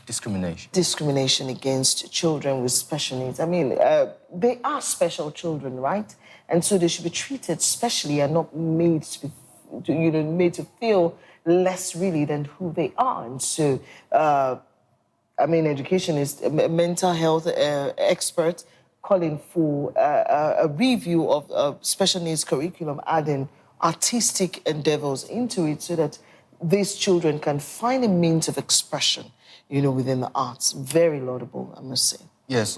discrimination against children with special needs. I mean, they are special children, right? And so they should be treated specially and not made to feel less really than who they are. And so, I mean, education is a mental health expert calling for a review of special needs curriculum, adding artistic endeavors into it so that these children can find a means of expression, within the arts. Very laudable, I must say. Yes,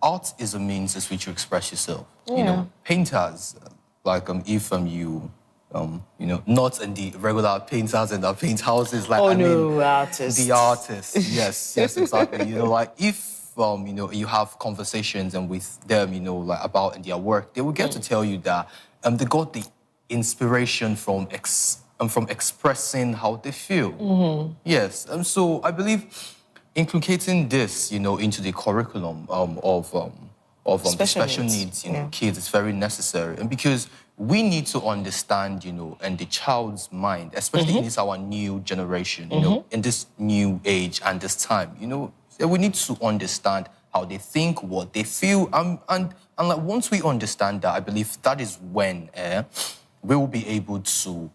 art is a means as which you express yourself. Yeah. Painters, like if you not in the regular painters in the paint houses, like artists. The artists, yes, exactly. Like if you have conversations and with them, like about their work, they will get to tell you that they got the inspiration from expressing how they feel. Mm-hmm. Yes, and so I believe inculcating this, into the curriculum of special needs, kids is very necessary, and because we need to understand, and the child's mind, especially in this our new generation, in this new age and this time, we need to understand how they think, what they feel, and like once we understand that, I believe that is when we will be able to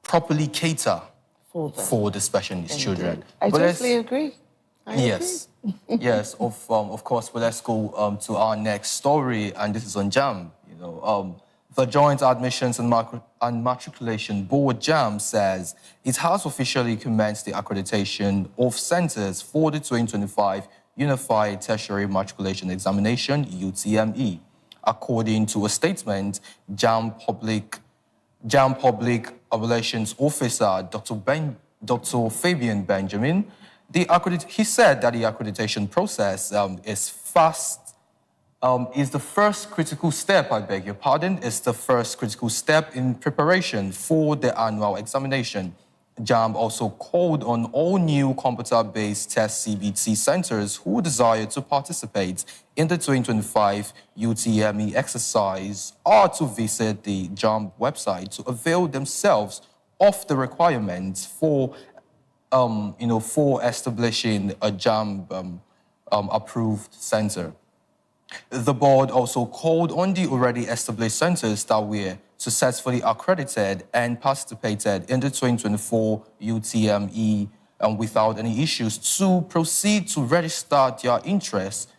properly cater for the special needs children. I totally agree. Yes, of course. But let's go to our next story, and this is on JAMB. The Joint Admissions and Matriculation Board, JAMB, says it has officially commenced the accreditation of centers for the 2025 Unified Tertiary Matriculation Examination, UTME. According to a statement, JAMB Public Relations Officer, Dr. Fabian Benjamin, he said that the accreditation process is the first critical step, is the first critical step in preparation for the annual examination. JAMB also called on all new computer-based test CBT centers who desire to participate in the 2025 UTME exercise are to visit the JAMB website to avail themselves of the requirements for establishing a JAMB approved center. The board also called on the already established centers that were successfully accredited and participated in the 2024 UTME without any issues to proceed to register their interest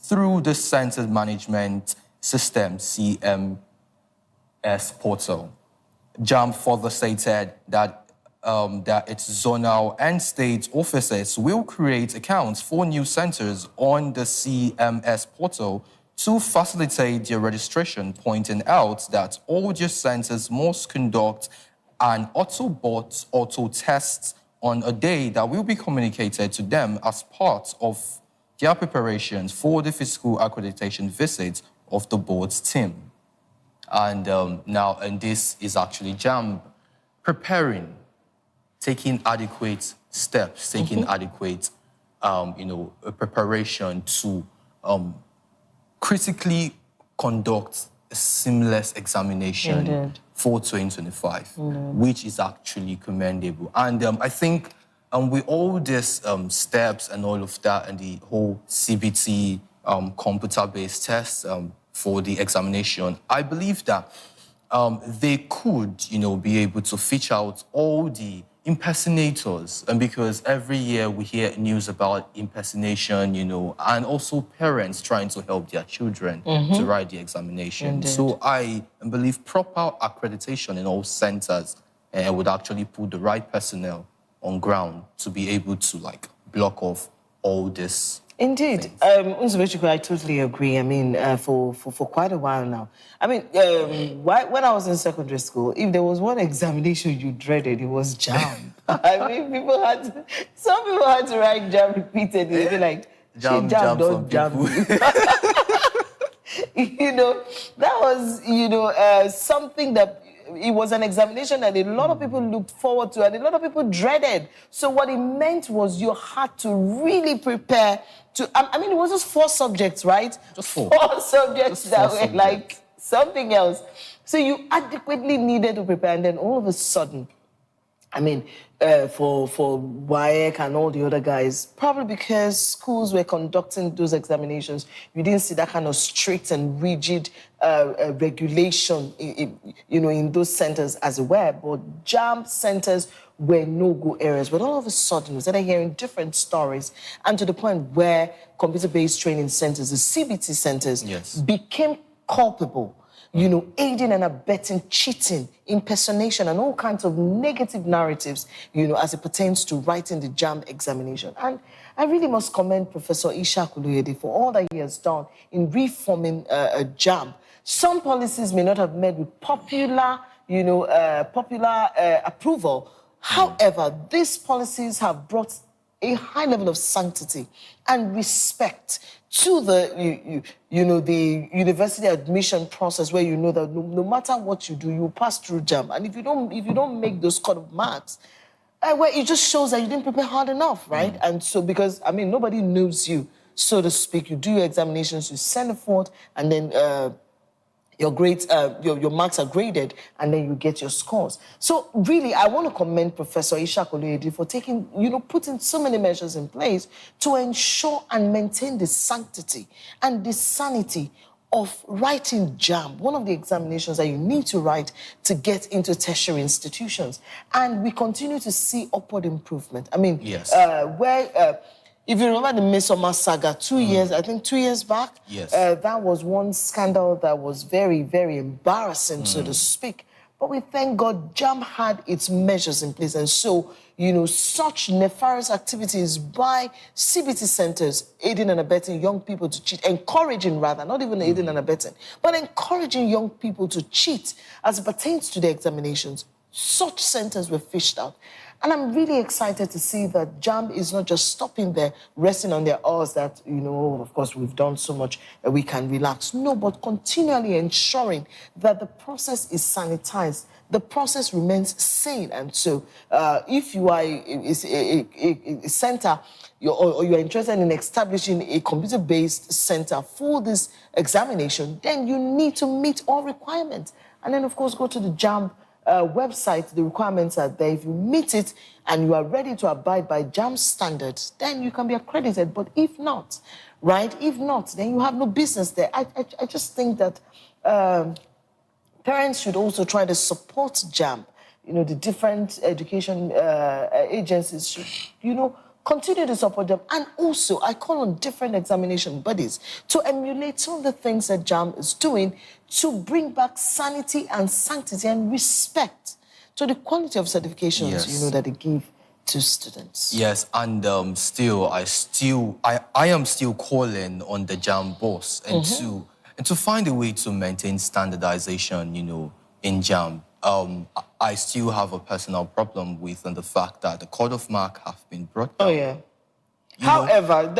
through the Center Management System, CMS portal. JAMB further stated that its zonal and state offices will create accounts for new centers on the CMS portal to facilitate their registration, pointing out that all their centers must conduct an auto test on a day that will be communicated to them as part of their preparations for the physical accreditation visit of the board's team. And this is actually JAMB preparing, taking adequate steps, taking adequate, preparation to critically conduct a seamless examination for 2025, which is actually commendable. And I think with all these steps and all of that, and the whole CBT computer-based tests for the examination, I believe that they could, be able to fish out all the impersonators, and because every year we hear news about impersonation, and also parents trying to help their children to write the examination. So I believe proper accreditation in all centers would actually put the right personnel on ground to be able to block off all this. Indeed. Unzubechiku, I totally agree. I mean, for quite a while now. I mean, when I was in secondary school, if there was one examination you dreaded, it was JAMB. I mean, some people had to write JAMB repeatedly. They'd be like, Jam don't jam. That was, something that it was an examination that a lot of people looked forward to and a lot of people dreaded. So what it meant was you had to really prepare to, I mean, it was just 4 subjects, right? Just 4. 4 subjects that were like something else. So you adequately needed to prepare, and then all of a sudden, I mean, for WAEC and all the other guys, probably because schools were conducting those examinations, you didn't see that kind of strict and rigid regulation, in those centers as it were. But JAMB centers were no-go areas. But all of a sudden, we started hearing different stories, and to the point where computer-based training centers, the CBT centers, became culpable. Aiding and abetting cheating, impersonation, and all kinds of negative narratives, as it pertains to writing the JAMB examination. And I really must commend Professor Ishaq Oluyede for all that he has done in reforming JAMB. Some policies may not have met with popular approval. However, these policies have brought a high level of sanctity and respect to the university admission process, where you know that no matter what you do, you pass through JAMB. And if you don't make those kind of marks, well, it just shows that you didn't prepare hard enough, right? And so, because nobody knows you, so to speak. You do your examinations, you send it forth, and then your grades, your marks are graded, and then you get your scores. So really, I want to commend Professor Ishaq Oluyede for putting so many measures in place to ensure and maintain the sanctity and the sanity of writing JAMB, one of the examinations that you need to write to get into tertiary institutions. And we continue to see upward improvement. I mean, if you remember the Midsommar saga, 2 years, I think 2 years back, that was one scandal that was very, very embarrassing, so to speak. But we thank God JAMB had its measures in place. And so, such nefarious activities by CBT centers, aiding and abetting young people to cheat, encouraging rather, not even aiding and abetting, but encouraging young people to cheat as it pertains to their examinations. Such centers were fished out. And I'm really excited to see that JAMB is not just stopping there, resting on their oars that, of course, we've done so much that we can relax. No, but continually ensuring that the process is sanitized, the process remains sane. And so if you are a center, or you're interested in establishing a computer-based center for this examination, then you need to meet all requirements. And then, of course, go to the JAMB website. The requirements are there. If you meet it and you are ready to abide by JAMB standards, then you can be accredited. But if not, right, then you have no business there. I just think that parents should also try to support JAMB. The different education agencies should, continue to support them. And also, I call on different examination bodies to emulate some of the things that JAMB is doing to bring back sanity and sanctity and respect to the quality of certifications, that they give to students. Yes, and I am still calling on the JAMB boss and to find a way to maintain standardization, in JAMB. I still have a personal problem with the fact that the cut-off mark have been brought down. Oh, yeah. However,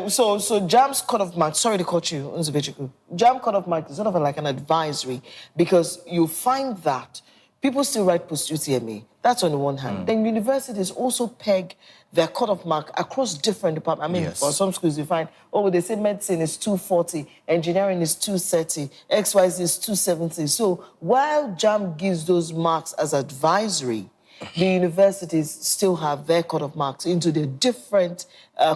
so JAMB's cut-off mark, sorry to cut you, Nzubechiku. JAMB cut-off mark is sort of like an advisory, because you find that people still write post-UTME. That's on the one hand. Then universities also peg their cut-off mark across different departments. I mean, for some schools you find, they say medicine is 240, engineering is 230, XYZ is 270. So while JAMB gives those marks as advisory, the universities still have their cut-off marks into the different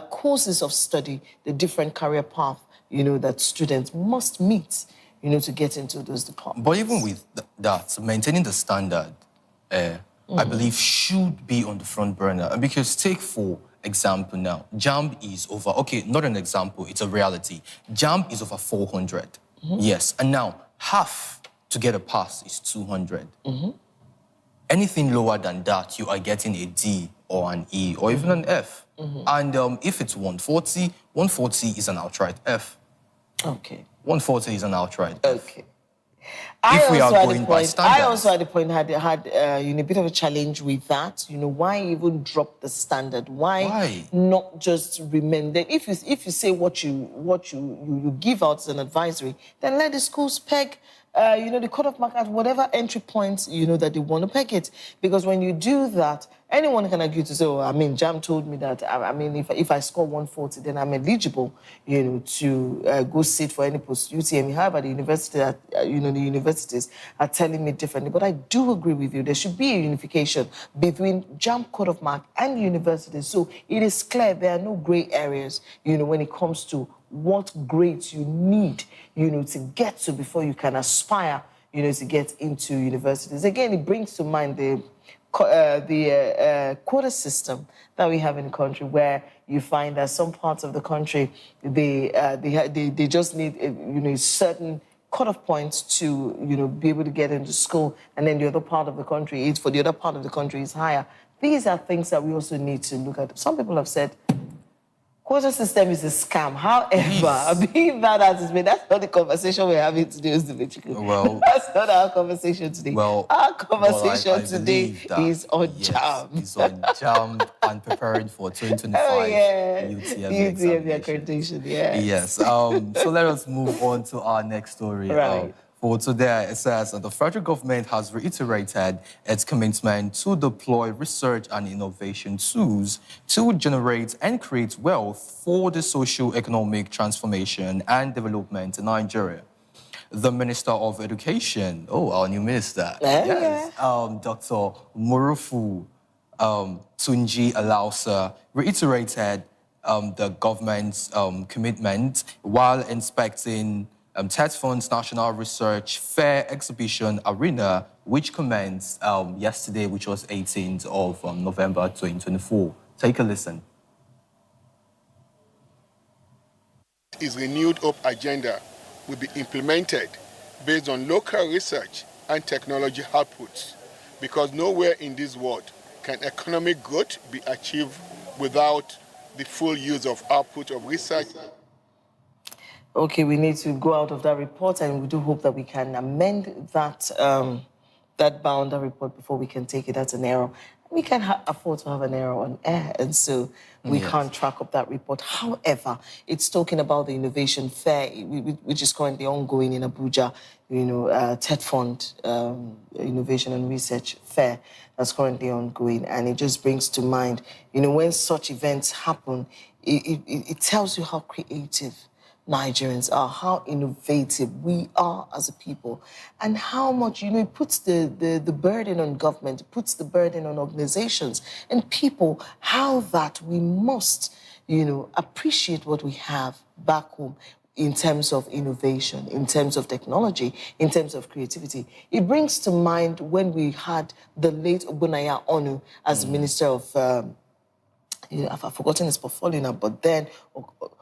courses of study, the different career path, that students must meet, to get into those departments. But even with that, maintaining the standard, I believe, should be on the front burner. Because take, for example now, JAMB is over, not an example, it's a reality. JAMB is over 400. Yes, and now half to get a pass is 200. Anything lower than that, you are getting a D or an E or even an F. And if it's 140 is an outright F. Okay. 140 is an outright F. Okay. I if we are also going by standards. I also at the point had you know, a bit of a challenge with that. You know, why even drop the standard? Why? Not just remain there? If you say what you give out as an advisory, then let the schools peg. You know, the cut-off mark at whatever entry points, you know, that they want to peg it. Because when you do that, anyone can argue to say, oh, I mean, Jam told me that, I mean, if I score 140, then I'm eligible, you know, to go sit for any post UTME. However, the university, you know, the universities are telling me differently. But I do agree with you. There should be a unification between Jam cut-off mark and the universities. So it is clear there are no gray areas, you know, when it comes to what grades you need, you know, to get to before you can aspire, you know, to get into universities. Again, it brings to mind the quota system that we have in the country, where you find that some parts of the country they just need you know, certain cut-off points to, you know, be able to get into school, and then the other part of the country is higher. These are things that we also need to look at. Some people have said quota system is a scam. However, being that as it's been, that's not the conversation we're having today, Well, that's not our conversation today. Well, our conversation I today is on JAM. It's on JAM and preparing for 2025 UTME accreditation. Yes. So let us move on to our next story. Right. For today, it says that the federal government has reiterated its commitment to deploy research and innovation tools to generate and create wealth for the socio-economic transformation and development in Nigeria. The Minister of Education, our new minister, Dr. Murufu Tunji Alausa, reiterated the government's commitment while inspecting TEDFund's National Research Fair Exhibition Arena, which commenced yesterday, which was 18th of November 2024. Take a listen. His renewed hope agenda will be implemented based on local research and technology outputs, because nowhere in this world can economic growth be achieved without the full use of output of research. Okay, we need to go out of that report, and we do hope that we can amend that that boundary report before we can take it as an error. We can afford to have an error on air, and so we can't track up that report. However, it's talking about the innovation fair, which is currently ongoing in Abuja, you know, TEDFund Innovation and Research Fair that's currently ongoing. And it just brings to mind, you know, when such events happen, it tells you how creative Nigerians are, how innovative we are as a people, and how much, you know, it puts the burden on government, it puts the burden on organizations and people, how that we must, you know, appreciate what we have back home in terms of innovation, in terms of technology, in terms of creativity. It brings to mind when we had the late Ogbonnaya Onu as Minister of I've forgotten his portfolio now, but then,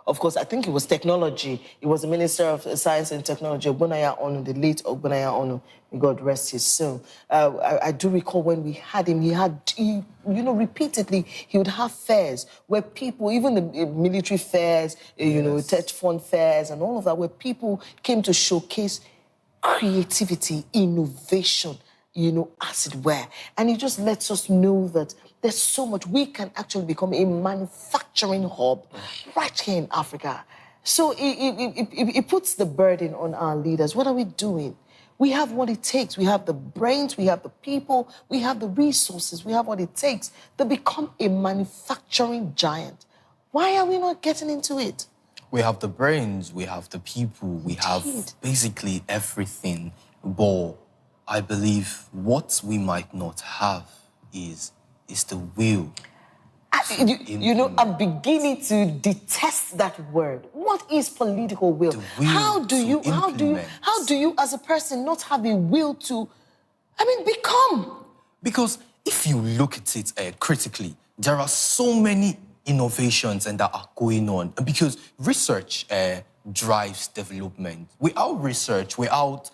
of course, I think it was technology. He was the Minister of Science and Technology, Ogbonnaya Onu, the late Ogbonnaya Onu. May God rest his soul. I do recall when we had him, you know, repeatedly, he would have fairs where people, even the military fairs, you know, TEDFund fairs and all of that, where people came to showcase creativity, innovation, you know, as it were. And it just lets us know that there's so much. We can actually become a manufacturing hub right here in Africa. So it puts the burden on our leaders. What are we doing? We have what it takes. We have the brains, we have the people, we have the resources, we have what it takes to become a manufacturing giant. Why are we not getting into it? We have the brains, we have the people, we have basically everything. But I believe what we might not have is the will. You know, I'm beginning to detest that word. What is political will? How do you, as a person, not have a will to, become? Because if you look at it critically, there are so many innovations and that are going on. Because research drives development. Without research, without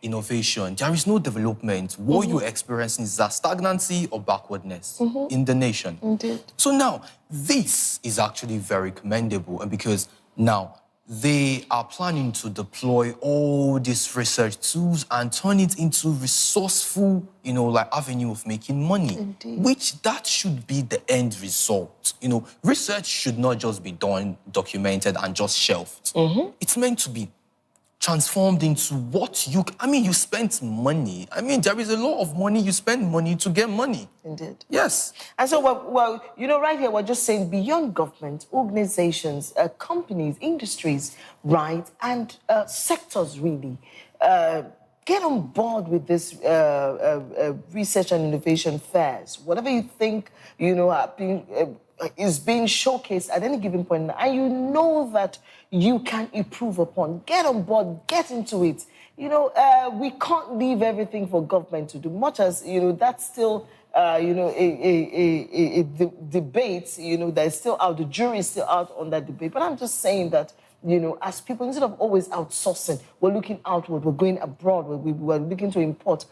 innovation, there is no development. What you're experiencing is a stagnancy or backwardness in the nation. Indeed. So now, this is actually very commendable, and because now they are planning to deploy all these research tools and turn it into resourceful, like avenue of making money. Indeed. Which that should be the end result. Research should not just be done, documented, and just shelved. It's meant to be transformed into what you spent money. There is a lot of money. You spend money to get money. Indeed. Yes. And so, well, right here, we're just saying beyond government, organizations, companies, industries, right, and sectors, really, get on board with this research and innovation fairs. Whatever you think, is being showcased at any given point, and you know that you can improve upon. Get on board, get into it. We can't leave everything for government to do, much as, that's still, a debate, that's still out, the jury is still out on that debate. But I'm just saying that, as people, instead of always outsourcing, we're looking outward, we're going abroad, we're looking to import.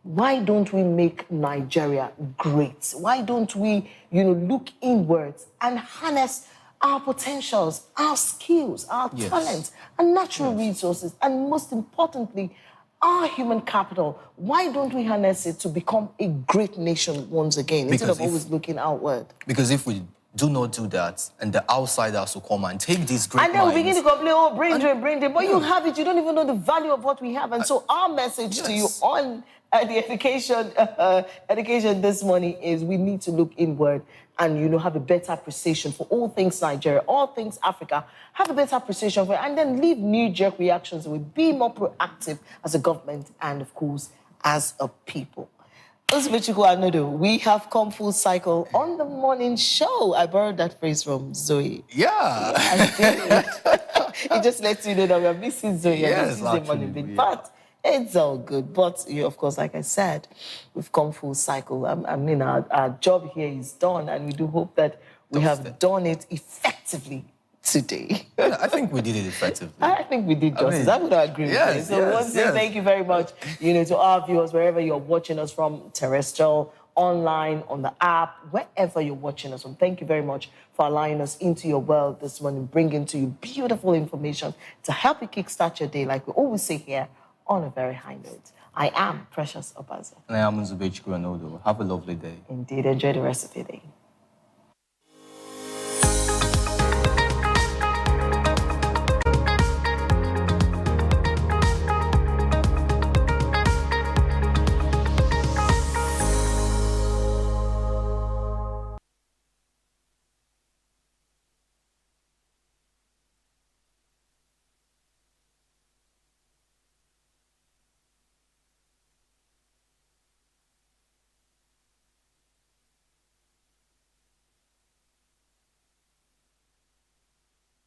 Why don't we make Nigeria great? Why don't we, look inwards and harness our potentials, our skills, our talents, and natural resources, and most importantly, our human capital? Why don't we harness it to become a great nation once again, instead of always looking outward? Because if we do not do that, and the outsiders will come and take these great minds. And then we begin to complain, oh, brain drain. But you have it, you don't even know the value of what we have. And so our message to you on the education this morning is we need to look inward and, have a better appreciation for all things Nigeria, all things Africa. Have a better appreciation for it, and then leave knee-jerk reactions. We'll be more proactive as a government and, of course, as a people. We have come full cycle on the morning show. I borrowed that phrase from Zoe. Yeah. It just lets you know that we're missing Zoe. Yes, the morning bit. But it's all good. But, of course, like I said, we've come full cycle. Our job here is done, and we do hope that we have done it effectively today. I think we did it effectively. I think we did justice. I would agree with you. So once again, thank you very much, to our viewers, wherever you're watching us from, terrestrial, online, on the app, wherever you're watching us from. Thank you very much for allowing us into your world this morning, bringing to you beautiful information to help you kickstart your day, like we always say here, on a very high note. I am Precious Obaza. And I am Nzube Chukwuanodo. Have a lovely day. Indeed. Enjoy the rest of your day.